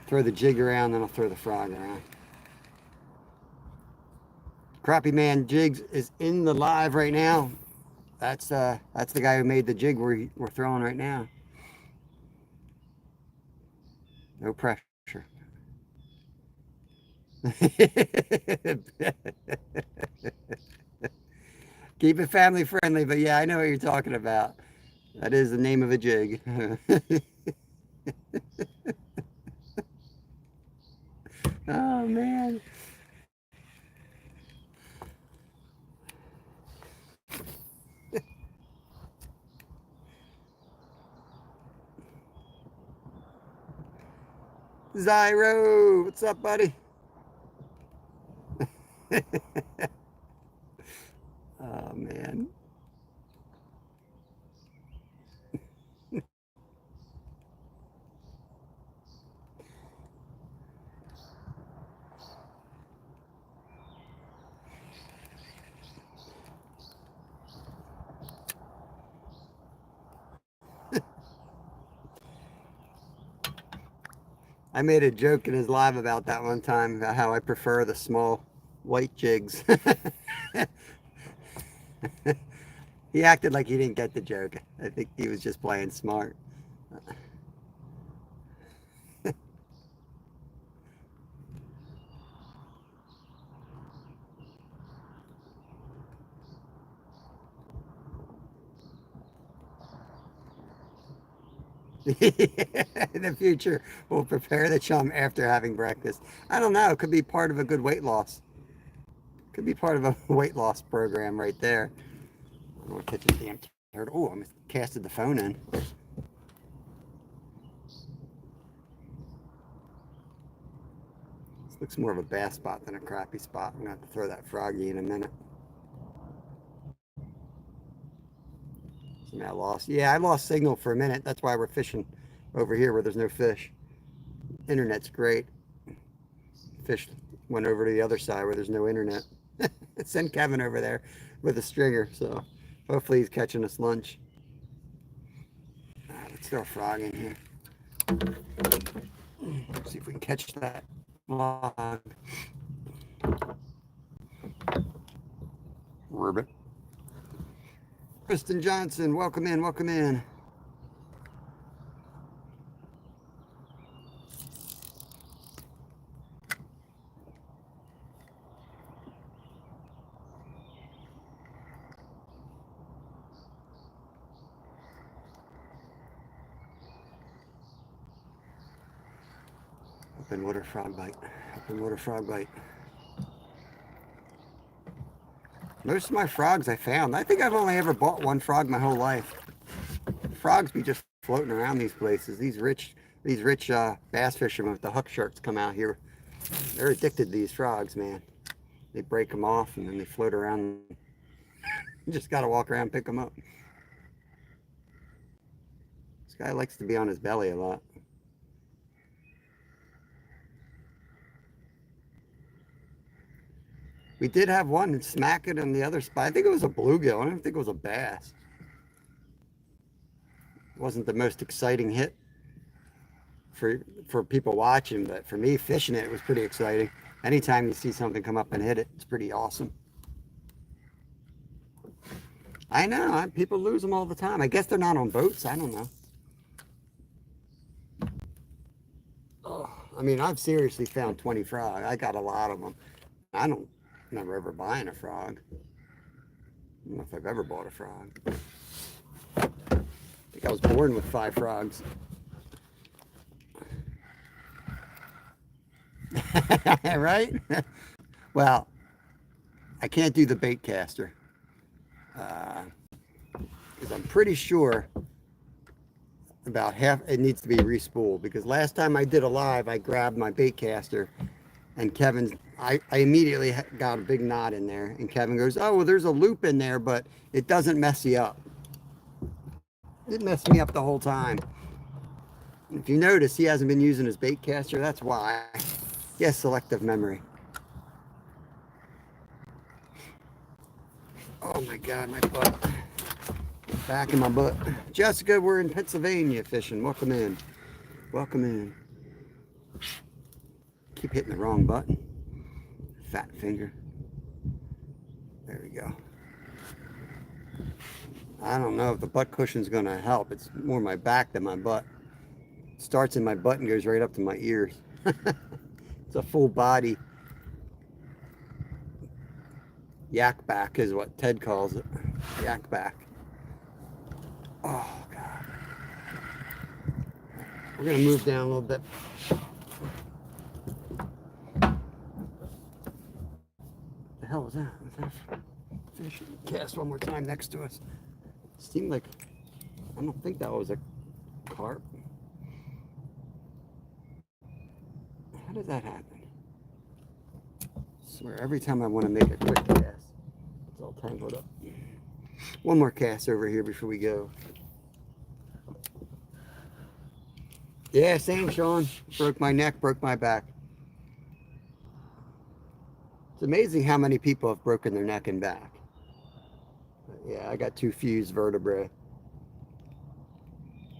Throw the jig around, then I'll throw the frog around. Crappie Man Jigs is in the live right now. That's the guy who made the jig we're throwing right now. No pressure. Keep it family friendly, but yeah, I know what you're talking about. That is the name of a jig. Oh man. Zyro, what's up, buddy? Oh man. I made a joke in his live about that one time, about how I prefer the small white jigs. He acted like he didn't get the joke. I think he was just playing smart. In the future, we'll prepare the chum after having breakfast. I don't know. It could be part of a good weight loss. Could be part of a weight loss program right there. I'm gonna catch a damn turtle. Oh, I casted the phone in. This looks more of a bass spot than a crappie spot. I'm gonna have to throw that froggy in a minute. I lost. Yeah, I lost signal for a minute. That's why we're fishing over here where there's no fish. Internet's great. Fish went over to the other side where there's no internet. Send Kevin over there with a stringer. So hopefully he's catching us lunch. Let's throw a frog in here. See if we can catch that log. Ribbit. Kristen Johnson, welcome in, welcome in. Open water frog bite. Open water frog bite. Most of my frogs I found. I think I've only ever bought one frog my whole life. Frogs be just floating around these places. These rich bass fishermen with the hook sharks come out here. They're addicted to these frogs, man. They break them off and then they float around. You just got to walk around and pick them up. This guy likes to be on his belly a lot. We did have one and smack it on the other spot. I think it was a bluegill. I don't think it was a bass. It wasn't the most exciting hit for people watching, but for me fishing it was pretty exciting. Anytime you see something come up and hit it, it's pretty awesome. I know, people lose them all the time. I guess they're not on boats. I don't know. Oh, I mean, I've seriously found 20 frogs. I got a lot of them. I don't remember ever buying a frog. I don't know if I've ever bought a frog. I think I was born with 5 frogs. Right? Well, I can't do the bait caster. Because I'm pretty sure about half it needs to be re-spooled, because last time I did a live I grabbed my bait caster and I immediately got a big knot in there, and Kevin goes, oh well, there's a loop in there but it doesn't mess you up. It messed me up the whole time. If you notice, he hasn't been using his bait caster. That's why. He has selective memory. Oh my God, my butt. Back in my butt. Jessica, we're in Pennsylvania fishing. Welcome in. Welcome in. Keep hitting the wrong button. Fat finger. There we go. I don't know if the butt cushion's going to help. It's more my back than my butt. It starts in my butt and goes right up to my ears. It's a full body yak back is what Ted calls it. Yak back. Oh God. We're going to move down a little bit. What the hell was that? Was that fish? Cast one more time next to us. Seemed like, I don't think that was a carp. How did that happen? I swear, every time I want to make a quick cast, it's all tangled up. One more cast over here before we go. Yeah, same, Sean. Broke my neck, broke my back. It's amazing how many people have broken their neck and back. Yeah, I got 2 fused vertebrae.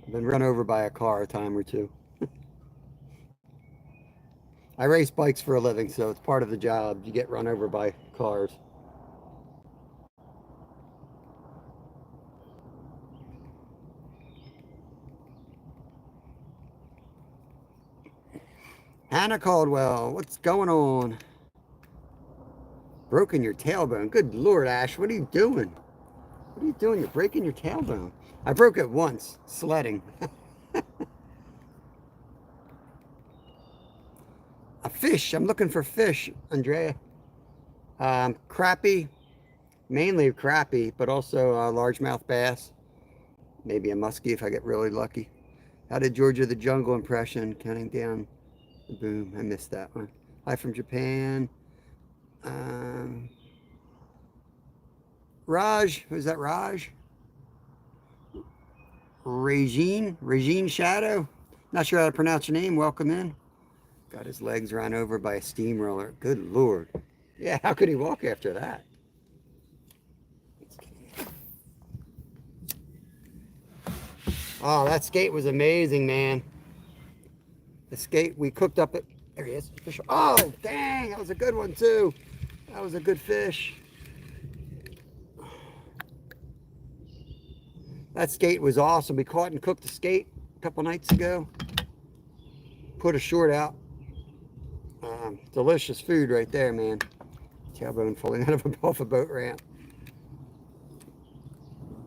I've been run over by a car a time or 2. I race bikes for a living, so it's part of the job. You get run over by cars. Hannah Caldwell, what's going on? Broken your tailbone. Good Lord, Ash, what are you doing? What are you doing? You're breaking your tailbone. I broke it once, sledding. A fish. I'm looking for fish, Andrea. Crappie. Mainly crappie, but also largemouth bass. Maybe a muskie if I get really lucky. How did Georgia the Jungle impression? Counting down the boom. I missed that one. Hi from Japan. Raj. Who's that, Raj? Regine Shadow. Not sure how to pronounce your name. Welcome in. Got his legs run over by a steamroller. Good Lord. Yeah, how could he walk after that? Oh, that skate was amazing, man. The skate, we cooked up it. There he is. Fish. Oh, dang. That was a good one, too. That was a good fish. That skate was awesome. We caught and cooked the skate a couple nights ago. Put a short out. Delicious food right there, man. Tailbone falling out of off a boat ramp.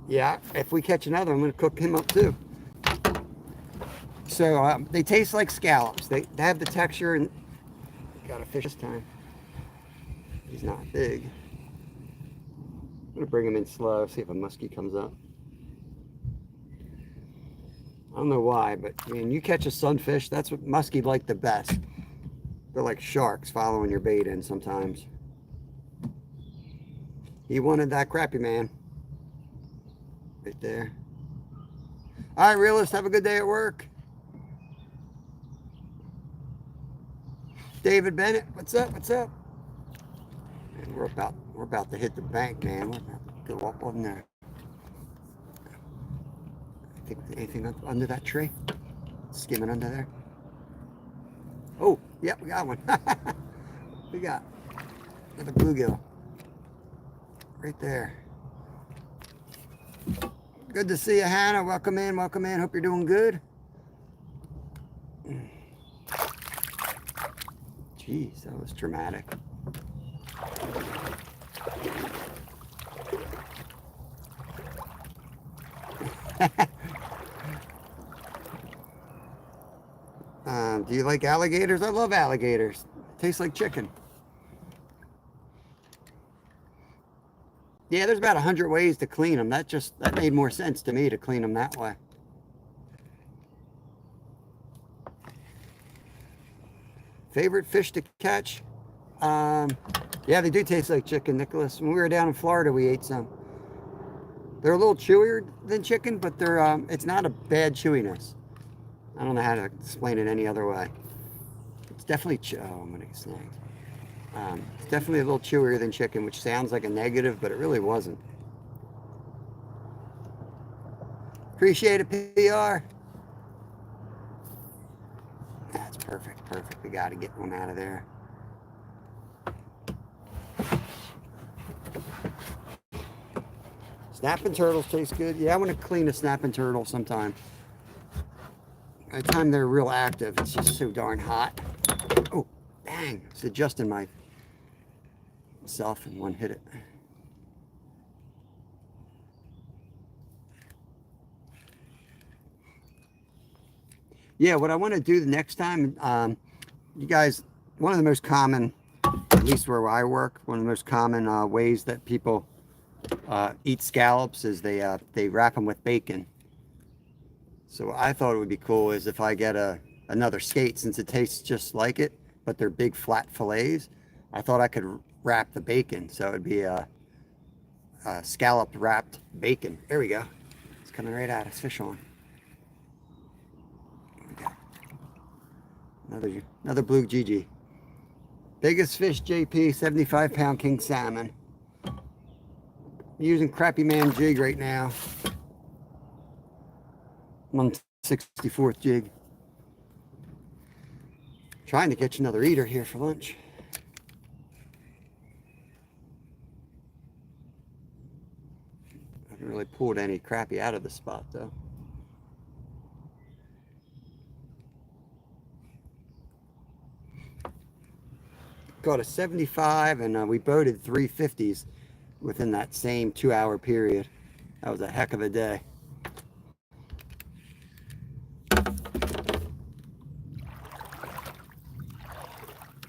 Yeah, if we catch another, I'm going to cook him up too. So they taste like scallops. They have the texture, and got a fish this time. He's not big. I'm going to bring him in slow, see if a muskie comes up. I don't know why, but I mean, you catch a sunfish, that's what muskie like the best. They're like sharks following your bait in sometimes. He wanted that crappie, man. Right there. All right, realist, have a good day at work. David Bennett, what's up? What's up? Man, we're about to hit the bank, man. We're about to go up on there. I think anything under that tree? Skimming under there. Oh, yep, we got one. We got another bluegill. Right there. Good to see you, Hannah. Welcome in, welcome in. Hope you're doing good. Jeez, that was dramatic. Do you like alligators? I love alligators. Tastes like chicken. Yeah, there's about 100 ways to clean them. That made more sense to me to clean them that way. Favorite fish to catch? Yeah, they do taste like chicken, Nicholas. When we were down in Florida, we ate some. They're a little chewier than chicken, but it's not a bad chewiness. I don't know how to explain it any other way. It's definitely, oh, I'm gonna get snagged. It's definitely a little chewier than chicken, which sounds like a negative, but it really wasn't. Appreciate it, PR. That's perfect, perfect. We got to get one out of there. Snapping turtles taste good. Yeah, I want to clean a snapping turtle sometime. By the time they're real active, it's just so darn hot. Oh, dang. It's adjusting myself and one hit it. Yeah, what I want to do the next time, you guys, one of the most common, at least where I work, one of the most common ways that people eat scallops is they wrap them with bacon. So I thought it would be cool is if I get another skate, since it tastes just like it, but they're big flat fillets, I thought I could wrap the bacon. So it would be a scallop wrapped bacon. There we go. It's coming right at us. Fish on. Another blue GG. Biggest fish, JP, 75-pound king salmon. I'm using Crappie Man jig right now. I'm on 64th jig. Trying to catch another eater here for lunch. I haven't really pulled any crappie out of the spot though. Caught a 75 and we boated 350s within that same 2-hour period. That was a heck of a day.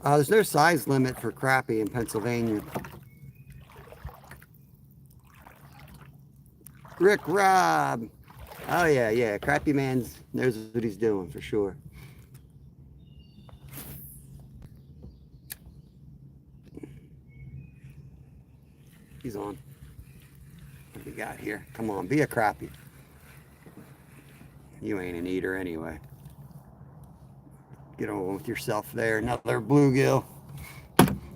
There's no size limit for crappie in Pennsylvania. Rick Rob. Oh yeah. Crappie Man knows what he's doing for sure. He's on. What do we got here? Come on, be a crappie. You ain't an eater anyway. Get on with yourself there. Another bluegill.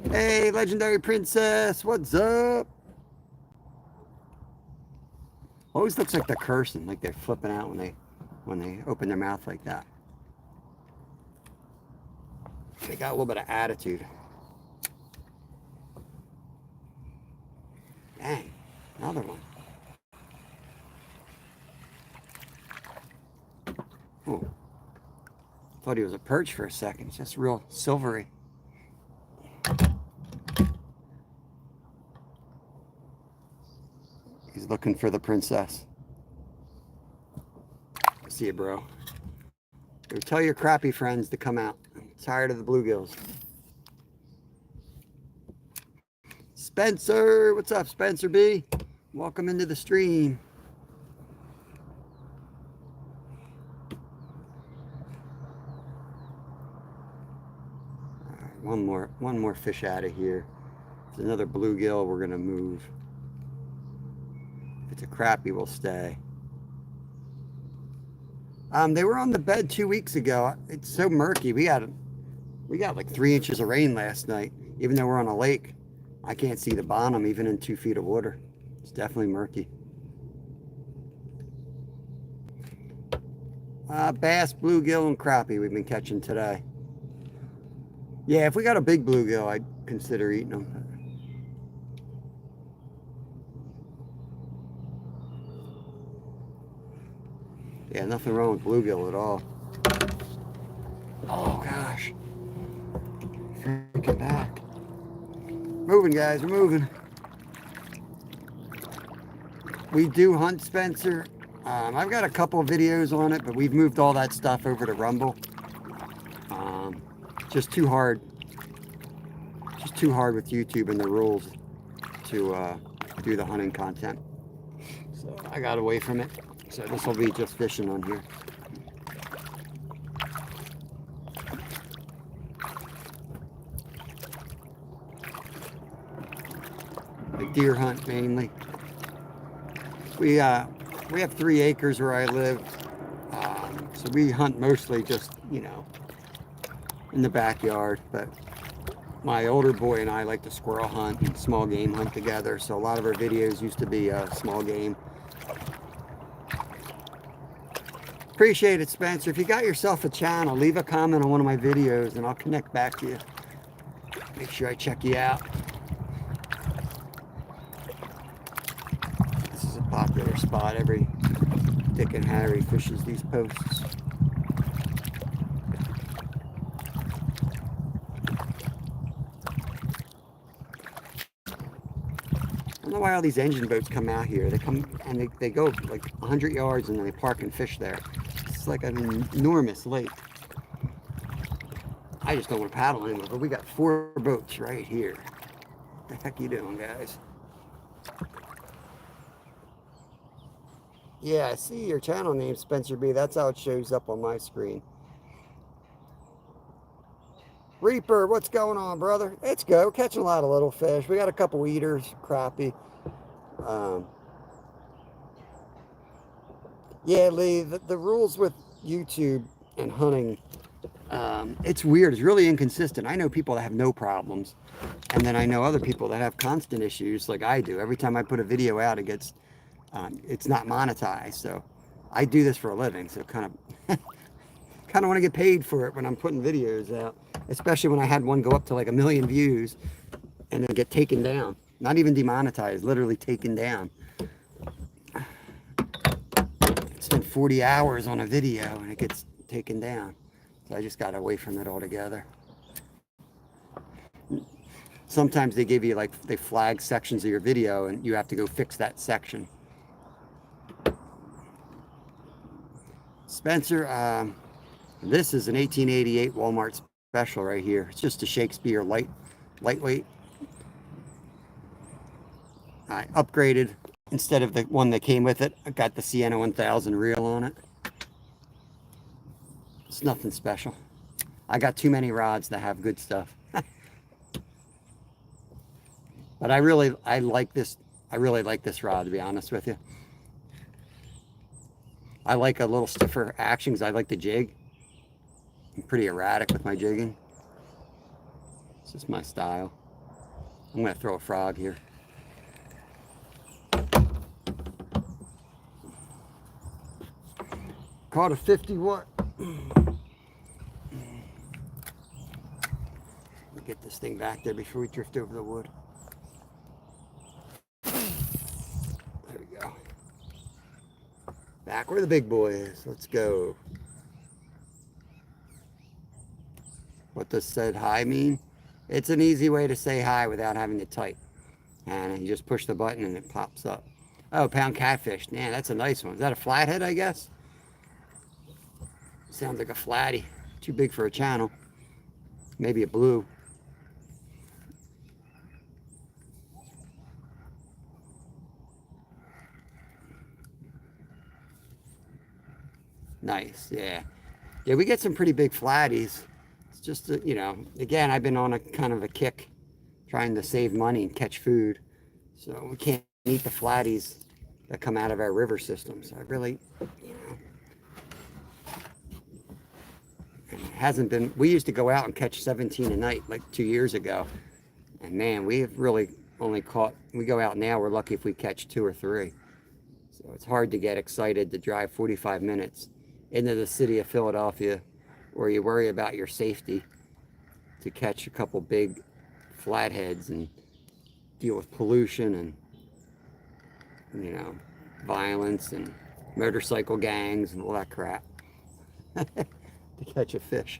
Hey, Legendary Princess, what's up? Always looks like they're cursing, like they're flipping out when they open their mouth like that. They got a little bit of attitude. Dang, another one. Oh, thought he was a perch for a second. It's just real silvery. He's looking for the princess. See you, bro. Go tell your crappie friends to come out. I'm tired of the bluegills. Spencer, what's up, Spencer B? Welcome into the stream. All right, one more fish out of here. If it's another bluegill, we're gonna move. If it's a crappie, we'll stay. They were on the bed 2 weeks ago. It's so murky. We got like 3 inches of rain last night. Even though we're on a lake, I can't see the bottom even in 2 feet of water. It's definitely murky. Bass, bluegill, and crappie we've been catching today. Yeah, if we got a big bluegill, I'd consider eating them. Yeah, nothing wrong with bluegill at all. Oh gosh. Freaking back. Moving, guys, we're moving. We do hunt, Spencer. I've got a couple of videos on it, but we've moved all that stuff over to Rumble. Just too hard. Just too hard with YouTube and the rules to do the hunting content. So I got away from it. So this will be just fishing on here. A deer hunt mainly. We have 3 acres where I live, so we hunt mostly just, you know, in the backyard. But my older boy and I like to squirrel hunt and small game hunt together. So a lot of our videos used to be small game. Appreciate it, Spencer. If you got yourself a channel, leave a comment on one of my videos and I'll connect back to you. Make sure I check you out. This is a popular spot. Every Dick and Harry fishes these posts. I don't know why all these engine boats come out here. They come and they go like 100 yards and then they park and fish there. It's like an enormous lake. I just don't want to paddle anymore, but we got 4 boats right here. What the heck you doing, guys? Yeah, I see your channel name, Spencer B. That's how it shows up on my screen. Reaper, what's going on, brother? It's good. We're catching a lot of little fish. We got a couple eaters, crappie. Yeah, Lee, the rules with YouTube and hunting, it's weird. It's really inconsistent. I know people that have no problems, and then I know other people that have constant issues like I do. Every time I put a video out, it gets, it's not monetized. So I do this for a living, so kind of want to get paid for it when I'm putting videos out, especially when I had one go up to like 1 million views and then get taken down. Not even demonetized, literally taken down. Spent 40 hours on a video and it gets taken down. So I just got away from it altogether. Sometimes they give you like, they flag sections of your video and you have to go fix that section. Spencer, this is an 1888 Walmart special right here. It's just a Shakespeare lightweight. I upgraded. Instead of the one that came with it, I got the Sienna 1000 reel on it. It's nothing special. I got too many rods that have good stuff. But I really like this rod, to be honest with you. I like a little stiffer action because I like to jig. I'm pretty erratic with my jigging. It's just my style. I'm gonna throw a frog here. Caught a 51. Get this thing back there before we drift over the wood. There we go. Back where the big boy is. Let's go. What does said hi mean? It's an easy way to say hi without having to type. And you just push the button and it pops up. Oh, pound catfish. Man, that's a nice one. Is that a flathead, I guess? Sounds like a flatty. Too big for a channel. Maybe a blue. Nice, yeah. Yeah, we get some pretty big flatties. It's just, you know, again, I've been on a kind of a kick trying to save money and catch food. So we can't eat the flatties that come out of our river systems. I really, you know, it hasn't been, we used to go out and catch 17 a night like 2 years ago. And man, we've really only caught, we go out now, we're lucky if we catch 2 or 3. So it's hard to get excited to drive 45 minutes into the city of Philadelphia where you worry about your safety to catch a couple big flatheads and deal with pollution and, you know, violence and motorcycle gangs and all that crap to catch a fish.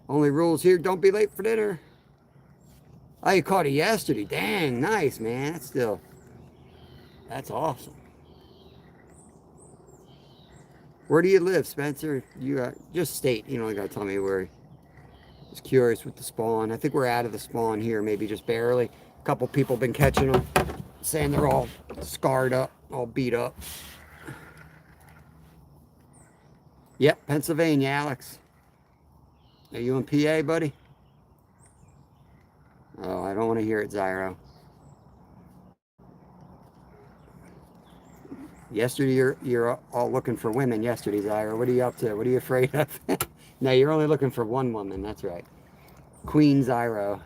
Only rules here, don't be late for dinner. Oh, you caught it yesterday. Dang, nice, man. That's awesome. Where do you live, Spencer? You just state. You don't gotta tell me where. Just curious with the spawn. I think we're out of the spawn here, maybe just barely. A couple people been catching them, saying they're all scarred up, all beat up. Yep, Pennsylvania, Alex. Are you in PA, buddy? Oh, I don't want to hear it, Zyro. Yesterday, you're all looking for women yesterday, Zyro. What are you up to? What are you afraid of? No, you're only looking for one woman. That's right. Queen Zyro.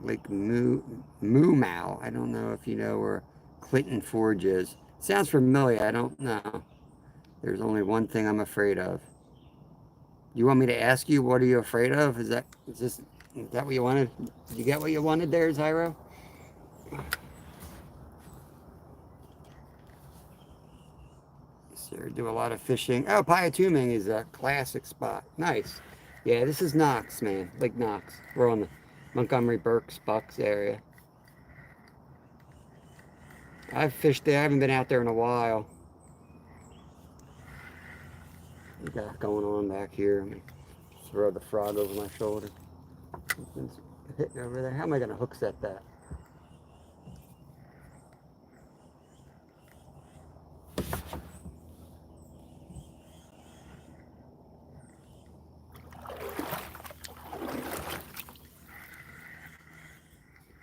Lake Moo Mau. I don't know if you know where Clinton Forge is. Sounds familiar. I don't know. There's only one thing I'm afraid of. You want me to ask you, what are you afraid of? Is that what you wanted? Did you get what you wanted there, Zyro? Sir, do a lot of fishing. Oh, Piatuming is a classic spot. Nice. Yeah, this is Knox, man. Lake Knox. We're on the Montgomery Burks Bucks area. I've fished there. I haven't been out there in a while. What we got going on back here? Let me throw the frog over my shoulder. Something's hitting over there. How am I going to hook set that?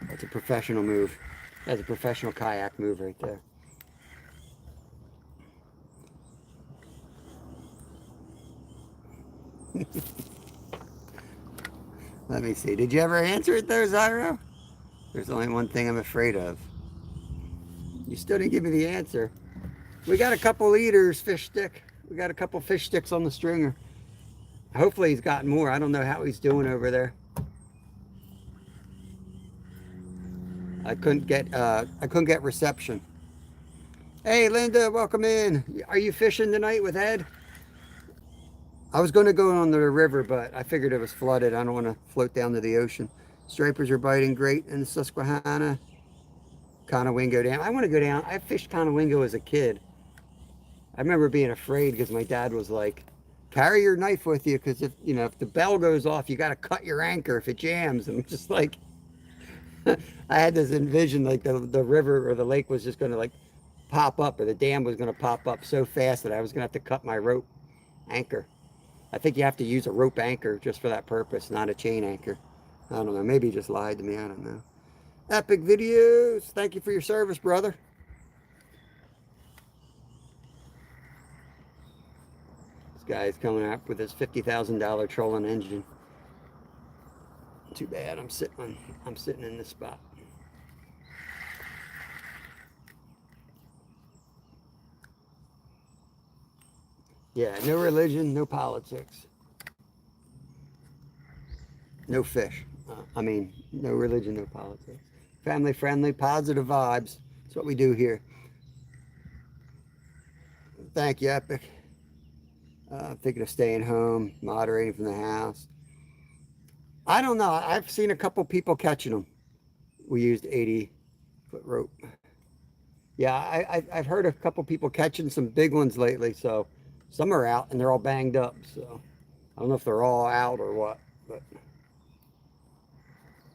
That's a professional move. That's a professional kayak move right there. Let me see. Did you ever answer it there, Zyro? There's only one thing I'm afraid of. You still didn't give me the answer. We got a couple leaders, fish stick. We got a couple fish sticks on the stringer. Hopefully he's got more. I don't know how he's doing over there. I couldn't get reception. Hey Linda, welcome in. Are you fishing tonight with Ed? I was going to go on the river, but I figured it was flooded. I don't want to float down to the ocean. Stripers are biting great in the Susquehanna. Conowingo Dam. I want to go down. I fished Conowingo as a kid. I remember being afraid because my dad was like, carry your knife with you because if the bell goes off, you got to cut your anchor if it jams. And I'm just like, I had this envision like the river or the lake was just going to like pop up, or the dam was going to pop up so fast that I was going to have to cut my rope anchor. I think you have to use a rope anchor just for that purpose, not a chain anchor. I don't know. Maybe he just lied to me. I don't know. Epic Videos. Thank you for your service, brother. This guy's coming up with his $50,000 trolling engine. Too bad. I'm sitting in this spot. Yeah, no religion, no politics. No fish. No religion, no politics. Family friendly, positive vibes. That's what we do here. thank you, Epic. Thinking of staying home, moderating from the house. I don't know. I've seen a couple people catching them. We used 80-foot rope. Yeah, I've heard a couple people catching some big ones lately. So some are out and they're all banged up. So I don't know if they're all out or what, but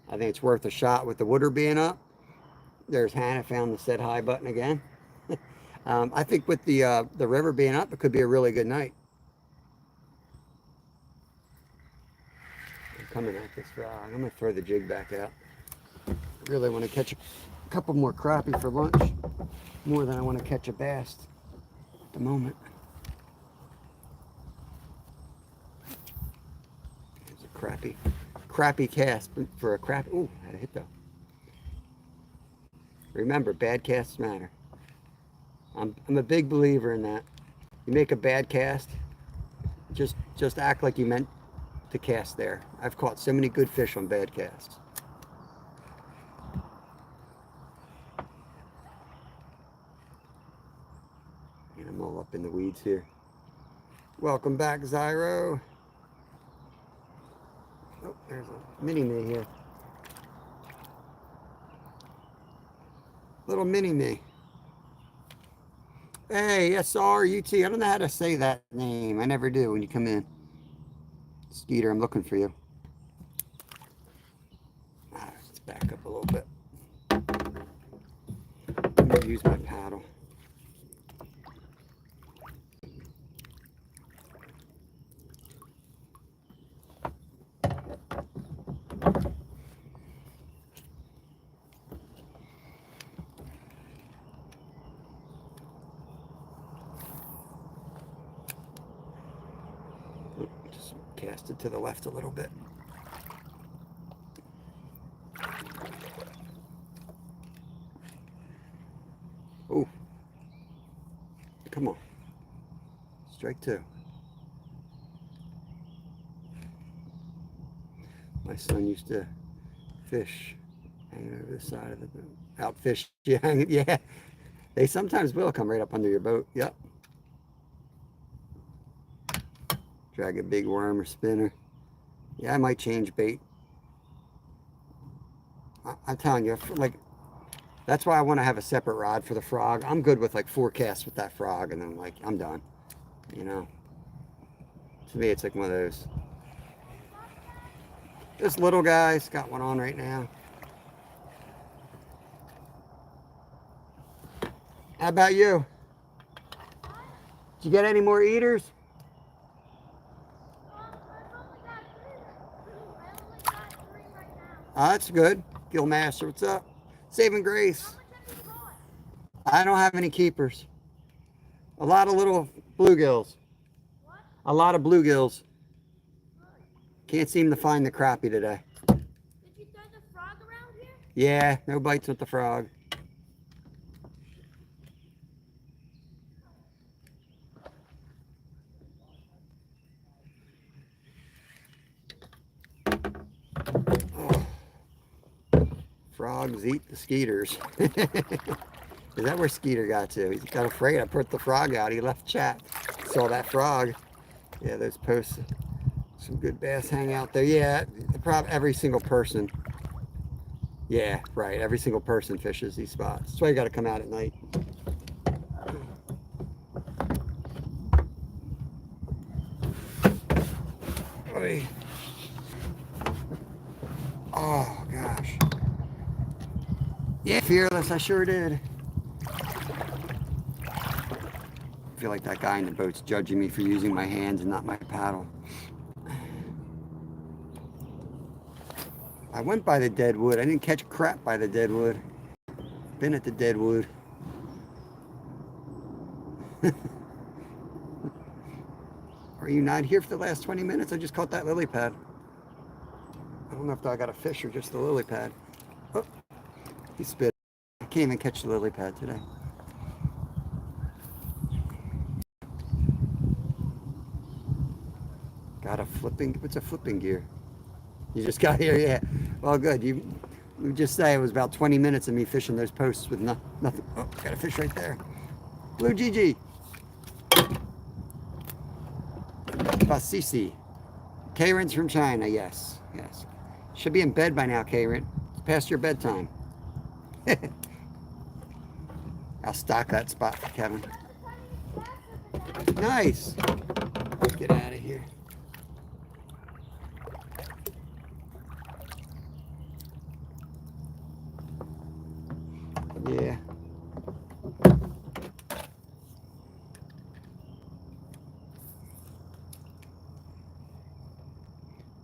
I think it's worth a shot with the water being up. There's Hannah found the set high button again. I think with the river being up, it could be a really good night. I'm coming at this frog. I'm gonna throw the jig back out. I really want to catch a couple more crappie for lunch, more than I want to catch a bass at the moment. There's a crappie cast for a crappie. Ooh, had a hit though. Remember, bad casts matter. I'm a big believer in that. You make a bad cast, just act like you meant to cast there. I've caught so many good fish on bad casts. And I'm all up in the weeds here. Welcome back, Zyro. Oh, there's a mini-me here. Little mini-me. Hey, SRUT. I don't know how to say that name. I never do when you come in. Skeeter, I'm looking for you. Let's back up a little bit. I'm going to use my paddle. Just cast it to the left a little bit. Oh, come on. Strike two. My son used to fish hanging over the side of the boat. Outfish, yeah. They sometimes will come right up under your boat. Yep. Drag a big worm or spinner. Yeah, I might change bait. I'm telling you, like, that's why I want to have a separate rod for the frog. I'm good with like 4 casts with that frog, and then like I'm done. You know, to me, it's like one of those. This little guy's got one on right now. How about you? Did you get any more eaters? Oh, that's good. Gillmaster, what's up? Saving Grace. I don't have any keepers. A lot of little bluegills. What? A lot of bluegills. Can't seem to find the crappie today. Did you throw the frog around here? Yeah, no bites with the frog. Frogs eat the skeeters. Is that where Skeeter got to? He got afraid. I put the frog out. He left chat. Saw that frog. Yeah, those posts. Some good bass hang out there. Yeah, probably every single person. Yeah, right. Every single person fishes these spots. That's why you got to come out at night. Oy. Oh, gosh. Yeah, fearless. I sure did. I feel like that guy in the boat's judging me for using my hands and not my paddle. I went by the dead wood. I didn't catch crap by the dead wood. Been at the dead wood. Are you not here for the last 20 minutes? I just caught that lily pad. I don't know if I got a fish or just the lily pad. Oh, he spit. I can't even catch the lily pad today. Got a flipping, what's a flipping gear? You just got here, yeah. Well, good. You just say it was about 20 minutes of me fishing those posts with nothing. Oh, got a fish right there. Blue GG. Basisi. Karen's from China, yes. Yes. Should be in bed by now, Karen. It's past your bedtime. I'll stock that spot for Kevin. Nice. Get out of here. Yeah.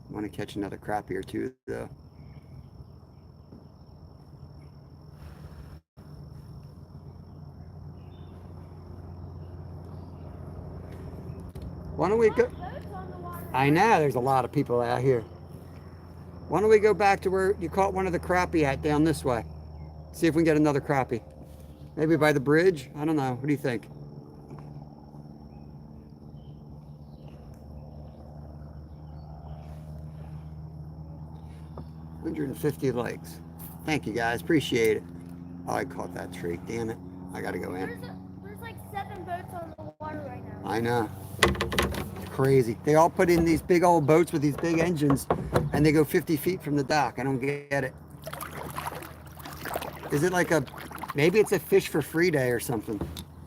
Want to catch another crappie or two, though. Why don't we go? I know, there's a lot of people out here. Why don't we go back to where you caught one of the crappie at down this way? See if we can get another crappie. Maybe by the bridge? I don't know. What do you think? $150 likes. Thank you guys. Appreciate it. Oh, I caught that tree. Damn it. I gotta go in. There's like 7 boats on the water right now. I know. It's crazy. They all put in these big old boats with these big engines and they go 50 feet from the dock. I don't get it. Is it like maybe it's a fish for free day or something?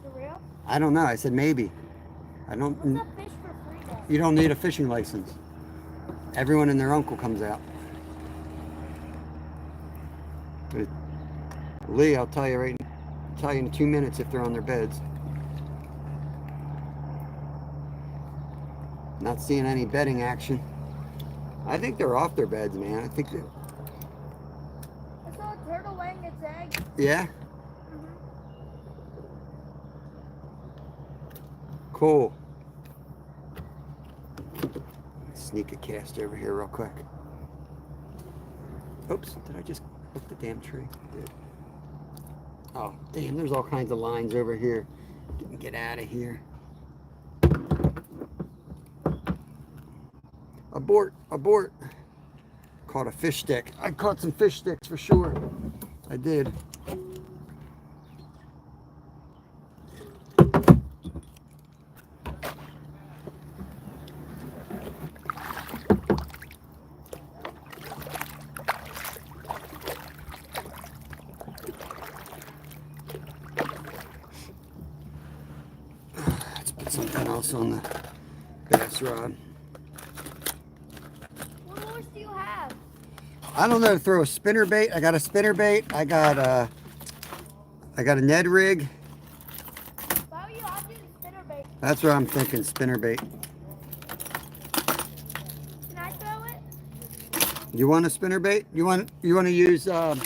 For real? I don't know. I said maybe. I don't. What's a fish for free day? You don't need a fishing license. Everyone and their uncle comes out. But Lee, I'll tell you in 2 minutes if they're on their beds. Not seeing any bedding action. I think they're off their beds, man. I think I saw a turtle laying its egg. Yeah? Mm-hmm. Cool. Sneak a cast over here real quick. Oops, did I just hook the damn tree? I did. Oh, damn, there's all kinds of lines over here. Get out of here. Abort, abort. Caught a fish stick. I caught some fish sticks for sure. I did. Let's put something else on the bass rod. What lures do you have? I don't know, throw a spinner bait. I got a spinner bait. I got a Ned rig. If I were you, I'd do the spinner bait. That's what I'm thinking, spinner bait. Can I throw it? You want a spinner bait? You want to use Crappie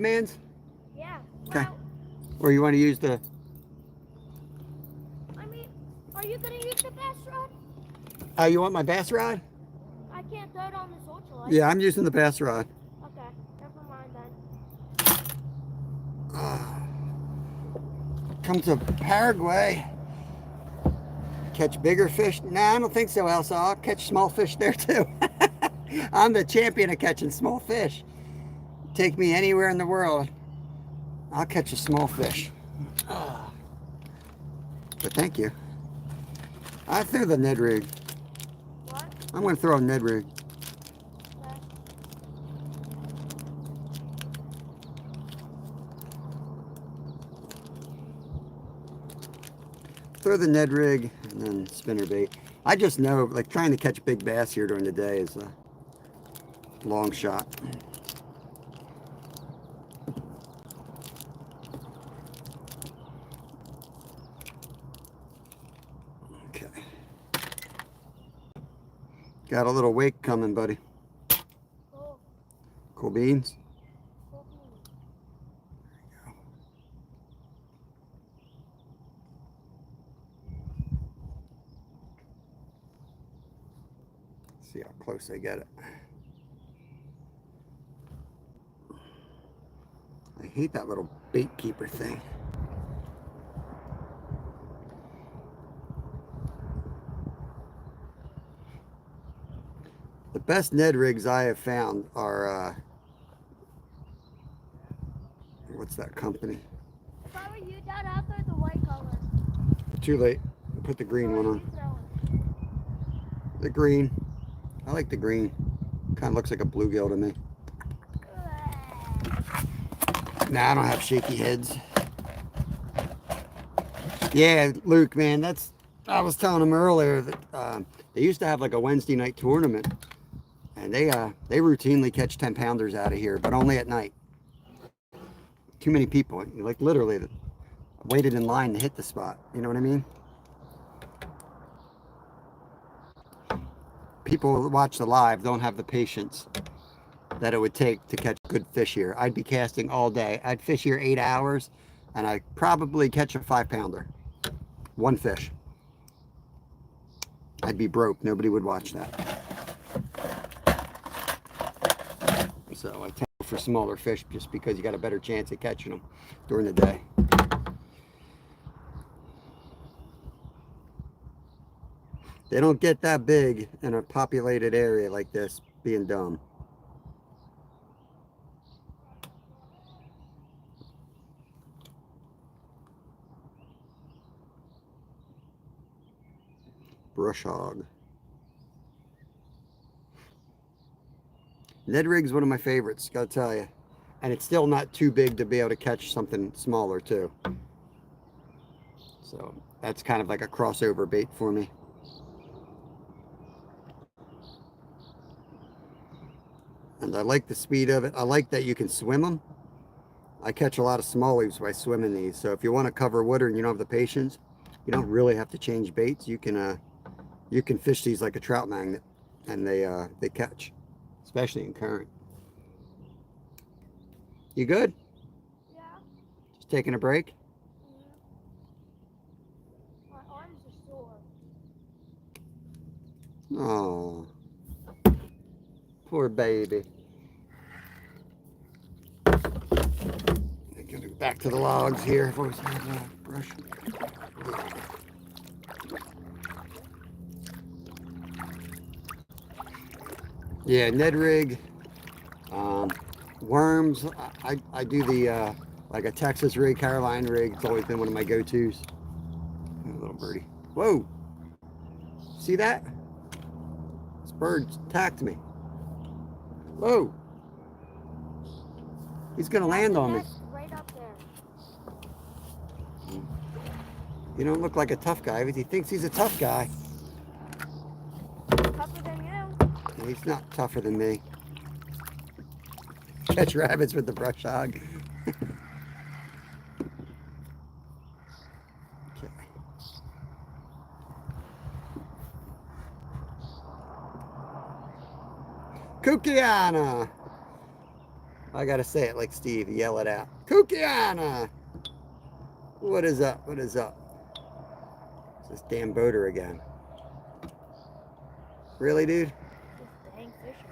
Man's? Yeah. Okay. Well, Or you want to use the I mean, are you gonna use the bass rod? you want my bass rod? I can't throw it on this ultralight. Yeah, I'm using the bass rod. Okay, never mind then. Come to Paraguay. Catch bigger fish? Nah, I don't think so, Elsa. I'll catch small fish there too. I'm the champion of catching small fish. Take me anywhere in the world, I'll catch a small fish. But thank you. I threw the Ned rig. What? I'm going to throw a Ned rig. Okay. Throw the Ned rig and then spinner bait. I just know, like, trying to catch big bass here during the day is a long shot. Okay. Got a little wake coming, buddy. Cool. Cool beans. Cool beans. See how close I get it. I hate that little bait keeper thing. The best Ned rigs I have found are, what's that company? If I were you, Dad, I'd throw the white color. Too late. put the green one on. The green. I like the green. Kind of looks like a bluegill to me. Nah, I don't have shaky heads. Yeah, Luke, man, I was telling him earlier that they used to have like a Wednesday night tournament, and they routinely catch 10-pounders out of here, but only at night. Too many people, like literally waited in line to hit the spot. You know what I mean? People that watch the live don't have the patience that it would take to catch good fish here. I'd be casting all day. I'd fish here 8 hours, and I'd probably catch a 5-pounder. One fish. I'd be broke. Nobody would watch that. So I tend for smaller fish just because you got a better chance of catching them during the day. They don't get that big in a populated area like this, being dumb. Brush hog. Ned rig's one of my favorites, gotta tell you. And it's still not too big to be able to catch something smaller too. So that's kind of like a crossover bait for me. And I like the speed of it. I like that you can swim them. I catch a lot of smallies by swimming these. So if you want to cover water and you don't have the patience, you don't really have to change baits. You can fish these like a trout magnet, and they catch, especially in current. You good? Yeah. Just taking a break? My arms are sore. Oh, poor baby. Back to the logs here. I've always had a brush. Yeah, Ned rig, worms. I do the like a Texas rig, Carolina rig. It's always been one of my go-tos. Little birdie. Whoa! See that? This bird attacked me. Whoa! He's gonna land on me. Right up there. You don't look like a tough guy, but he thinks he's a tough guy. Tougher than you. He's not tougher than me. Catch rabbits with the brush hog. Okay. Kukiana! I gotta say it like Steve, yell it out. Kukiana! What is up? What is up? It's this damn boater again. Really, dude? This dang fisher.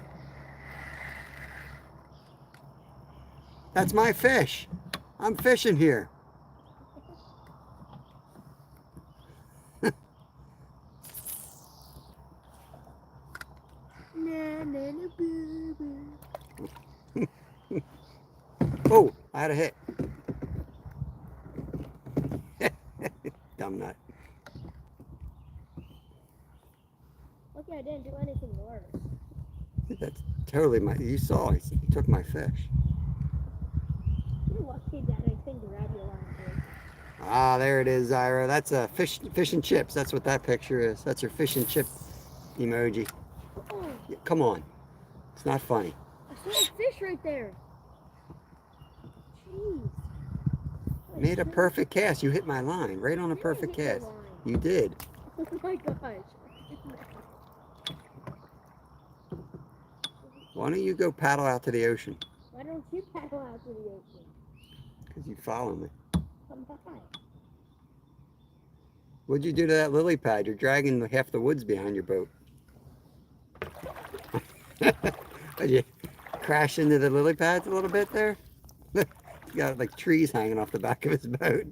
That's my fish. I'm fishing here. Oh, I had a hit. Dumb nut. Lucky I didn't do anything worse. That's totally you saw, he took my fish. You're lucky that I couldn't grab you along here. Ah, there it is, Zyra. That's a fish and chips. That's what that picture is. That's her fish and chip emoji. Oh, Yeah, come on. It's not funny. I saw a fish right there. Jeez. Made a perfect cast. You hit my line. Right on a perfect hit your cast. line. You did. Oh my gosh. Why don't you go paddle out to the ocean? Why don't you paddle out to the ocean? Because you follow me. Come by. What'd you do to that lily pad? You're dragging half the woods behind your boat. Did you crash into the lily pads a little bit there? He's got like trees hanging off the back of his boat.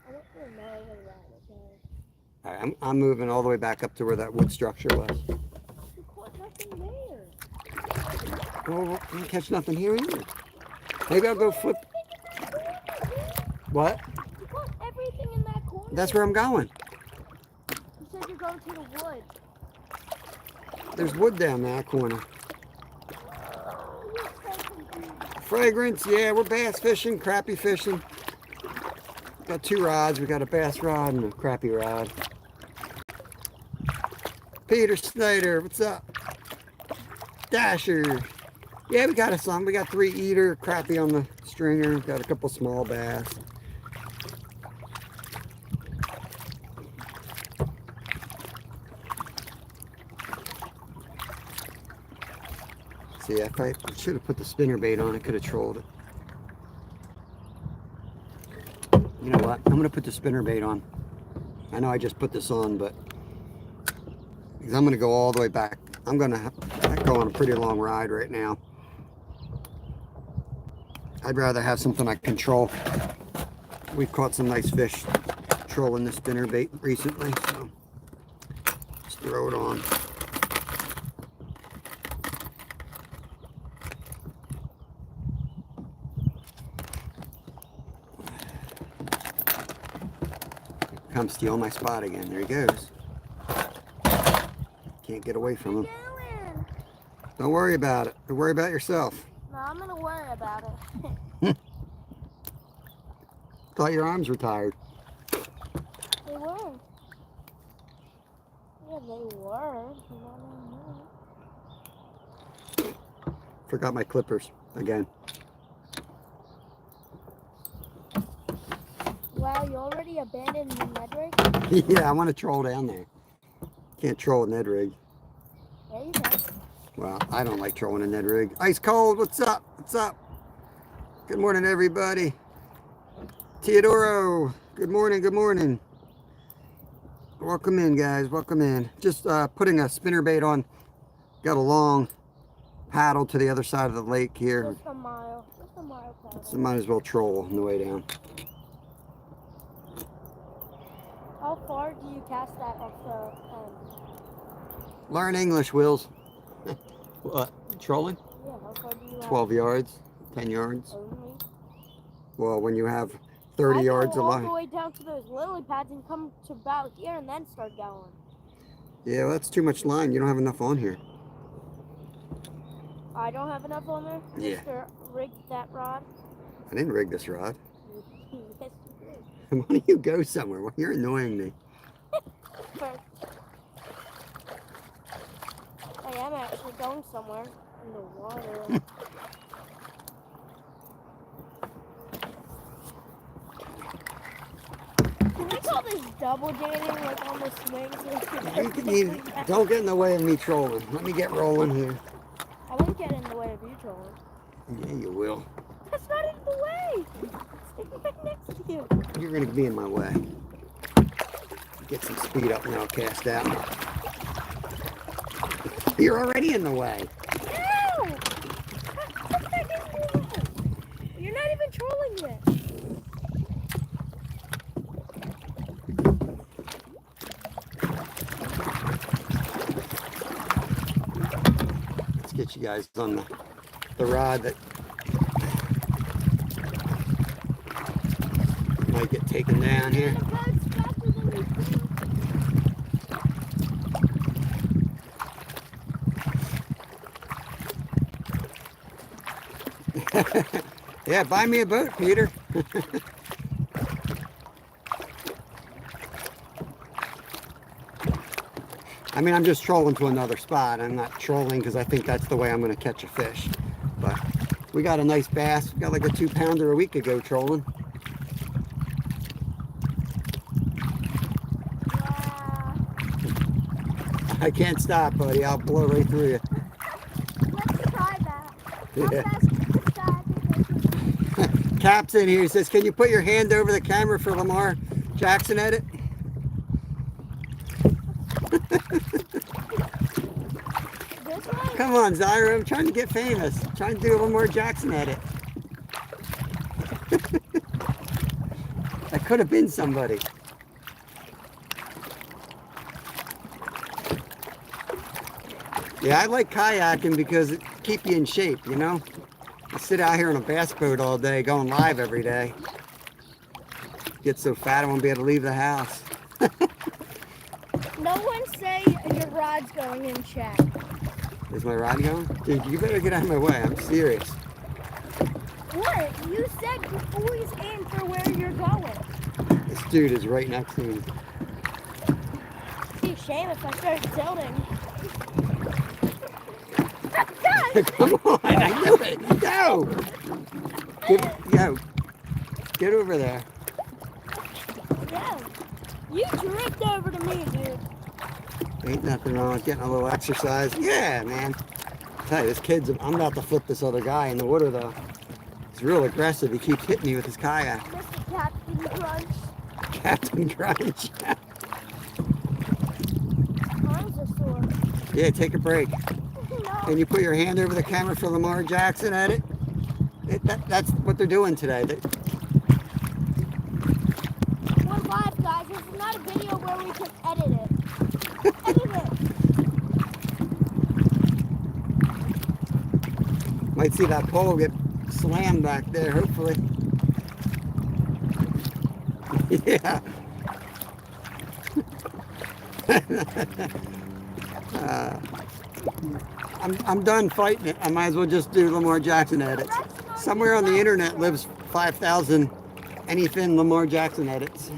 I don't really know where that is. All right, I'm moving all the way back up to where that wood structure was. You caught nothing there. Oh, I didn't catch nothing here either. Maybe I'll go flip. What? You caught everything in that corner. That's where I'm going. You said you're going to the wood. There's wood down that corner. You're so confused. Fragrance, yeah, we're bass fishing, crappie fishing. Got 2 rods. We got a bass rod and a crappie rod. Peter Snyder, what's up? Dasher. Yeah, we got some. We got 3 eater, crappie on the stringer. Got a couple small bass. See, if I should have put the spinner bait on, I could have trolled it. You know what? I'm going to put the spinner bait on. I know I just put this on, but because I'm going to go all the way back. I'm going to go on a pretty long ride right now. I'd rather have something I control. We've caught some nice fish trolling the spinner bait recently, so just throw it on. Come steal my spot again. There he goes. Can't get away from him. Don't worry about it. Don't worry about yourself. No, I'm gonna worry about it. Thought your arms were tired. They were. Yeah, they were. You know what I mean? Forgot my clippers again. Wow, you already abandoned the Ned rig? Yeah, I want to troll down there. Can't troll a Ned rig. Yeah, you can. Well, I don't like trolling a Ned rig. Ice cold, what's up? What's up? Good morning, everybody. Teodoro, good morning, good morning. Welcome in, guys, welcome in. Just putting a spinner bait on. Got a long paddle to the other side of the lake here. Just a mile paddle. So might as well troll on the way down. How far do you cast that off the Learn English, Wills. What? Trolling? Yeah, how far do you 12 yards, 10 yards. Only? Well, when you have 30 yards I of go all line. the way down to those lily pads and come to about here and then start going. Yeah, well, that's too much line. You don't have enough on here. I don't have enough on there? Yeah. Mr. Rig that rod? I didn't rig this rod. Yes, you did. Why don't you go somewhere? Well, you're annoying me. First. I am actually going somewhere in the water. Can we call this double dating like on the swing? Don't get in the way of me trolling. Let me get rolling here. I won't get in the way of you trolling. Yeah, you will. That's not in the way. It's right next to you. You're going to be in my way. Get some speed up now, cast out. You're already in the way. No! How's that in the way? You're not even trolling yet. Let's get you guys on the rod that might get taken down here. Yeah, buy me a boat, Peter. I mean, I'm just trolling to another spot. I'm not trolling because I think that's the way I'm going to catch a fish. But we got a nice bass. We got like a 2-pounder a week ago trolling. Yeah. I can't stop, buddy. I'll blow right through you. Let's try that. How Yeah. fast can this guy do? Cap's in here. He says, can you put your hand over the camera for Lamar Jackson edit? This way? Come on, Zyra. I'm trying to get famous. I'm trying to do a Lamar Jackson edit. That could have been somebody. Yeah, I like kayaking because it keeps you in shape, you know? I sit out here on a bass boat all day, going live every day. Get so fat I won't be able to leave the house. No one say your rod's going in chat. Is my rod going? Dude, you better get out of my way. I'm serious. What? You said you always aim for where you're going. This dude is right next to me. It'd be a shame if I started tilting. Come on, I knew it. Go! Go. Get over there. Yeah. You drift over to me, dude. Ain't nothing wrong with getting a little exercise. Yeah, man. I tell you, this kid's, I'm about to flip this other guy in the water, though. He's real aggressive. He keeps hitting me with his kayak. Mr. Captain Crunch. Captain Crunch. Arms are sore. Yeah, take a break. No. Can you put your hand over the camera for Lamar Jackson at it? That's what they're doing today. We're live, guys. This is not a video where we can edit it. Edit it. Might see that pole get slammed back there, hopefully. Yeah. I'm done fighting it. I might as well just do Lamar Jackson edits. Somewhere on the internet lives 5,000 anything Lamar Jackson edits.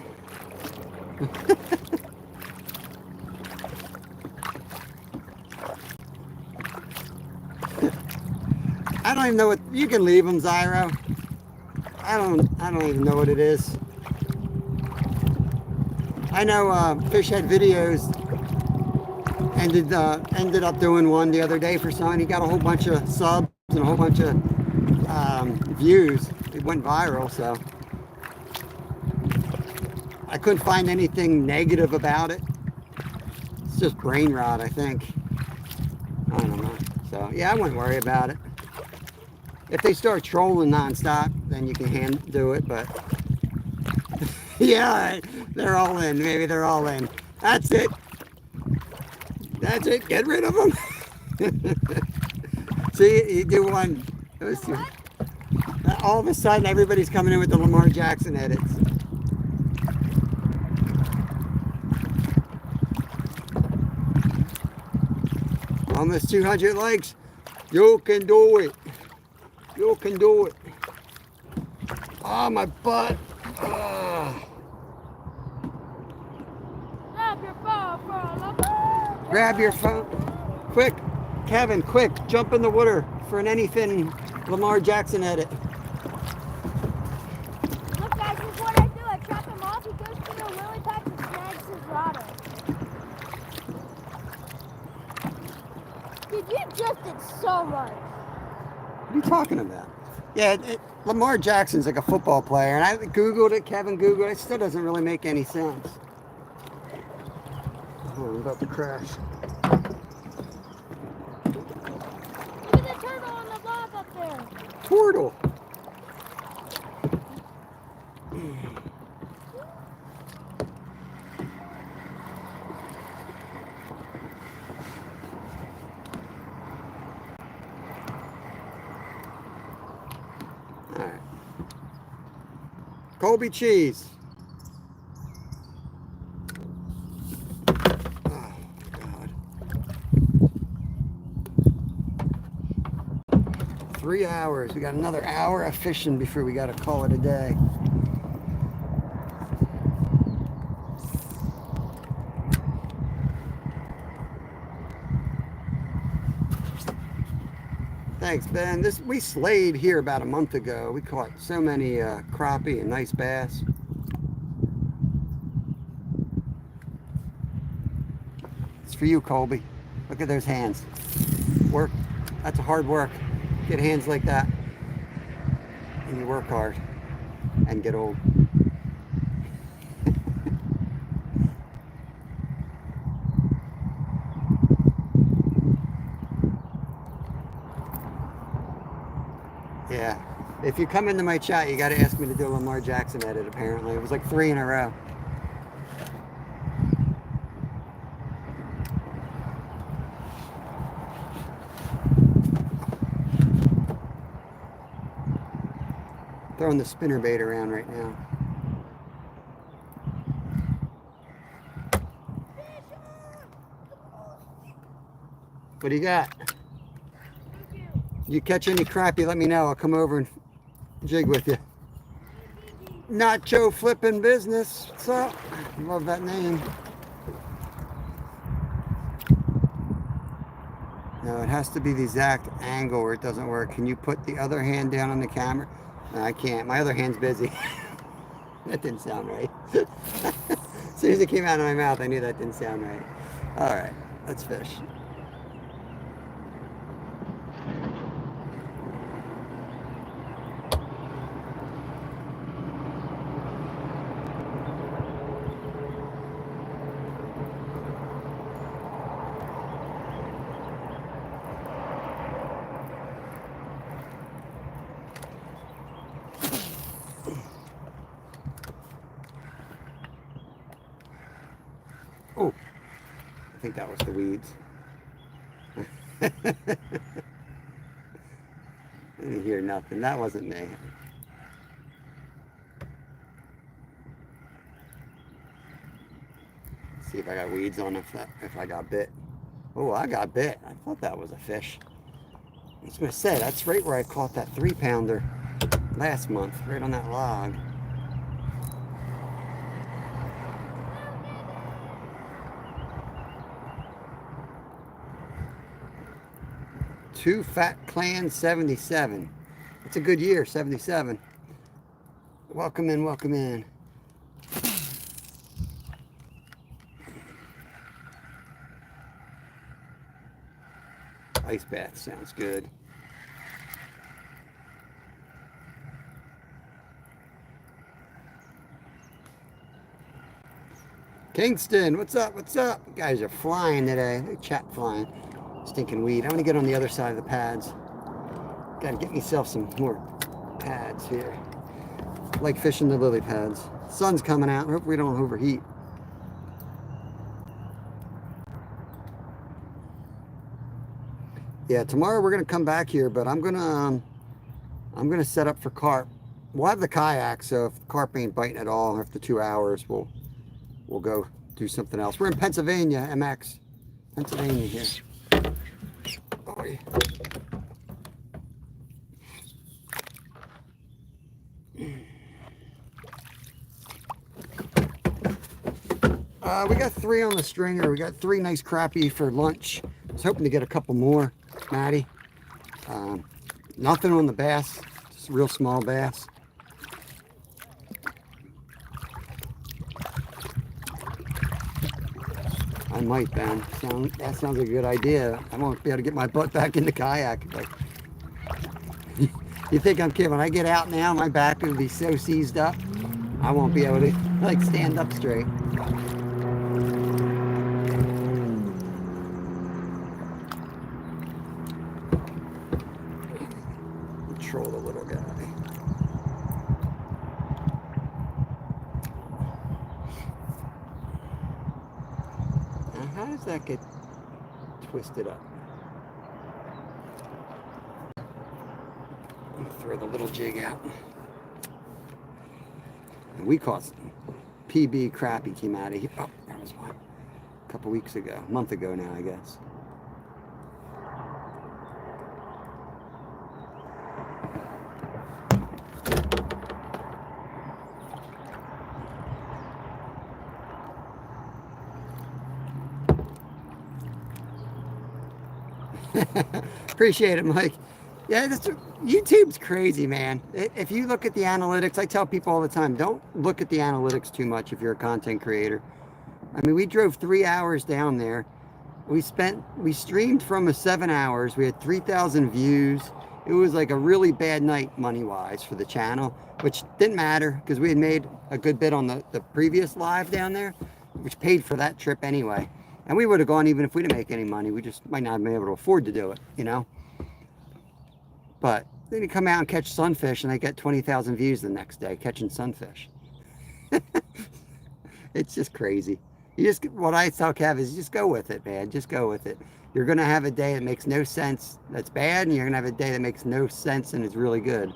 I don't even know what you can leave them, Zyro. I don't even know what it is. I know Fish had videos. Ended up doing one the other day for someone. He got a whole bunch of subs and a whole bunch of views. It went viral, so I couldn't find anything negative about it. It's just brain rot, I think. I don't know. So yeah, I wouldn't worry about it. If they start trolling nonstop, then you can do it. But yeah, they're all in. Maybe they're all in. That's it. That's it. Get rid of them. See, you do one. All of a sudden, everybody's coming in with the Lamar Jackson edits. Almost 200 likes. You can do it. You can do it. Oh, my butt. Oh. Grab your phone. Quick, Kevin, quick, jump in the water for an anything Lamar Jackson edit. Look, guys, this is what I do. I trap him off. He goes to the lily pads and snags his rodder. Dude, you just did so much. What are you talking about? Yeah, Lamar Jackson's like a football player, and I Googled it, Kevin Googled it. It still doesn't really make any sense. Oh, I'm about to crash. Look at the turtle on the block up there. Turtle. All right. Colby cheese. Oh, God. 3 hours. We got another hour of fishing before we got to call it a day. Thanks, Ben. We slayed here about a month ago. We caught so many crappie and nice bass. It's for you, Colby. Look at those hands. Work. That's a hard work. Get hands like that. And you work hard and get old. Yeah. If you come into my chat, you got to ask me to do a Lamar Jackson edit, apparently. It was like 3 in a row. Throwing the spinnerbait around right now. What do you got? You catch any crappie, let me know. I'll come over and jig with you. Nacho flipping business. What's up? Love that name. No, it has to be the exact angle or it doesn't work. Can you put the other hand down on the camera? No, I can't. My other hand's busy. That didn't sound right. As soon as it came out of my mouth, I knew that didn't sound right. All right, let's fish. Oh, I think that was the weeds. I didn't hear nothing. That wasn't me. See if I got weeds on if I got bit. Oh, I got bit. I thought that was a fish. I was going to say, that's right where I caught that 3-pounder last month, right on that log. Two Fat Clan 77. It's a good year, 77. Welcome in, welcome in. Ice bath sounds good. Kingston, what's up? What's up? You guys are flying today. They're chat flying. Stinking weed. I'm gonna get on the other side of the pads. Gotta get myself some more pads here. Like fishing the lily pads. Sun's coming out. Hope we don't overheat. Yeah, tomorrow we're gonna come back here, but I'm gonna set up for carp. We'll have the kayak, so if the carp ain't biting at all after 2 hours, we'll go do something else. We're in Pennsylvania, MX. Pennsylvania here. Oh, yeah. We got 3 on the stringer. We got 3 nice crappie for lunch. I was hoping to get a couple more, Maddie. Nothing on the bass, just real small bass. I might, Ben. That sounds like a good idea. I won't be able to get my butt back in the kayak. Like, you think I'm kidding? When I get out now, my back will be so seized up, I won't be able to like stand up straight. Control the little guy. Now, how does that get twisted up? Throw the little jig out. And we caught PB crappie came out of here. Oh, there was one. A couple weeks ago. A month ago now, I guess. Appreciate it, Mike. Yeah, YouTube's crazy, man. If you look at the analytics, I tell people all the time, don't look at the analytics too much if you're a content creator. I mean, we drove 3 hours down there. We streamed from 7 hours. We had 3,000 views. It was like a really bad night money-wise for the channel, which didn't matter because we had made a good bit on the previous live down there, which paid for that trip anyway. And we would have gone even if we didn't make any money. We just might not have been able to afford to do it, you know? But then you come out and catch sunfish and they get 20,000 views the next day catching sunfish. It's just crazy. What I tell Kev is just go with it, man. Just go with it. You're going to have a day that makes no sense that's bad, and you're going to have a day that makes no sense and is really good.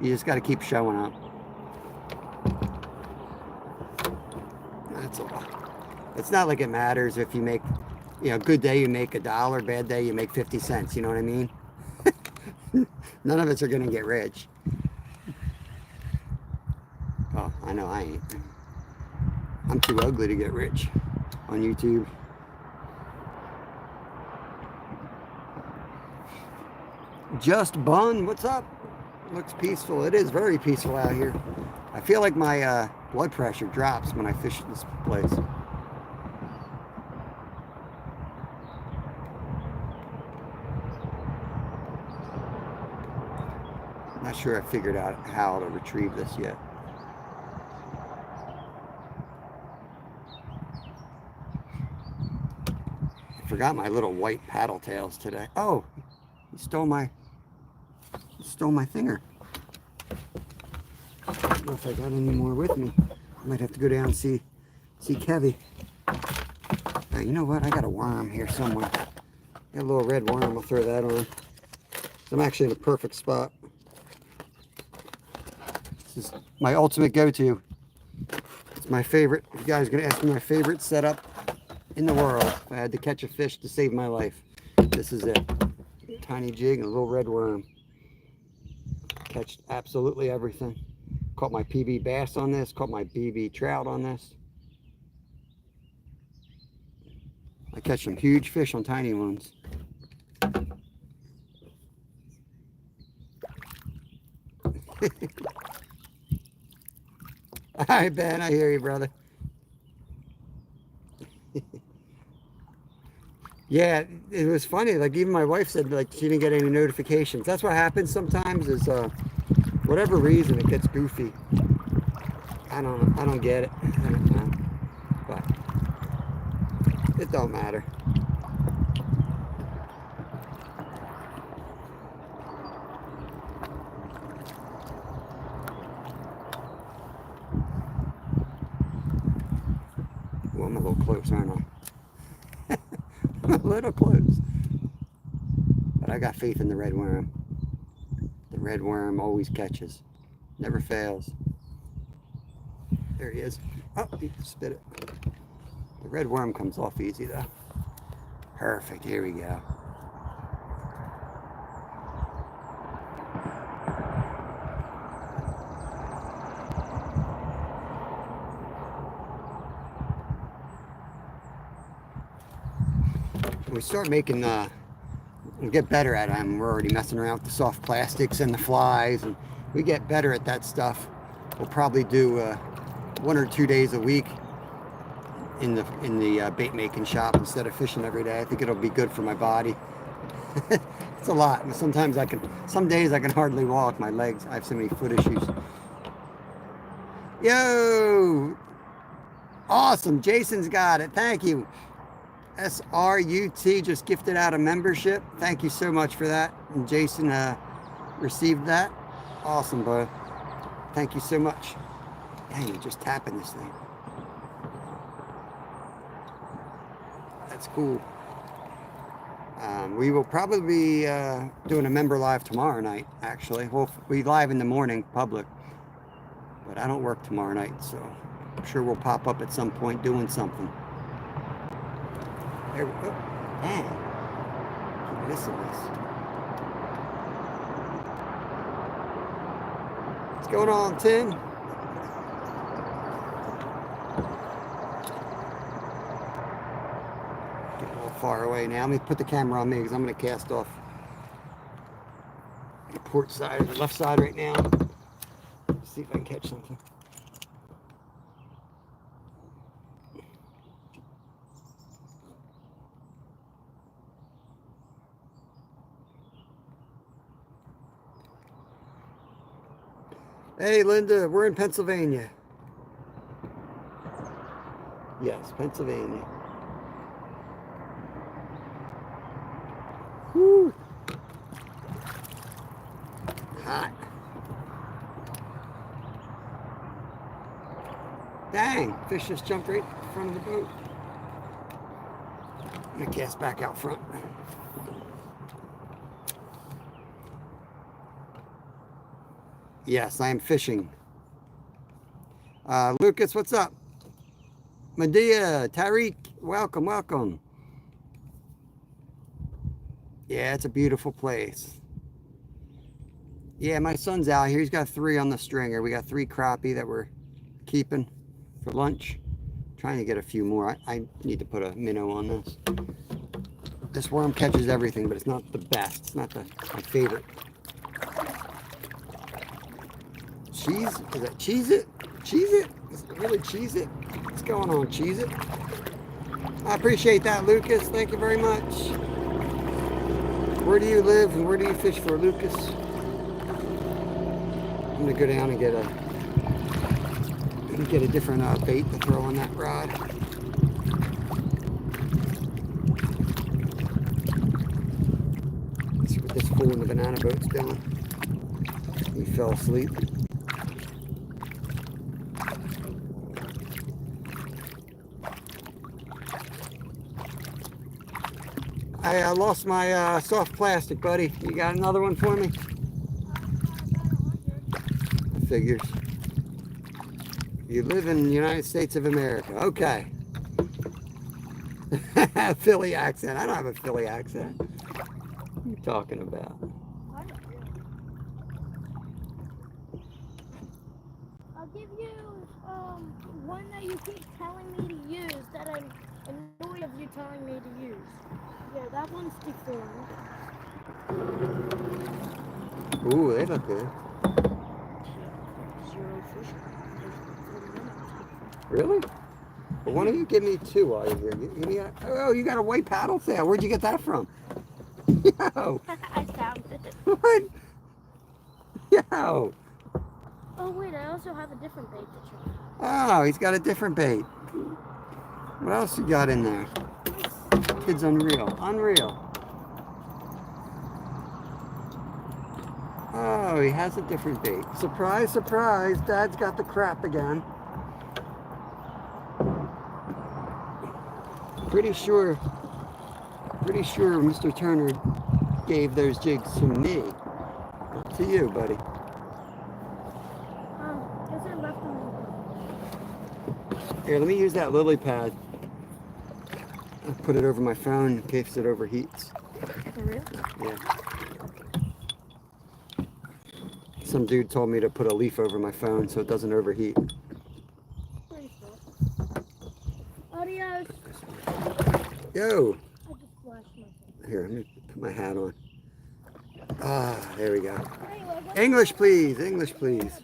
You just got to keep showing up. That's all. It's not like it matters if you make, You know, good day you make $1, bad day you make 50 cents. You know what I mean? None of us are gonna get rich. Oh, I know I ain't. I'm too ugly to get rich on YouTube. Just Bun, what's up? Looks peaceful. It is very peaceful out here. I feel like my blood pressure drops when I fish at this place. Not sure I figured out how to retrieve this yet. I forgot my little white paddle tails today. Oh, he stole my thinger. I don't know if I got any more with me. I might have to go down and see Kevy. You know what? I got a worm here somewhere. Got a little red worm. I'll throw that on. I'm actually in a perfect spot. This is my ultimate go-to. It's my favorite. If you guys are gonna ask me my favorite setup in the world, if I had to catch a fish to save my life, this is it. Tiny jig and a little red worm. Catch absolutely everything. Caught my PB bass on this. Caught my BB trout on this. I catch some huge fish on tiny ones. All right, Ben, I hear you, brother. Yeah, it was funny. Like, even my wife said, like, she didn't get any notifications. That's what happens sometimes is, whatever reason, it gets goofy. I don't get it. I don't know. But it don't matter. Well, I'm a little close, aren't I? I'm a little close. But I got faith in the red worm. The red worm always catches. Never fails. There he is. Oh, he spit it. The red worm comes off easy though. Perfect, here we go. We start making, we'll get better at them. We're already messing around with the soft plastics and the flies, and we get better at that stuff. We'll probably do 1 or 2 days a week in the bait making shop instead of fishing every day. I think it'll be good for my body. It's a lot. Sometimes some days I can hardly walk. My legs, I have so many foot issues. Yo, awesome. Jason's got it. Thank you. SRUT just gifted out a membership. Thank you so much for that. And Jason received that. Awesome, bro. Thank you so much. Dang, you're just tapping this thing. That's cool. We will probably be doing a member live tomorrow night, actually. We'll be live in the morning, public. But I don't work tomorrow night, so I'm sure we'll pop up at some point doing something. There we go. Man, keep missing this. What's going on, Tim? Getting a little far away now. Let me put the camera on me because I'm going to cast off the port side or the left side right now. Let's see if I can catch something. Hey, Linda, we're in Pennsylvania. Yes, Pennsylvania. Woo! Hot. Dang, fish just jumped right in front of the boat. I'm gonna cast back out front. Yes, I am fishing. Lucas, what's up? Medea, Tariq, welcome, welcome. Yeah, it's a beautiful place. Yeah, my son's out here. He's got 3 on the stringer. We got 3 crappie that we're keeping for lunch. Trying to get a few more. I need to put a minnow on this. This worm catches everything, but it's not the best. It's not my favorite. Cheese? Is that cheese it? Cheese it? Is it really cheese it? What's going on, cheese it? I appreciate that, Lucas. Thank you very much. Where do you live and where do you fish for, Lucas? I'm gonna go down and get a different bait to throw on that rod. Let's see what this fool in the banana boat's doing. He fell asleep. I lost my soft plastic, buddy. You got another one for me? Figures. You live in the United States of America. Okay. Philly accent. I don't have a Philly accent. What are you talking about? I'll give you one that you keep telling me to use that I'm annoyed of you telling me to use. Yeah, that one's deformed. Ooh, they look good. Zero fish. Really? Well, why don't you give me 2 while you're here? Give me oh, you got a white paddle tail. Where'd you get that from? Yo. I found it. What? Yo. Oh wait, I also have a different bait to try. Oh, he's got a different bait. What else you got in there? Kid's unreal. Unreal. Oh, he has a different bait. Surprise, surprise. Dad's got the crap again. Pretty sure Mr. Turner gave those jigs to me. Not to you, buddy. Guess I left them. Here, let me use that lily pad. I'll put it over my phone in case it overheats. For real? Yeah. Some dude told me to put a leaf over my phone so it doesn't overheat. Pretty cool. Adios. Yo! I just flashed myself. Here, let me put my hat on. Ah, there we go. Anyway, English, please. English, please.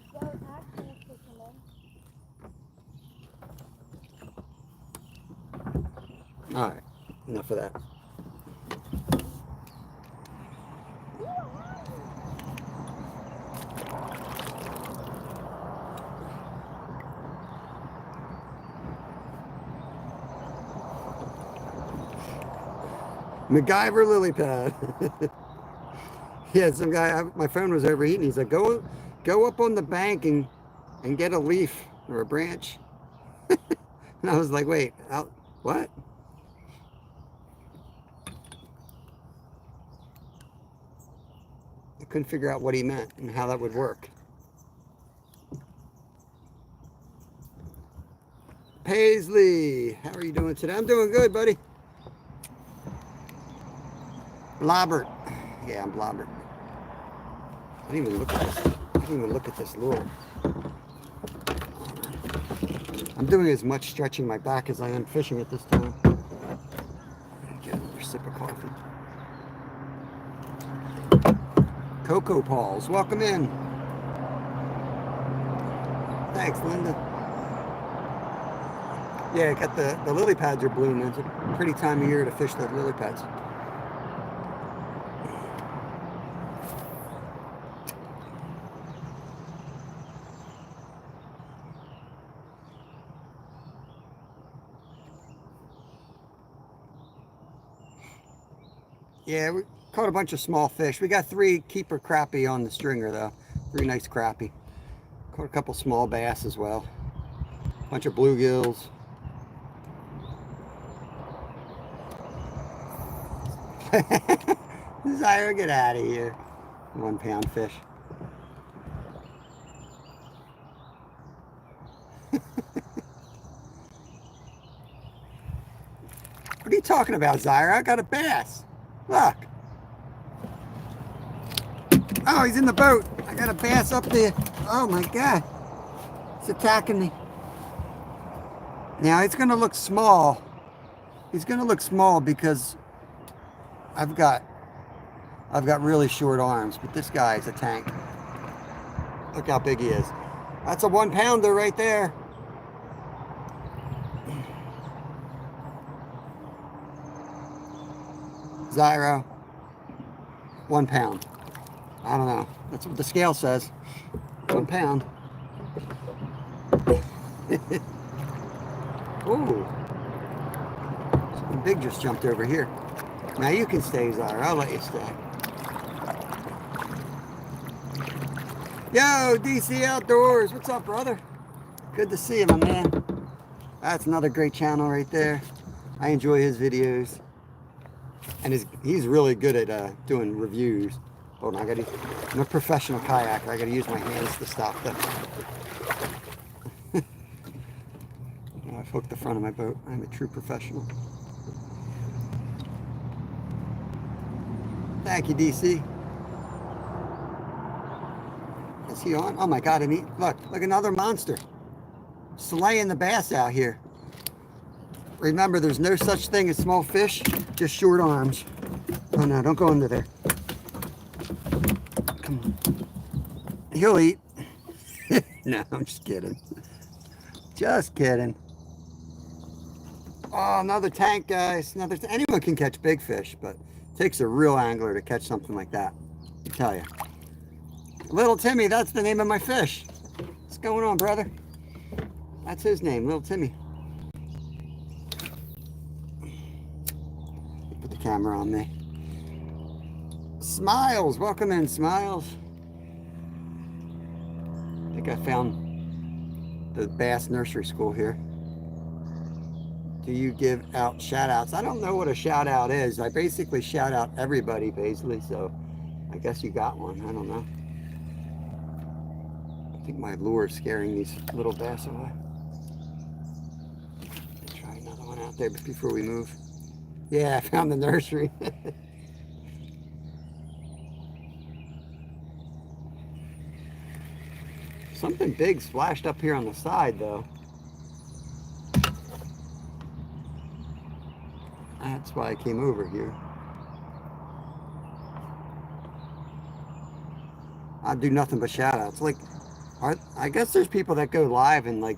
All right, enough of that. MacGyver lily pad. Yeah, some guy, my phone was overheating. He's like, go up on the bank and get a leaf or a branch. And I was like, wait, what? I couldn't figure out what he meant and how that would work. Paisley, how are you doing today? I'm doing good, buddy. Blobbert. Yeah, I'm Blobbert. I didn't even look at this. I didn't even look at this lure. I'm doing as much stretching my back as I am fishing at this time. Get another sip of coffee. Cocoa Paws, welcome in. Thanks, Linda. Yeah, got the lily pads are blooming. It's a pretty time of year to fish the lily pads. Yeah, we caught a bunch of small fish. We got 3 keeper crappie on the stringer though. 3 nice crappie. Caught a couple small bass as well. Bunch of bluegills. Zyra, get out of here. 1 pound fish. What are you talking about, Zyra? I got a bass. Look. Oh, he's in the boat. I got a bass up there. Oh my God. It's attacking me. Now it's gonna look small. He's gonna look small because I've got really short arms, but this guy is a tank. Look how big he is. That's a 1 pounder right there. Zyro, 1 pound. I don't know. That's what the scale says. 1 pound. Ooh. Something big just jumped over here. Now you can stay, Zyro. I'll let you stay. Yo, DC Outdoors. What's up, brother? Good to see you, my man. That's another great channel right there. I enjoy his videos. And he's really good at doing reviews. Hold on, I'm a professional kayaker. I gotta use my hands to stop them. I've hooked the front of my boat. I'm a true professional. Thank you, DC. Is he on? Oh my God, look, another monster. Slaying the bass out here. Remember, there's no such thing as small fish, just short arms. Oh no, don't go under there. Come on. He'll eat. No, I'm just kidding. Just kidding. Oh, another tank, guys. Anyone can catch big fish, but it takes a real angler to catch something like that. I tell you. Little Timmy, that's the name of my fish. What's going on, brother? That's his name, Little Timmy. Put the camera on me. Smiles, welcome in, Smiles. I think I found the Bass Nursery School here. Do you give out shout outs? I don't know what a shout out is. I basically shout out everybody, basically, so I guess you got one. I don't know. I think my lure is scaring these little bass away. Try another one out there before we move. Yeah, I found the nursery. Something big splashed up here on the side, though. That's why I came over here. I do nothing but shout outs. Like, I guess there's people that go live and, like,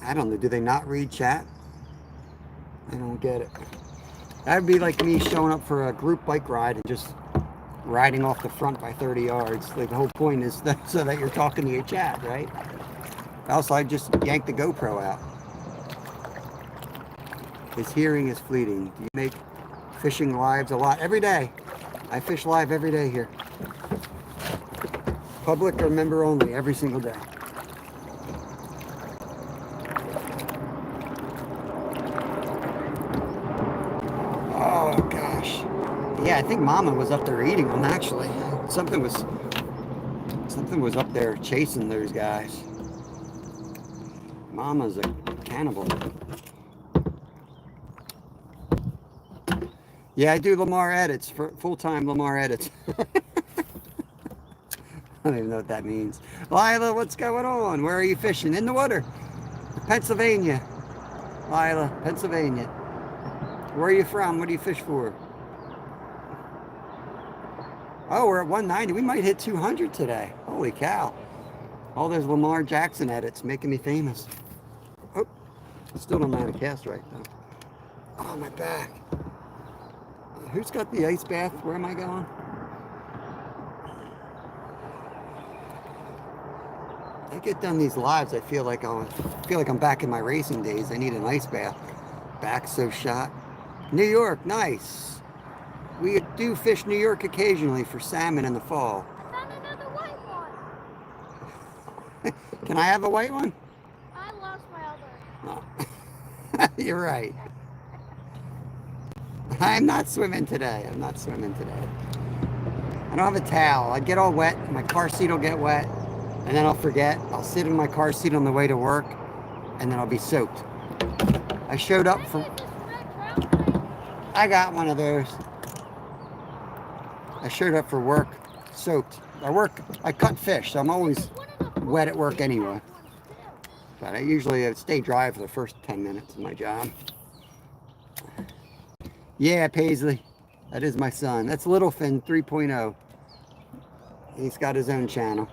I don't know, do they not read chat? I don't get it. That'd be like me showing up for a group bike ride and just riding off the front by 30 yards. Like, the whole point is that so that you're talking to your chat, right? Also, I just yanked the GoPro out. His hearing is fleeting. Do you make fishing lives a lot? Every day. I fish live every day here. Public or member only, every single day. Oh gosh. Yeah, I think Mama was up there eating them actually. Something was up there chasing those guys. Mama's a cannibal. Yeah, I do Lamar edits, for full-time Lamar edits. I don't even know what that means. Lila, what's going on? Where are you fishing? In the water. Pennsylvania. Lila, Pennsylvania. Where are you from? What do you fish for? Oh, we're at 190. We might hit 200 today. Holy cow. All those Lamar Jackson edits making me famous. Oh, I still don't know how to cast right though. Oh, my back. Who's got the ice bath? Where am I going? I get done these lives, I feel like I'm back in my racing days. I need an ice bath. Back so shot. New York, nice. We do fish New York occasionally for salmon in the fall. I found another white one. Can I have a white one? I lost my other. Oh. You're right. I'm not swimming today. I don't have a towel. I get all wet. My car seat will get wet. And then I'll forget. I'll sit in my car seat on the way to work. And then I'll be soaked. I showed up for... I got one of those. I showed up for work soaked. I cut fish, so I'm always wet at work anyway. But I usually stay dry for the first 10 minutes of my job. Yeah, Paisley. That is my son. That's Littlefin 3.0. He's got his own channel.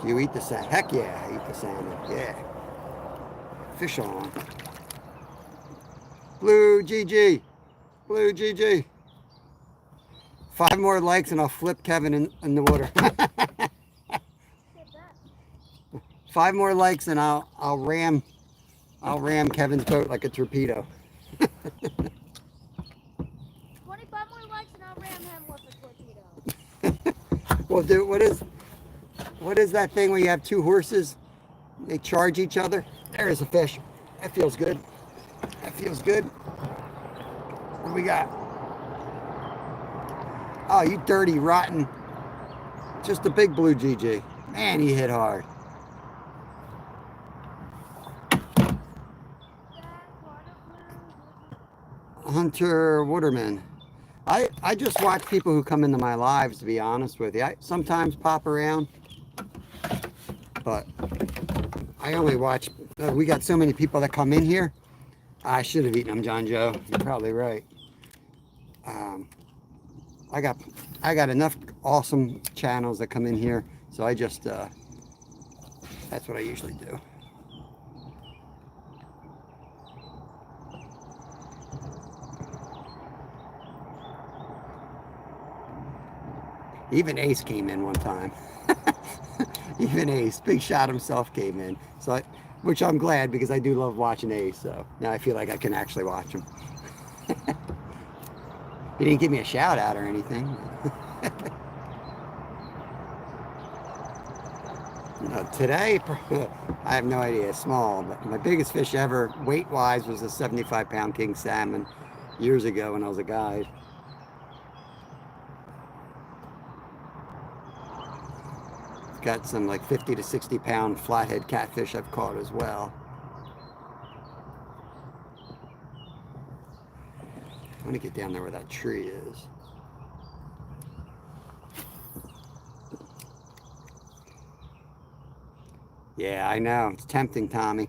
Do you eat the salmon? Heck yeah, I eat the salmon. Yeah. Fish on. Blue GG. Blue GG. 5 more likes and I'll flip Kevin in the water. 5 more likes and I'll ram Kevin's boat like a torpedo. 25 more likes and I'll ram him with a torpedo. Well, dude, what is that thing where you have 2 horses? They charge each other. There's a fish. That feels good. That feels good. What do we got? Oh, you dirty, rotten. Just a big blue GG. Man, he hit hard. Hunter Waterman. I just watch people who come into my lives, to be honest with you. I sometimes pop around, but I only watch. We got so many people that come in here. I should have eaten them, John Joe. You're probably right. I got enough awesome channels that come in here, so I just that's what I usually do. Even Ace came in one time. Even Ace, Big Shot himself, came in. So, which I'm glad, because I do love watching Ace. So now I feel like I can actually watch him. He didn't give me a shout out or anything. Today, I have no idea. Small, but my biggest fish ever, weight-wise, was a 75-pound king salmon years ago when I was a guide. Got some like 50 to 60-pound flathead catfish I've caught as well. I want to get down there where that tree is. Yeah, I know. It's tempting, Tommy.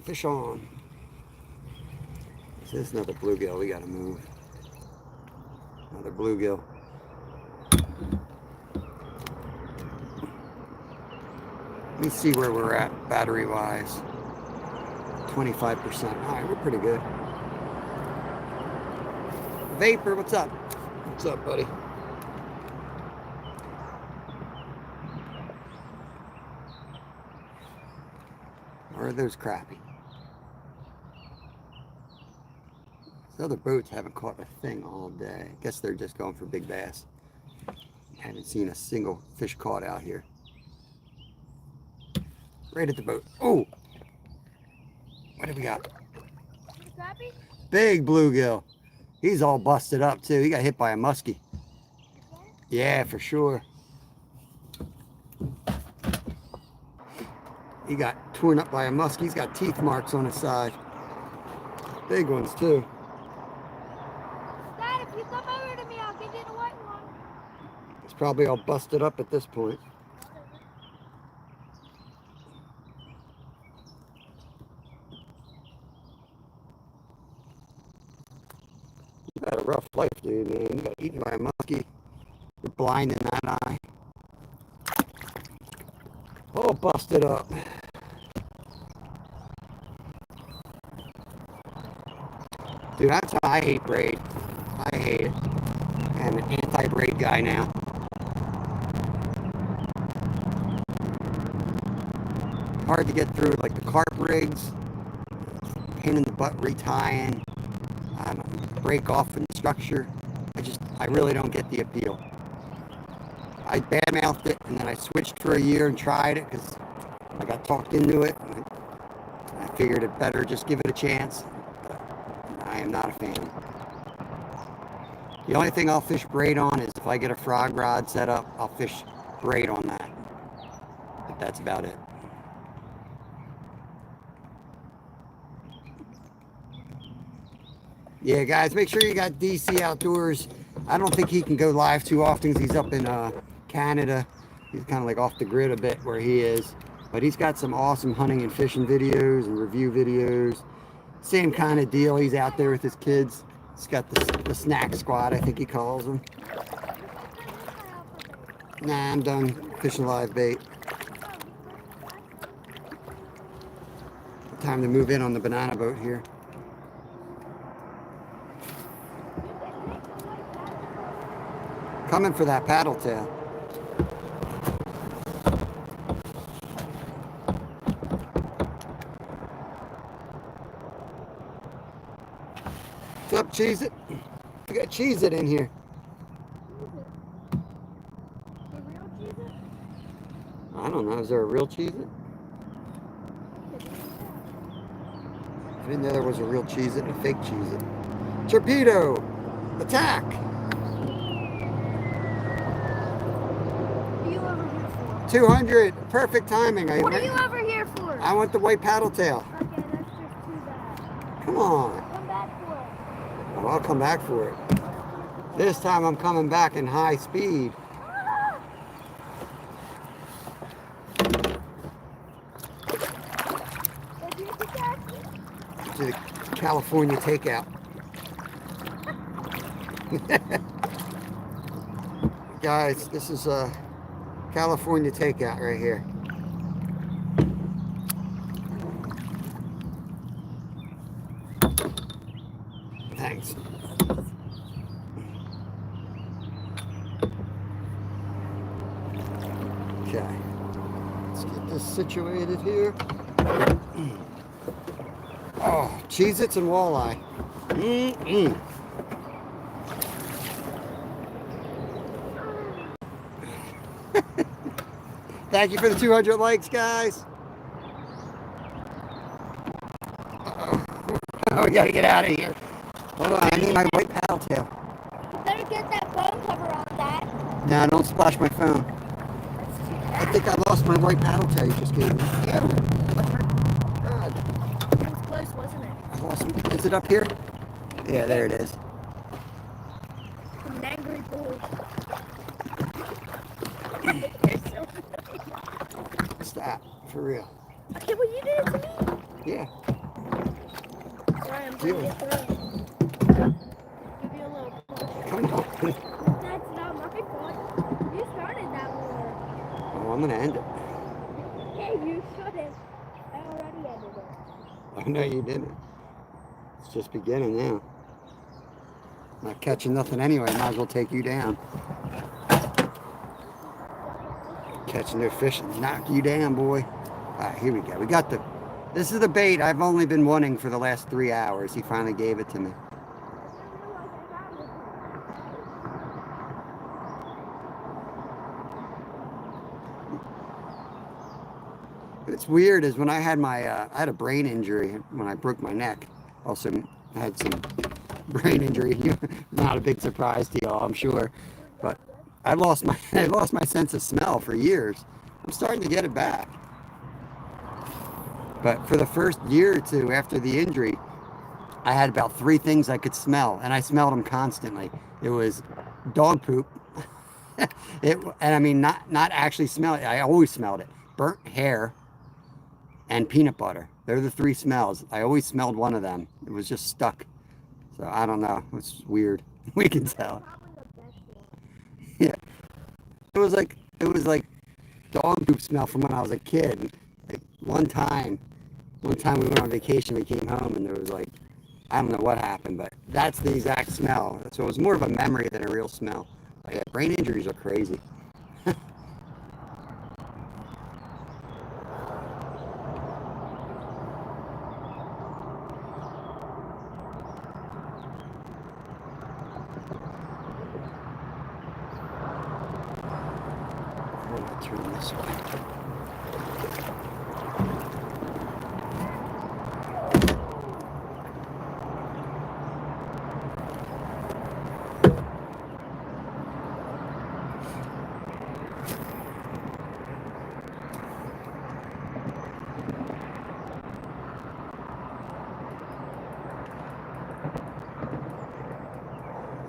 Fish on. This is another bluegill. We got to move. Another bluegill. Let me see where we're at battery-wise. 25%. All right, we're pretty good. Vapor, what's up? What's up, buddy? Or are those crappie? These other boats haven't caught a thing all day. I guess they're just going for big bass. I haven't seen a single fish caught out here. Right at the boat. Oh! What do we got? Big bluegill. He's all busted up too. He got hit by a muskie. Yeah, for sure. He got torn up by a muskie. He's got teeth marks on his side. Big ones too. Dad, if you come over to me, I'll give you the white one. It's probably all busted up at this point. You got a rough life, dude, man. You got eaten by a muskie. You're blind in that eye. All busted up. Dude, that's how I hate braid. I hate it. I'm an anti-braid guy now. Hard to get through, like the carp rigs. Pain in the butt retying. I don't know, break off in the structure. I really don't get the appeal. I badmouthed it, and then I switched for a year and tried it because I got talked into it. And I figured it better just give it a chance. But I am not a fan. The only thing I'll fish braid on is if I get a frog rod set up, I'll fish braid on that. But that's about it. Yeah, guys, make sure you got DC Outdoors. I don't think he can go live too often because he's up in Canada. He's kind of like off the grid a bit where he is. But he's got some awesome hunting and fishing videos and review videos. Same kind of deal. He's out there with his kids. He's got the snack squad, I think he calls them. Nah, I'm done fishing live bait. Time to move in on the banana boat here. Coming for that paddle tail. What's up, Cheez-It? We got Cheez-It in here. I don't know. Is there a real Cheez-It? I didn't know there was a real Cheez-It and a fake Cheez-It. Torpedo! Attack! What are you over here for? 200! Perfect timing. What are you over here for? I want the white paddle tail. Okay, that's just too bad. Come on. Come back for it. Oh, I'll come back for it. This time I'm coming back in high speed. To the California takeout. Guys, this is a California takeout right here. Thanks. Okay, let's get this situated here. Oh, Cheez-Its and walleye. Mm-mm. Thank you for the 200 likes, guys. Uh-oh. Oh, we gotta get out of here. Hold on, I need my white paddle tail. You better get that phone cover on that. No, don't splash my phone. I think I lost my white paddle tail you just gave me. Yeah. God. It was close, wasn't it? I lost it. Is it up here? Yeah, there it is. An angry bull. Stop, for real. Okay, well, you did it to me. Yeah. Sorry, I'm Deal. going to get through. Give you a little push. Come on. That's not my fault. You started that war. Oh, I'm gonna end it. Hey, you shouldn't. I already ended it. Oh, no, you didn't. It's just beginning now. Not catching nothing anyway. Might as well take you down. Catching no fish and knock you down, boy. All right, here we go. We got the... This is the bait I've only been wanting for the last 3 hours. He finally gave it to me. It's weird is when I had my, I had a brain injury when I broke my neck. Also had some brain injury. Not a big surprise to y'all, I'm sure. But I lost my sense of smell for years. I'm starting to get it back. But for the first year or two after the injury, I had about 3 things I could smell, and I smelled them constantly. It was dog poop. And I mean, not actually smell it. I always smelled it. Burnt hair and peanut butter. They're the 3 smells. I always smelled one of them. It was just stuck. So I don't know. It's weird. We can tell. Yeah. It was like dog poop smell from when I was a kid. Like one time we went on vacation, we came home and there was like, I don't know what happened, but that's the exact smell. So it was more of a memory than a real smell. But yeah, brain injuries are crazy. Turn this way.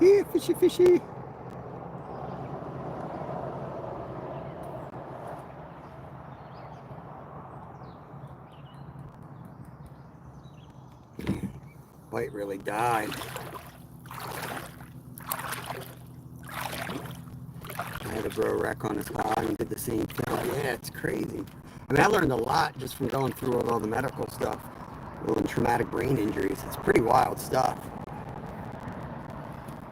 Yeah, fishy, fishy. Bite really died. I had a bro wreck on his log and did the same thing. Yeah, it's crazy. I mean, I learned a lot just from going through all the medical stuff. And traumatic brain injuries. It's pretty wild stuff.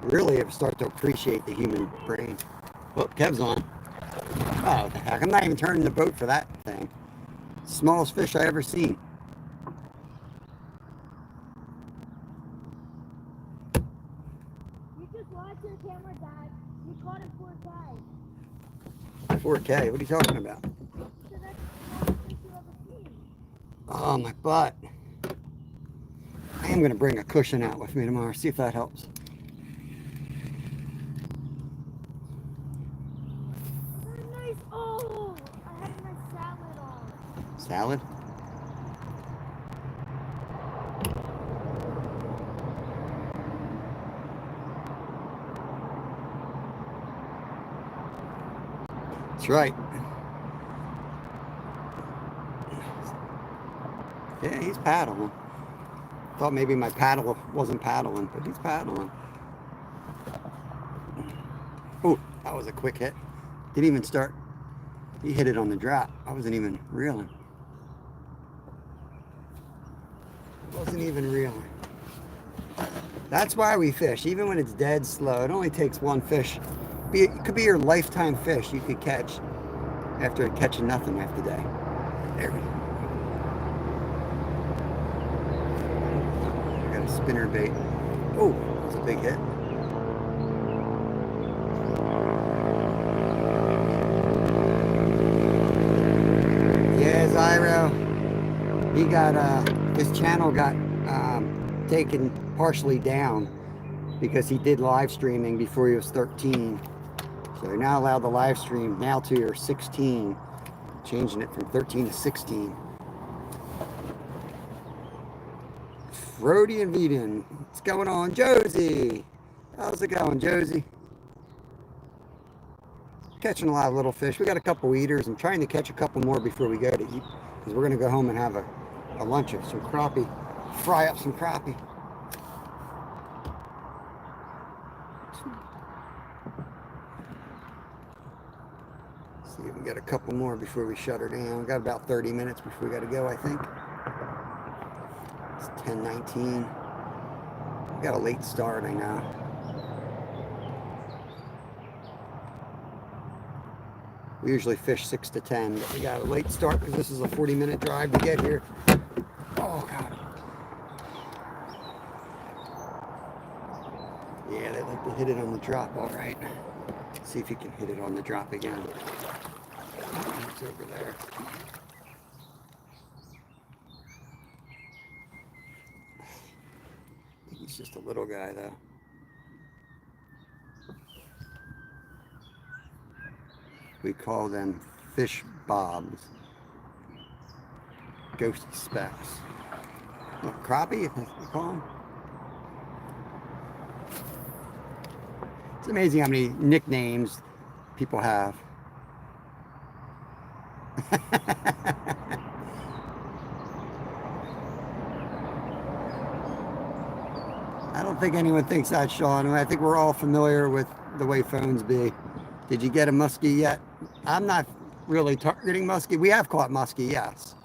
Really have start to appreciate the human brain. Oh, Kev's on. Oh, the heck. I'm not even turning the boat for that thing. Smallest fish I ever seen. You just watched your camera, Dad. You caught him 4K. 4K? What are you talking about? So that's the smallest fish you ever seen. Oh, my butt. I am going to bring a cushion out with me tomorrow. See if that helps. Nice. Oh, I had a nice salad on. Salad? That's right. Yeah, he's paddling. Thought maybe my paddle wasn't paddling, but he's paddling. Oh, that was a quick hit. Didn't even start. He hit it on the drop. I wasn't even reeling. Wasn't even reeling. That's why we fish, even when it's dead slow. It only takes one fish. It could be your lifetime fish you could catch after catching nothing half the day. There we go. I got a spinner bait. Oh, that's a big hit. Yeah, Zyro. He got, his channel got taken partially down because he did live streaming before he was 13. So they're now allowed to live stream now to your 16, changing it from 13 to 16. Brody and Veden, what's going on? Josie, how's it going, Josie? Catching a lot of little fish. We got a couple eaters. I'm trying to catch a couple more before we go to eat because we're going to go home and have a lunch of some crappie, fry up some crappie. See if we got a couple more before we shut her down. We got about 30 minutes before we got to go, I think. It's 10:19. We got a late start, I know. We usually fish 6 to 10, but we got a late start because this is a 40-minute drive to get here. Oh, God. Yeah, they like to hit it on the drop, all right. Let's see if you can hit it on the drop again. It's over there. I think he's just a little guy, though. We call them fish bobs. Ghost specks. What, crappie, you call them? It's amazing how many nicknames people have. I don't think anyone thinks that, Sean. I think we're all familiar with the way phones be. Did you get a muskie yet? I'm not really targeting muskie. We have caught muskie, yes.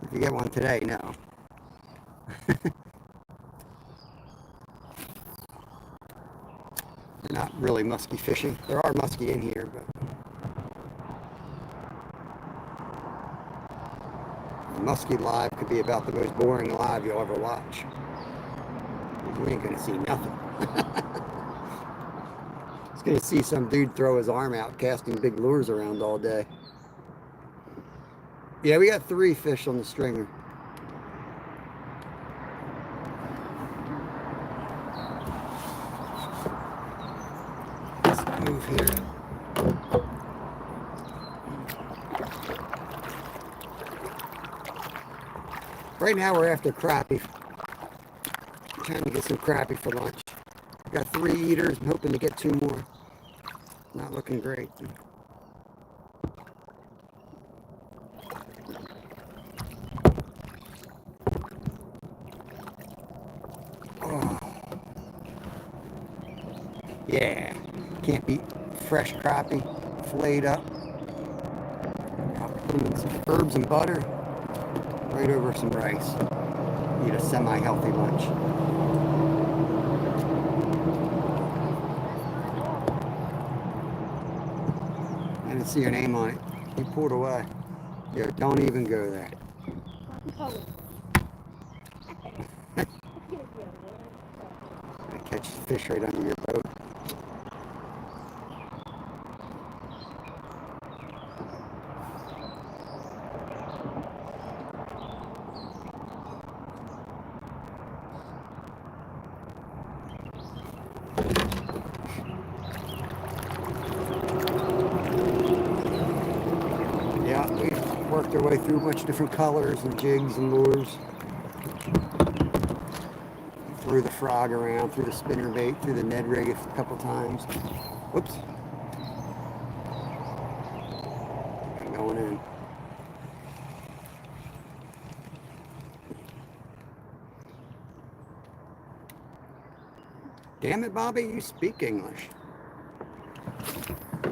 If you get one today, no. We're not really muskie fishing. There are muskie in here, but muskie live could be about the most boring live you'll ever watch. You ain't gonna see nothing. It's gonna see some dude throw his arm out casting big lures around all day. Yeah, we got 3 fish on the stringer. Let's move here. Right now we're after crappie. Trying to get some crappie for lunch. Got 3 eaters. I'm hoping to get 2 more. Not looking great. Oh. Yeah, can't beat fresh crappie, filleted up. I'll put in some herbs and butter, right over some rice. Eat a semi-healthy lunch. I didn't see your name on it. You pulled away. Yeah, don't even go there. I catch fish right under your boat. Yeah, we've worked our way through a bunch of different colors and jigs and lures. Threw the frog around, threw the spinnerbait, threw the Ned rig a couple times. Whoops. Going in. Damn it, Bobby, you speak English.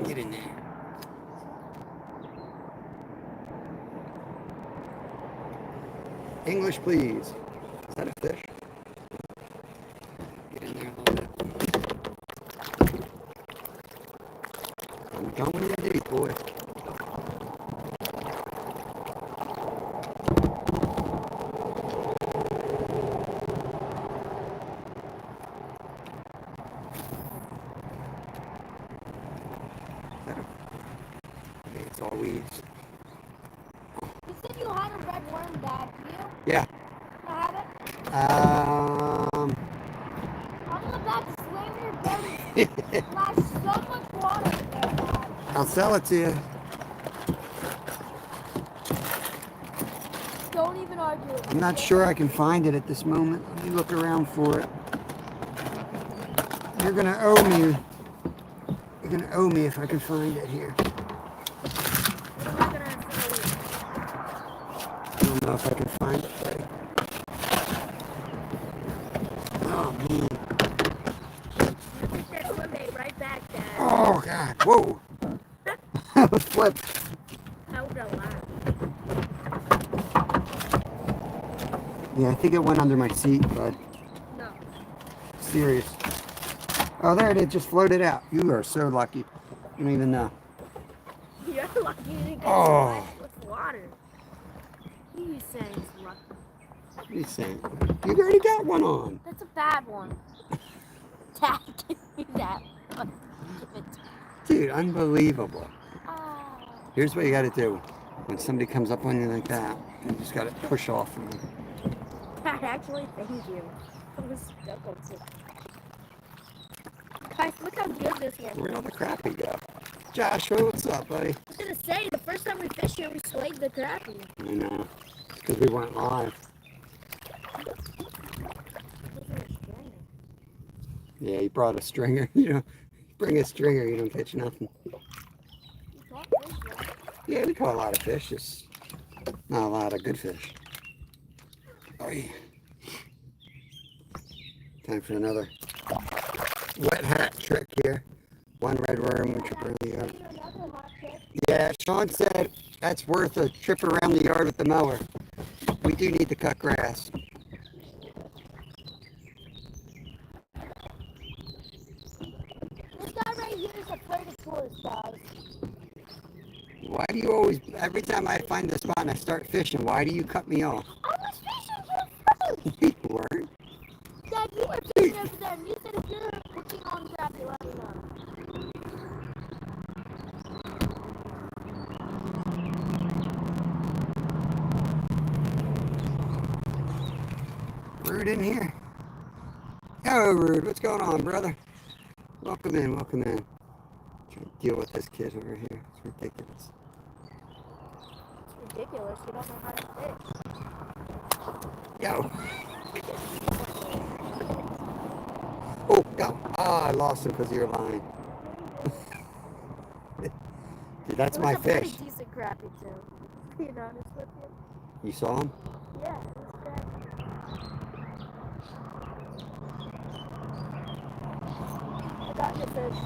Get in there. English, please. Is that a fish? Get in there a little bit. I'm going in deep, boy. I think it's all weeds. You said you had a red worm bag, do you? Yeah. I have it. Um, I'm about to slam your belly. Splash so much water in there, Dad. I'll sell it to you. Don't even argue with me. I'm not sure I can find it at this moment. Let me look around for it. You're gonna owe me. You're gonna owe me if I can find it here. I'm not gonna sell you. I don't know if I can find it. Buddy. Oh man. Take that swim bait right back, Dad. Oh god. Whoa. That was flipped. That was a lot. Yeah, I think it went under my seat, bud. No. Serious. Oh, there it is. Just floated out. You are so lucky. You don't even know. You're lucky to get Oh. splashed with water. What are you saying is lucky? What are you saying? You already got one on. That's a bad one. Dad, give me that one. Give it to me. Dude, unbelievable. Ah. Here's what you got to do. When somebody comes up on you like that, you just got to push off from them. Dad, actually, thank you. I was stuck on something. Guys, look how good this one Where'd all is. the crappie go? Joshua, what's up, buddy? I was gonna say, the first time we fished here, we slayed the crappie. I know. It's because we weren't live. Yeah, he brought a stringer. You know, bring a stringer, you don't catch nothing. Yeah, we caught a lot of fish, just not a lot of good fish. Oh, yeah. Time for another wet hat trick here. One red worm, one trip around the yard. Yeah, Sean said that's worth a trip around the yard with the mower. We do need to cut grass. This guy right here is afraid of tourists, guys. Why do you always, every time I find the spot and I start fishing, why do you cut me off? I was fishing for fruit! You weren't. Dad, you were fishing over there, and you said if you're looking on crappie, let me know. Rude in here. Hello, Rude. What's going on, brother? Welcome in, welcome in. Trying to deal with this kid over here. It's ridiculous. It's ridiculous, you don't know how to fish. Go. Oh, go. Oh, I lost him because of your line. Dude, that's my fish. It was a pretty decent crappie too, to be honest with you. You saw him? Yeah, it was crappie. I got your fish.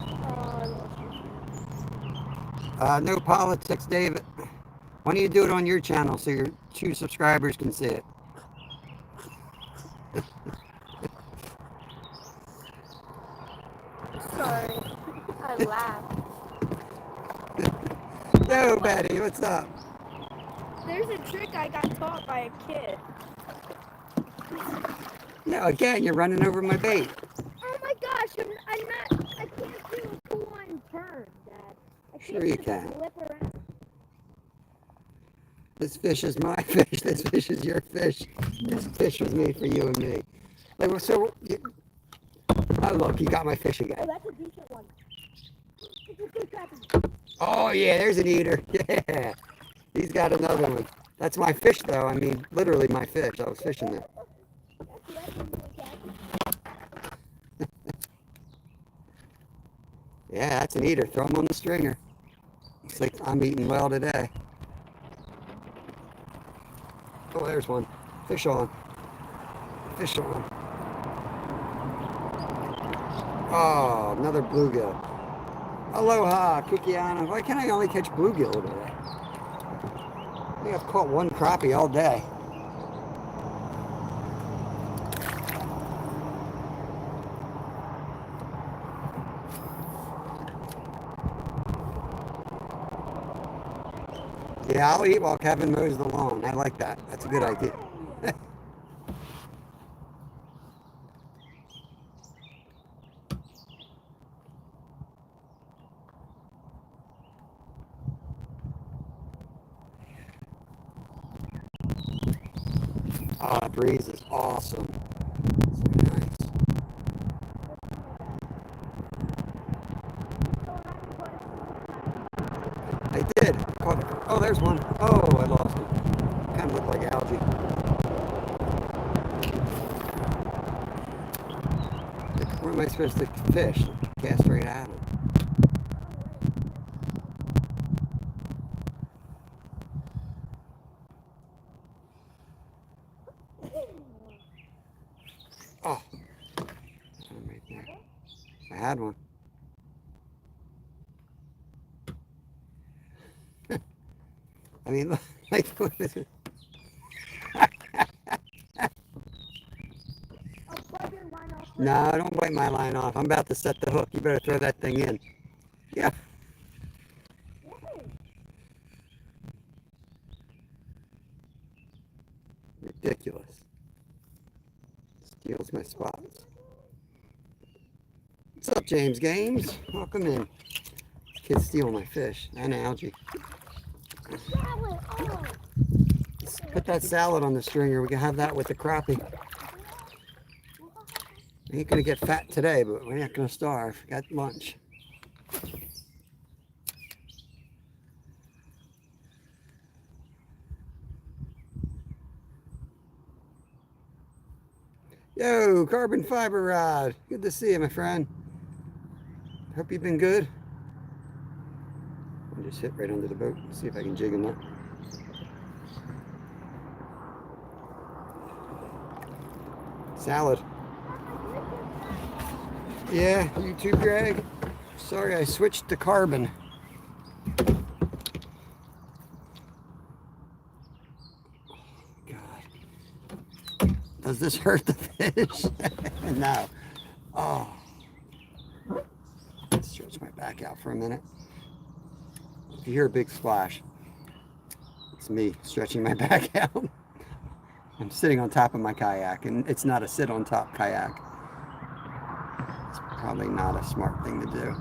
No politics, David. Why don't you do it on your channel so your 2 subscribers can see it? Sorry, I laughed. Yo, Betty, what's up? There's a trick I got taught by a kid. No, again, you're running over my bait. Oh my gosh, I can't do a full-on turn, Dad. I can't Sure you just can. flip around. This fish is my fish. This fish is your fish. This fish was made for you and me. Like, so, oh, look, you got my fish Oh, again. that's a decent one. It's a good crappie. Oh, yeah, there's an eater. Yeah. He's got another one. That's my fish, though. I mean, literally my fish. I was fishing there. Yeah, that's an eater. Throw him on the stringer. Looks like I'm eating well today. Oh, there's one. Fish on. Fish on. Oh, another bluegill. Aloha, Kukiana. Why can't I only catch bluegill today? I think I've caught 1 crappie all day. Yeah, I'll eat while Kevin mows the lawn. I like that. That's a good idea. Oh, the breeze is awesome. So nice. I did. Oh, there's one. Oh, I lost it. Kind of looked like algae. Where am I supposed to fish? Cast right at him. Oh, right there. I had one. I mean, like, what is it? No, don't bite my line off. I'm about to set the hook. You better throw that thing in. Yeah. Ridiculous. Steals my spots. What's up, James Games? Welcome in. This kid's stealing my fish and algae. Let's put that salad on the stringer. We can have that with the crappie. I ain't gonna get fat today, but we're not gonna starve. Got lunch. Yo, carbon fiber rod. Good to see you, my friend. Hope you've been good. I'll just hit right under the boat. See if I can jig him up. Salad. Yeah, YouTube Greg. Sorry, I switched to carbon. God. Does this hurt the fish? No. Oh. Let's stretch my back out for a minute. If you hear a big splash, it's me stretching my back out. I'm sitting on top of my kayak, and it's not a sit on top kayak. It's probably not a smart thing to do.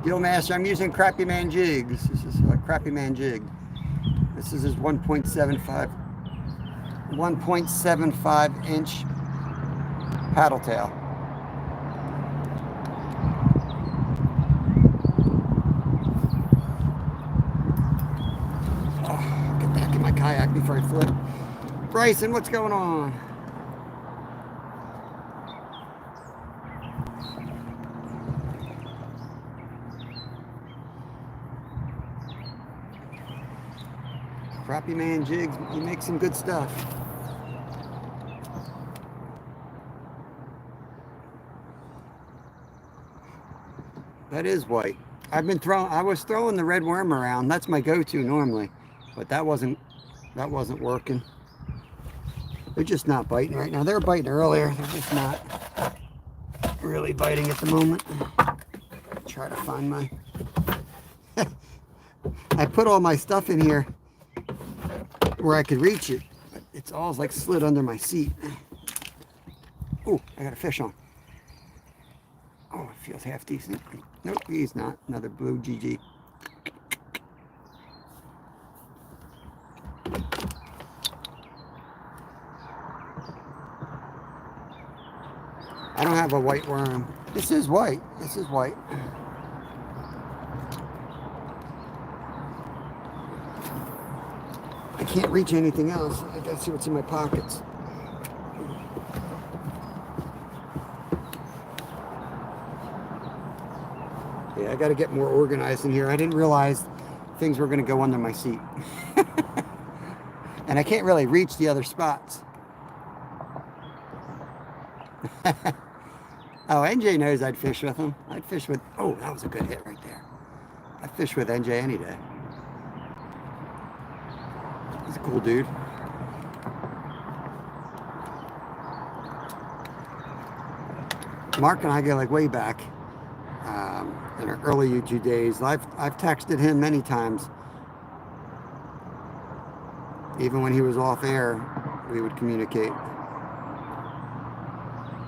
Deal Master, I'm using Crappie Man jigs. This is a Crappie Man jig. This is his 1.75 inch paddle tail. Oh, get back in my kayak before I flip. Bryson, what's going on? Crappie Man jigs, he makes some good stuff. That is white. I was throwing the red worm around. That's my go-to normally, but that wasn't working. They're just not biting right now. They were biting earlier. They're just not really biting at the moment. Try to find my... I put all my stuff in here where I could reach it, but it's all like slid under my seat. Oh, I got a fish on. Oh, it feels half decent. Nope, he's not. Another blue GG. I don't have a white worm. This is white. This is white. I can't reach anything else. I gotta see what's in my pockets. Yeah, I gotta get more organized in here. I didn't realize things were gonna go under my seat. And I can't really reach the other spots. Oh, NJ knows I'd fish with him. I'd fish with... Oh, that was a good hit right there. I'd fish with NJ any day. He's a cool dude. Mark and I go like way back in our early YouTube days. I've texted him many times. Even when he was off air, we would communicate.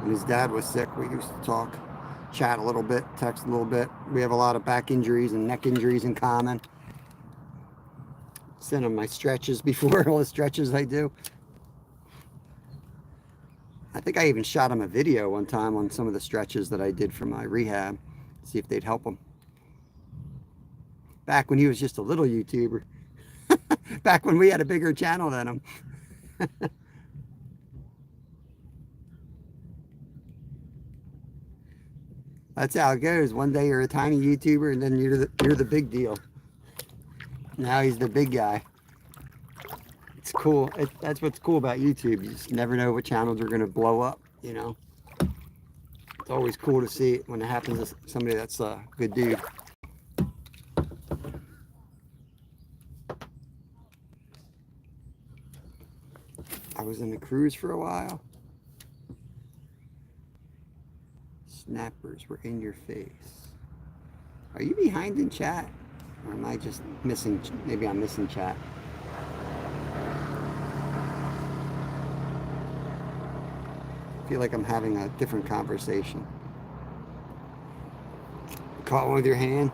When his dad was sick, we used to talk, chat a little bit, text a little bit. We have a lot of back injuries and neck injuries in common. Send him my stretches before, all the stretches I do. I think I even shot him a video one time on some of the stretches that I did for my rehab. See if they'd help him. Back when he was just a little YouTuber. Back when we had a bigger channel than him. That's how it goes. One day you're a tiny YouTuber and then you're the big deal. Now he's the big guy. It's cool. That's what's cool about YouTube. You just never know what channels are going to blow up, you know. It's always cool to see it when it happens to somebody that's a good dude. I was in the cruise for a while. Snappers were in your face. Are you behind in chat? Or am I just missing? Maybe I'm missing chat. I feel like I'm having a different conversation. Caught one with your hand.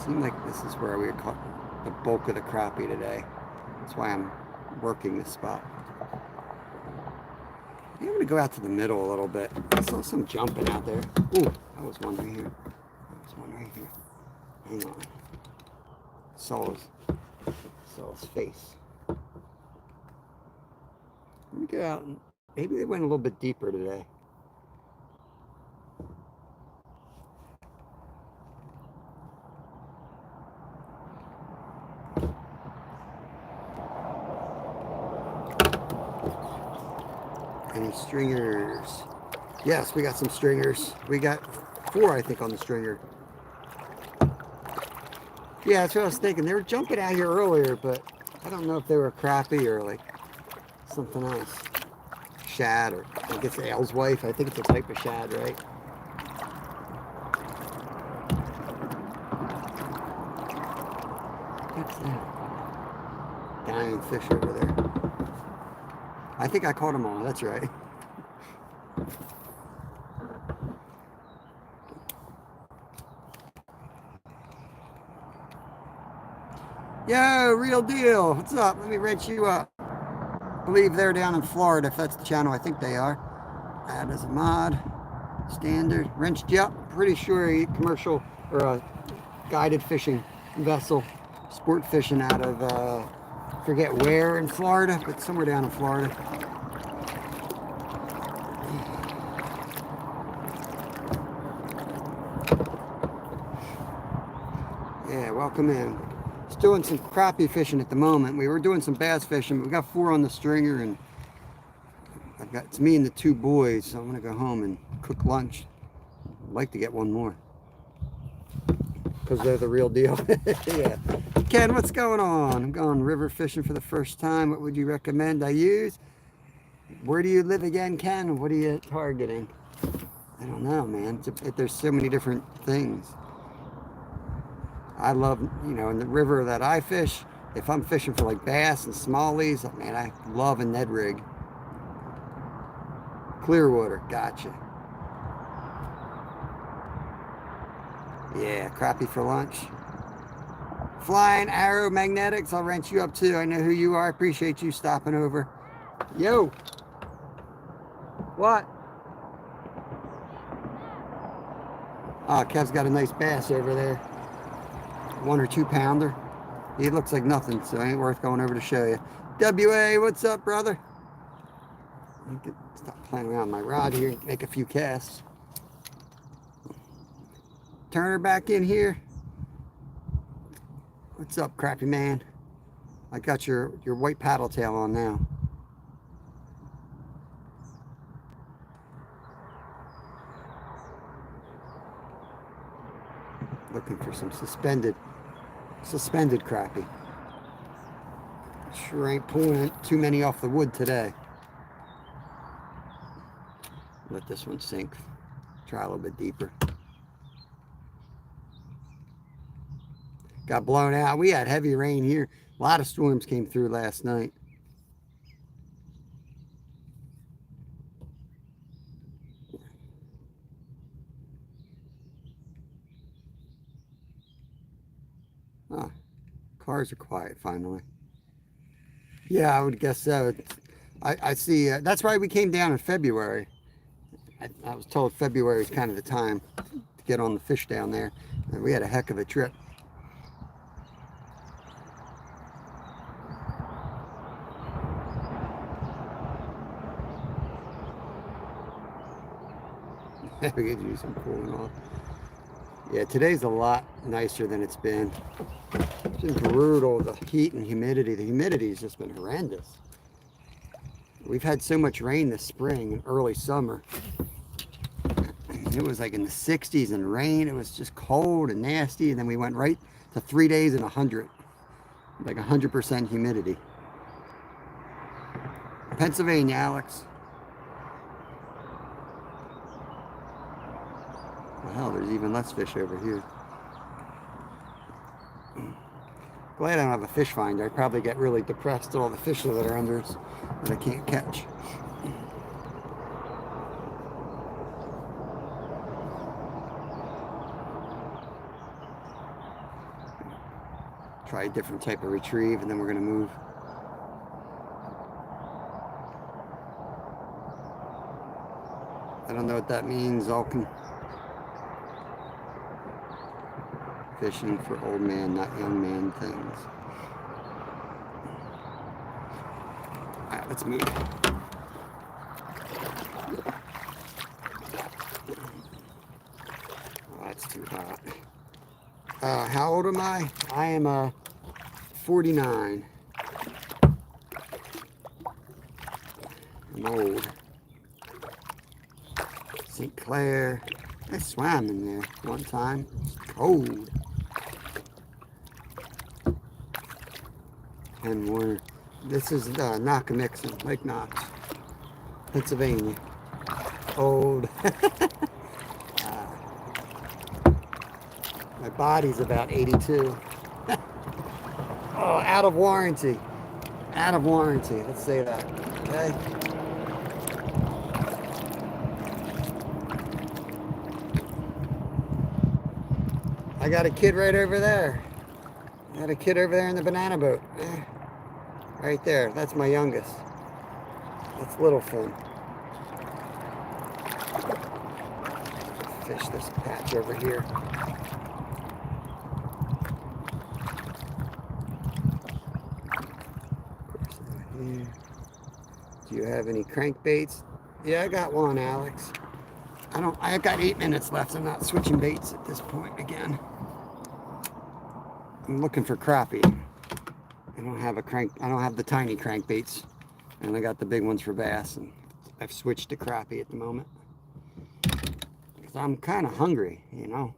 Seems like this is where we caught the bulk of the crappie today. That's why I'm working this spot. I think I'm gonna go out to the middle a little bit. I saw some jumping out there. Ooh, that was one right here. That was one right here. Hang on. Saw his face. Let me go out and maybe they went a little bit deeper today. Any stringers? Yes, we got some stringers. We got 4, I think, on the stringer. Yeah, that's what I was thinking. They were jumping out here earlier, but I don't know if they were crappie or like something else. Shad, or I guess Ale's wife. I think it's a type of shad, right? What's that? Dying fish over there. I think I caught them all. That's right. Yo, real deal. What's up? Let me wrench you up. I believe they're down in Florida, if that's the channel. I think they are. Add as a mod. Standard. Wrenched you up. Pretty sure a commercial or a guided fishing vessel. Sport fishing out of, forget where in Florida, but somewhere down in Florida. Welcome in. Just doing some crappie fishing at the moment. We were doing some bass fishing, but we got 4 on the stringer, and it's me and the 2 boys, so I'm gonna go home and cook lunch. I'd like to get 1 more, because they're the real deal. Yeah. Ken, what's going on? I'm going river fishing for the first time. What would you recommend I use? Where do you live again, Ken? What are you targeting? I don't know, man. There's so many different things. I love, in the river that I fish, if I'm fishing for like bass and smallies, man, I love a Ned rig. Clearwater, gotcha. Yeah, crappie for lunch. Flying Arrow Magnetics, I'll rent you up too. I know who you are. I appreciate you stopping over. Yo. What? Oh, Kev's got a nice bass over there. 1 or 2 pounder. He looks like nothing, so it ain't worth going over to show you. WA, what's up, brother? I can stop playing around with my rod here and make a few casts. Turn her back in here. What's up, crappie man? I got your white paddle tail on now. Looking for some suspended crappie. Sure ain't pulling too many off the wood today. Let this one sink. Try a little bit deeper. Got blown out. We had heavy rain here. A lot of storms came through last night. Oh, cars are quiet finally. Yeah, I would guess so. I see. That's why we came down in February. I was told February is kind of the time to get on the fish down there. And we had a heck of a trip. We could use some cooling off. Yeah, today's a lot nicer than it's been. It's been brutal, the heat and humidity. The humidity has just been horrendous. We've had so much rain this spring and early summer. It was like in the 60s and rain. It was just cold and nasty. And then we went right to 3 days and 100. Like 100% humidity. Pennsylvania, Alex. Well, there's even less fish over here. Glad I don't have a fish finder. I'd probably get really depressed at all the fish that are under us that I can't catch. Try a different type of retrieve, and then we're going to move. I don't know what that means. Fishing for old man, not young man things. All right, let's move. Oh, that's too hot. How old am I? I am 49. I'm old. St. Clair. I swam in there one time. It's cold. And Warner. This is Knockamixon, Lake Knox, Pennsylvania. Old. My body's about 82. Oh, out of warranty. Out of warranty. Let's say that. Okay. I got a kid right over there. I got a kid over there in the banana boat. Right there. That's my youngest. That's little Finn. Fish this patch over here. Do you have any crankbaits? Yeah, I got one, Alex. I got 8 minutes left. I'm not switching baits at this point again. I'm looking for crappie. I don't have the tiny crankbaits. I only got the big ones for bass, and I've switched to crappie at the moment. Because I'm kind of hungry, you know.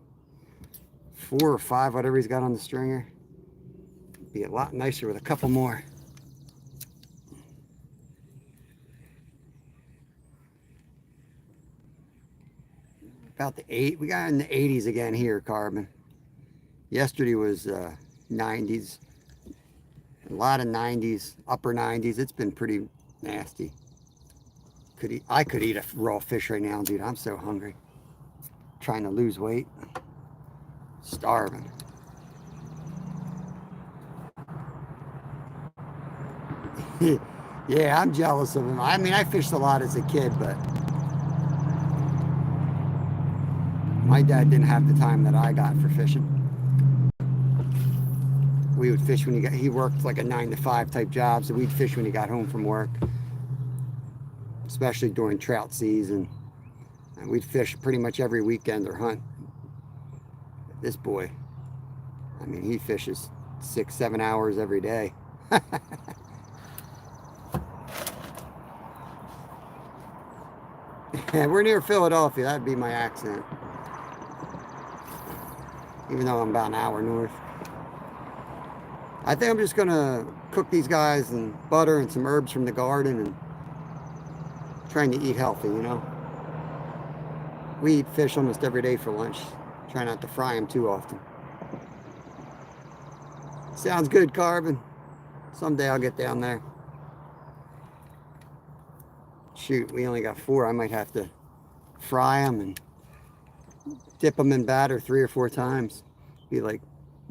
4 or 5, whatever he's got on the stringer. Be a lot nicer with a couple more. About we got in the 80s again here, Carbon. Yesterday was 90s. A lot of 90s, upper 90s. It's been pretty nasty. I could eat a raw fish right now, dude. I'm so hungry. Trying to lose weight. Starving. Yeah, I'm jealous of him. I mean, I fished a lot as a kid, but my dad didn't have the time that I got for fishing. We would fish when he worked like a 9 to 5 type job, so we'd fish when he got home from work, especially during trout season. And we'd fish pretty much every weekend or hunt. This boy, I mean, he fishes 6-7 hours every day. Yeah, we're near Philadelphia. That'd be my accent. Even though I'm about an hour north. I think I'm just gonna cook these guys in butter and some herbs from the garden and trying to eat healthy, you know. We eat fish almost every day for lunch. Try not to fry them too often. Sounds good, Carbon. Someday I'll get down there. Shoot, we only got 4. I might have to fry them and dip them in batter 3 or 4 times. Be like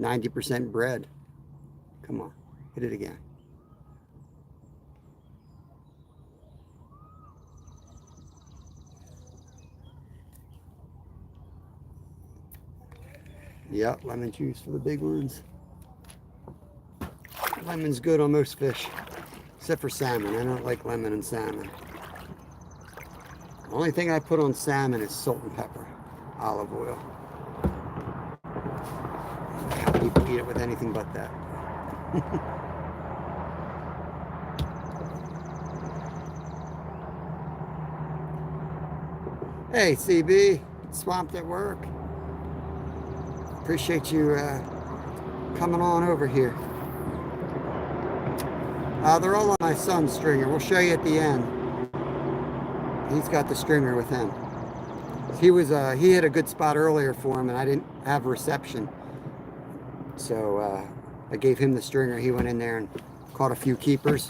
90% bread. Come on, hit it again. Yep, lemon juice for the big ones. Lemon's good on most fish, except for salmon. I don't like lemon and salmon. The only thing I put on salmon is salt and pepper, olive oil. How people eat it with anything but that. Hey, CB, swamped at work. Appreciate you coming on over here. They're all on my son's stringer. We'll show you at the end. He's got the stringer with him. He hit a good spot earlier for him, and I didn't have reception. So I gave him the stringer. He went in there and caught a few keepers.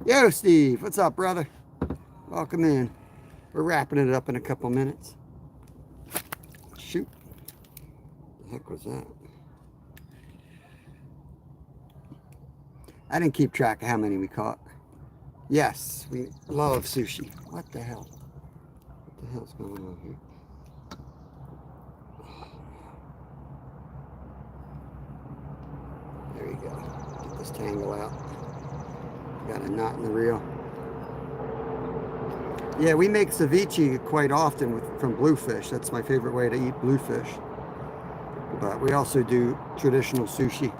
Yo, Steve, what's up, brother? Welcome in. We're wrapping it up in a couple minutes. Shoot. What the heck was that? I didn't keep track of how many we caught. Yes, we love sushi. What the hell? What the hell's going on here? There you go. Get this tangle out. Got a knot in the reel. Yeah, we make ceviche quite often from bluefish. That's my favorite way to eat bluefish. But we also do traditional sushi.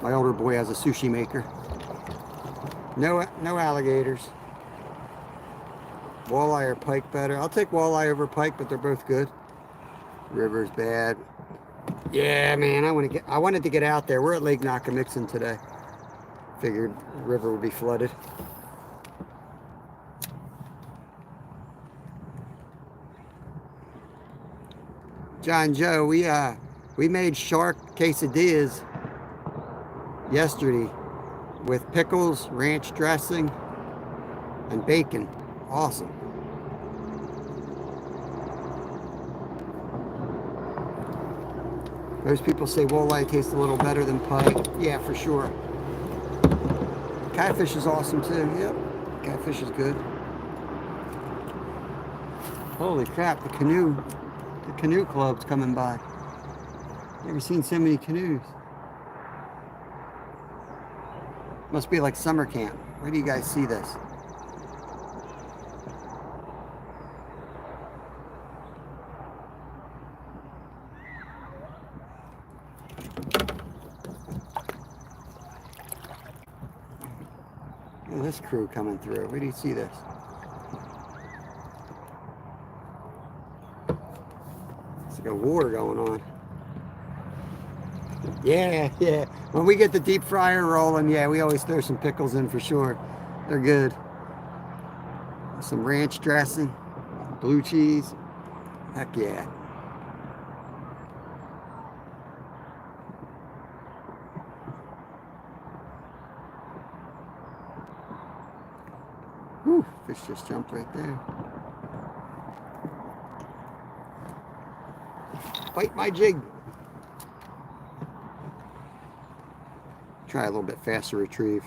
My older boy has a sushi maker. No alligators. Walleye or pike better. I'll take walleye over pike, but they're both good. River's bad. Yeah, man, I wanted to get out there. We're at Lake Nakamixon today. Figured the river would be flooded. John Joe, we made shark quesadillas yesterday with pickles, ranch dressing, and bacon. Awesome. Most people say walleye tastes a little better than pike. Yeah, for sure. Catfish is awesome too. Yep, catfish is good. Holy crap, the canoe club's coming by. Never seen so many canoes. Must be like summer camp. Where do you guys see this? Look at this crew coming through. Where do you see this? It's like a war going on. Yeah, yeah. When we get the deep fryer rolling, yeah, we always throw some pickles in for sure. They're good. Some ranch dressing, blue cheese. Heck yeah. Whew, fish just jumped right there. Bite my jig. Try a little bit faster retrieve.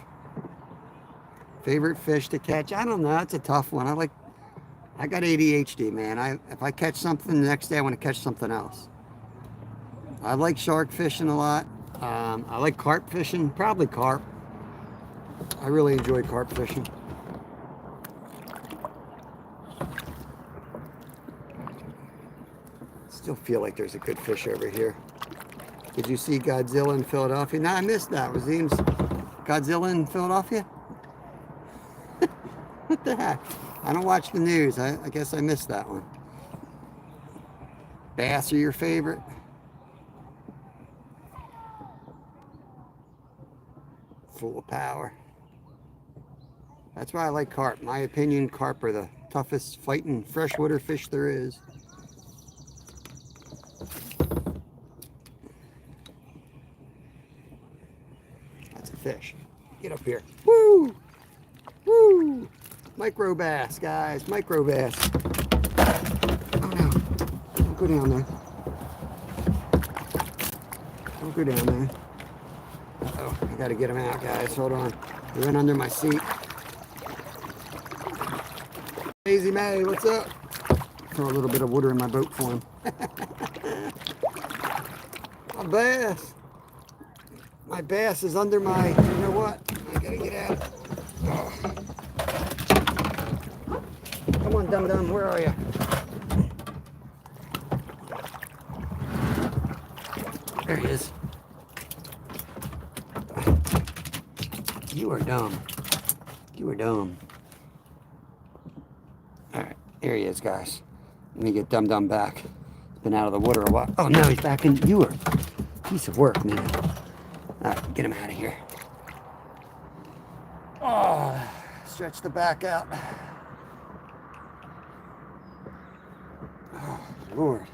Favorite fish to catch? I don't know. It's a tough one. I got ADHD, man. If I catch something, the next day I want to catch something else. I like shark fishing a lot. I like carp fishing. Probably carp. I really enjoy carp fishing. Still feel like there's a good fish over here. Did you see Godzilla in Philadelphia? No, I missed that. Was he Godzilla in Philadelphia? What the heck? I don't watch the news. I guess I missed that one. Bass are your favorite? Full of power. That's why I like carp. In my opinion, carp are the toughest fighting freshwater fish there is. That's a fish. Get up here. Woo! Woo! Micro bass, guys. Micro bass. Oh no. Don't go down there. Don't go down there. Uh-oh. I gotta get them out, guys. Hold on. They went under my seat. Lazy May, what's up? Throw a little bit of water in my boat for him. My bass. My bass is under my, you know what? I gotta get out. Oh. Come on, dum-dum, where are you? There he is. You are dumb. You are dumb. Alright, there he is, guys. Let me get Dum-Dum back. He's been out of the water a while. Oh, no, he's back in. You are a piece of work, man. Alright, get him out of here. Oh, stretch the back out. Oh, Lord.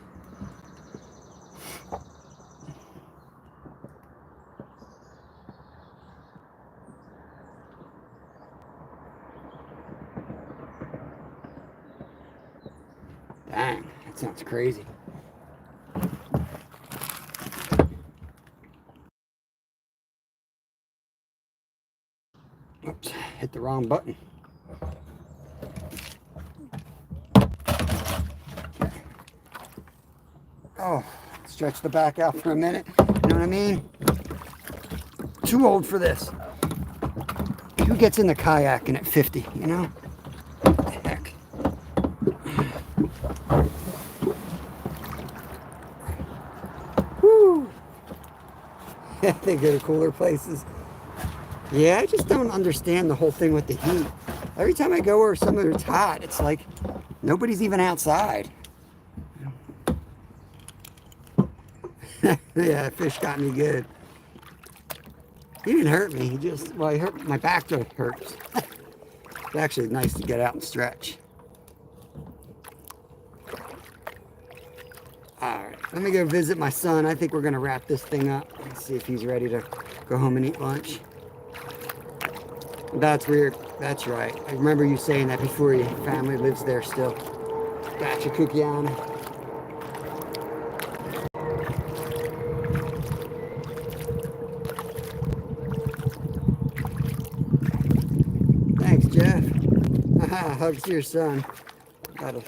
Dang, that sounds crazy. Oops, hit the wrong button. Oh, stretch the back out for a minute. You know what I mean? Too old for this. Who gets into kayaking at 50, you know? What the heck? Woo! They go to cooler places. Yeah, I just don't understand the whole thing with the heat. Every time I go where somewhere it's hot, it's like nobody's even outside. Yeah, fish got me good. He didn't hurt me. He just, well, he hurt my back. Hurts. It's actually nice to get out and stretch. All right, let me go visit my son. I think we're gonna wrap this thing up. Let's see if he's ready to go home and eat lunch. That's weird. That's right. I remember you saying that before. Your family lives there still. Gotcha, Kukiana. Thanks, Jeff. Hugs to your son. Got a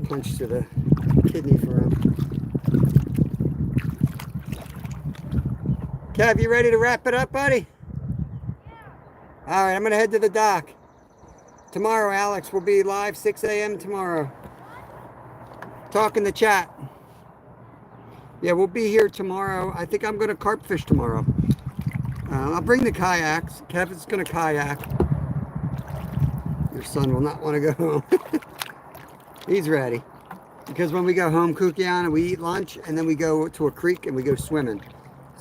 punch to the kidney for him. Kev, you ready to wrap it up, buddy? All right, I'm going to head to the dock. Tomorrow, Alex, will be live 6 a.m. tomorrow. Talk in the chat. Yeah, we'll be here tomorrow. I think I'm going to carp fish tomorrow. I'll bring the kayaks. Kevin's going to kayak. Your son will not want to go home. He's ready. Because when we go home, Kukiana, we eat lunch and then we go to a creek and we go swimming.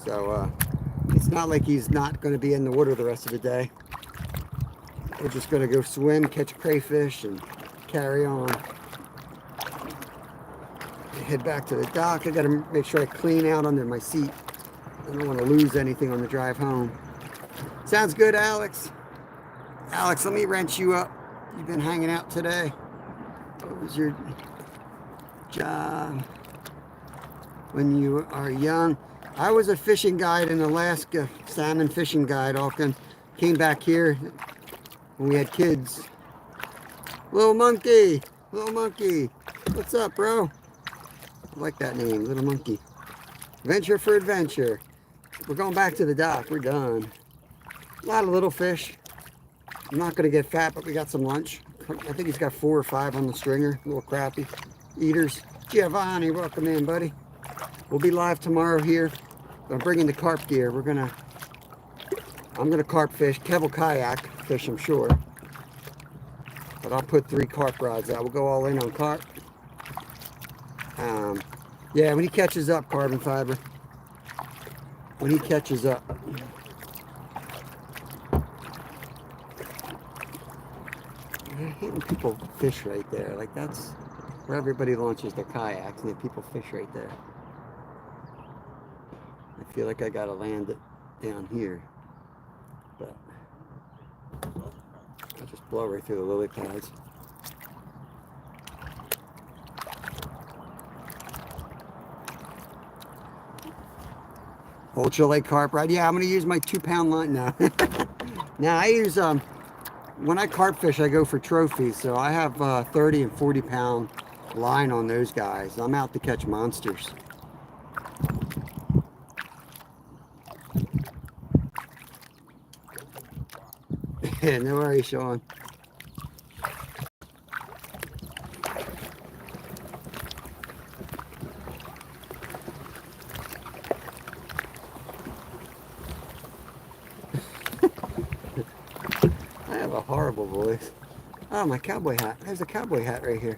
So it's not like he's not going to be in the water the rest of the day. We're just going to go swim, catch crayfish, and carry on. Head back to the dock. I got to make sure I clean out under my seat. I don't want to lose anything on the drive home. Sounds good, Alex. Alex, let me wrench you up. You've been hanging out today. What was your job when you are young? I was a fishing guide in Alaska, salmon fishing guide often. Came back here when we had kids. Little monkey, what's up, bro? I like that name, Little Monkey. Venture for adventure. We're going back to the dock. We're done. A lot of little fish. I'm not going to get fat, but we got some lunch. I think he's got 4 or 5 on the stringer. Little crappie eaters. Giovanni, welcome in, buddy. We'll be live tomorrow here. I'm bringing the carp gear. I'm going to carp fish. Kev will kayak fish, I'm sure. But I'll put 3 carp rods out. We'll go all in on carp. Yeah, when he catches up, carbon fiber. When he catches up. I hate when people fish right there. Like, that's where everybody launches their kayaks, and then people fish right there. I feel like I gotta land it down here. But I'll just blow right through the lily pads. Ultra Lake carp rod. Yeah, I'm gonna use my 2-pound line now. Now I use when I carp fish, I go for trophies. So I have 30 and 40-pound line on those guys. I'm out to catch monsters. No worries, Sean. I have a horrible voice. Oh, my cowboy hat. There's a cowboy hat right here.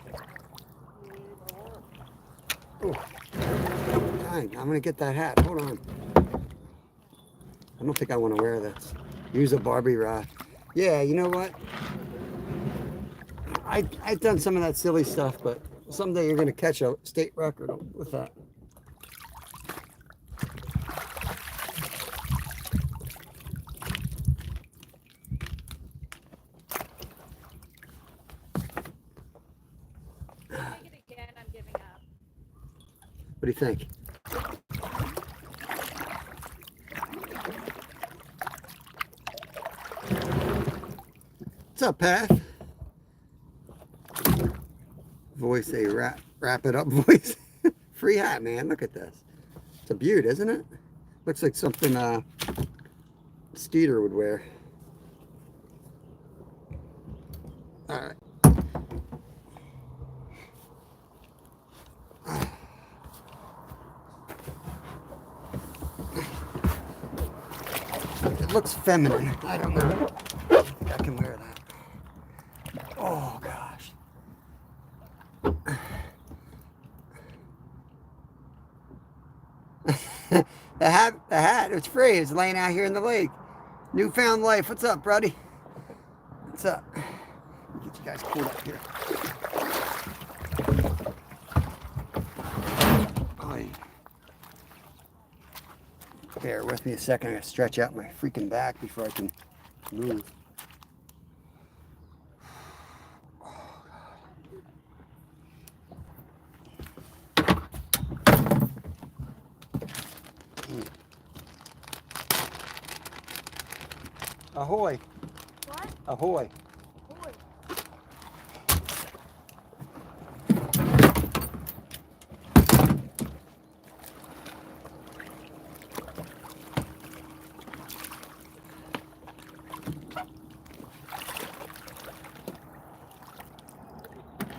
Oh, dang, I'm gonna get that hat. Hold on. I don't think I want to wear this. Use a Barbie rod. Yeah, you know what? I've done some of that silly stuff, but someday you're gonna catch a state record with that. What do you think? What's up, Pat? Voice a wrap it up voice. Free hat, man. Look at this. It's a beaut, isn't it? Looks like something Skeeter would wear. All right. It looks feminine. I don't know. I think I can wear that. Oh gosh. the hat, it's free. It's laying out here in the lake. Newfound life. What's up, buddy? What's up? Get you guys pulled up here. Bear with me a second. I gotta stretch out my freaking back before I can move. Ahoy. What? Ahoy. Boy.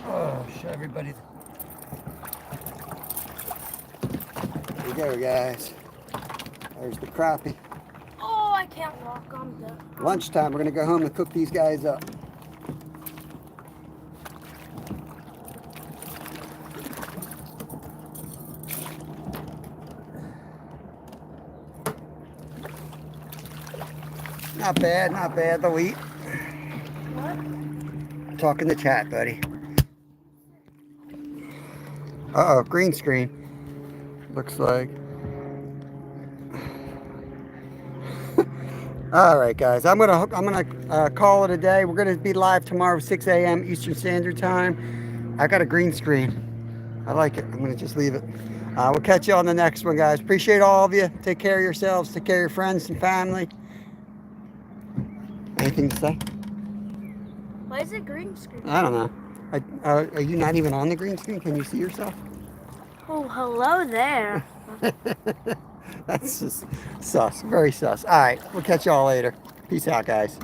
Oh, show everybody. There you go, guys. There's the crappie. Oh, I can't walk on the. Lunchtime, we're gonna go home and cook these guys up. Not bad, not bad. They'll eat. What? Talking to chat, buddy. Uh-oh, green screen. Looks like. All right, guys. I'm gonna call it a day. We're gonna be live tomorrow, 6 a.m. Eastern Standard Time. I got a green screen. I like it. I'm gonna just leave it. We'll catch you on the next one, guys. Appreciate all of you. Take care of yourselves. Take care of your friends and family. Anything to say? Why is it green screen? I don't know. Are you not even on the green screen? Can you see yourself? Oh, hello there. That's just sus. Very sus. All right. We'll catch y'all later. Peace out, guys.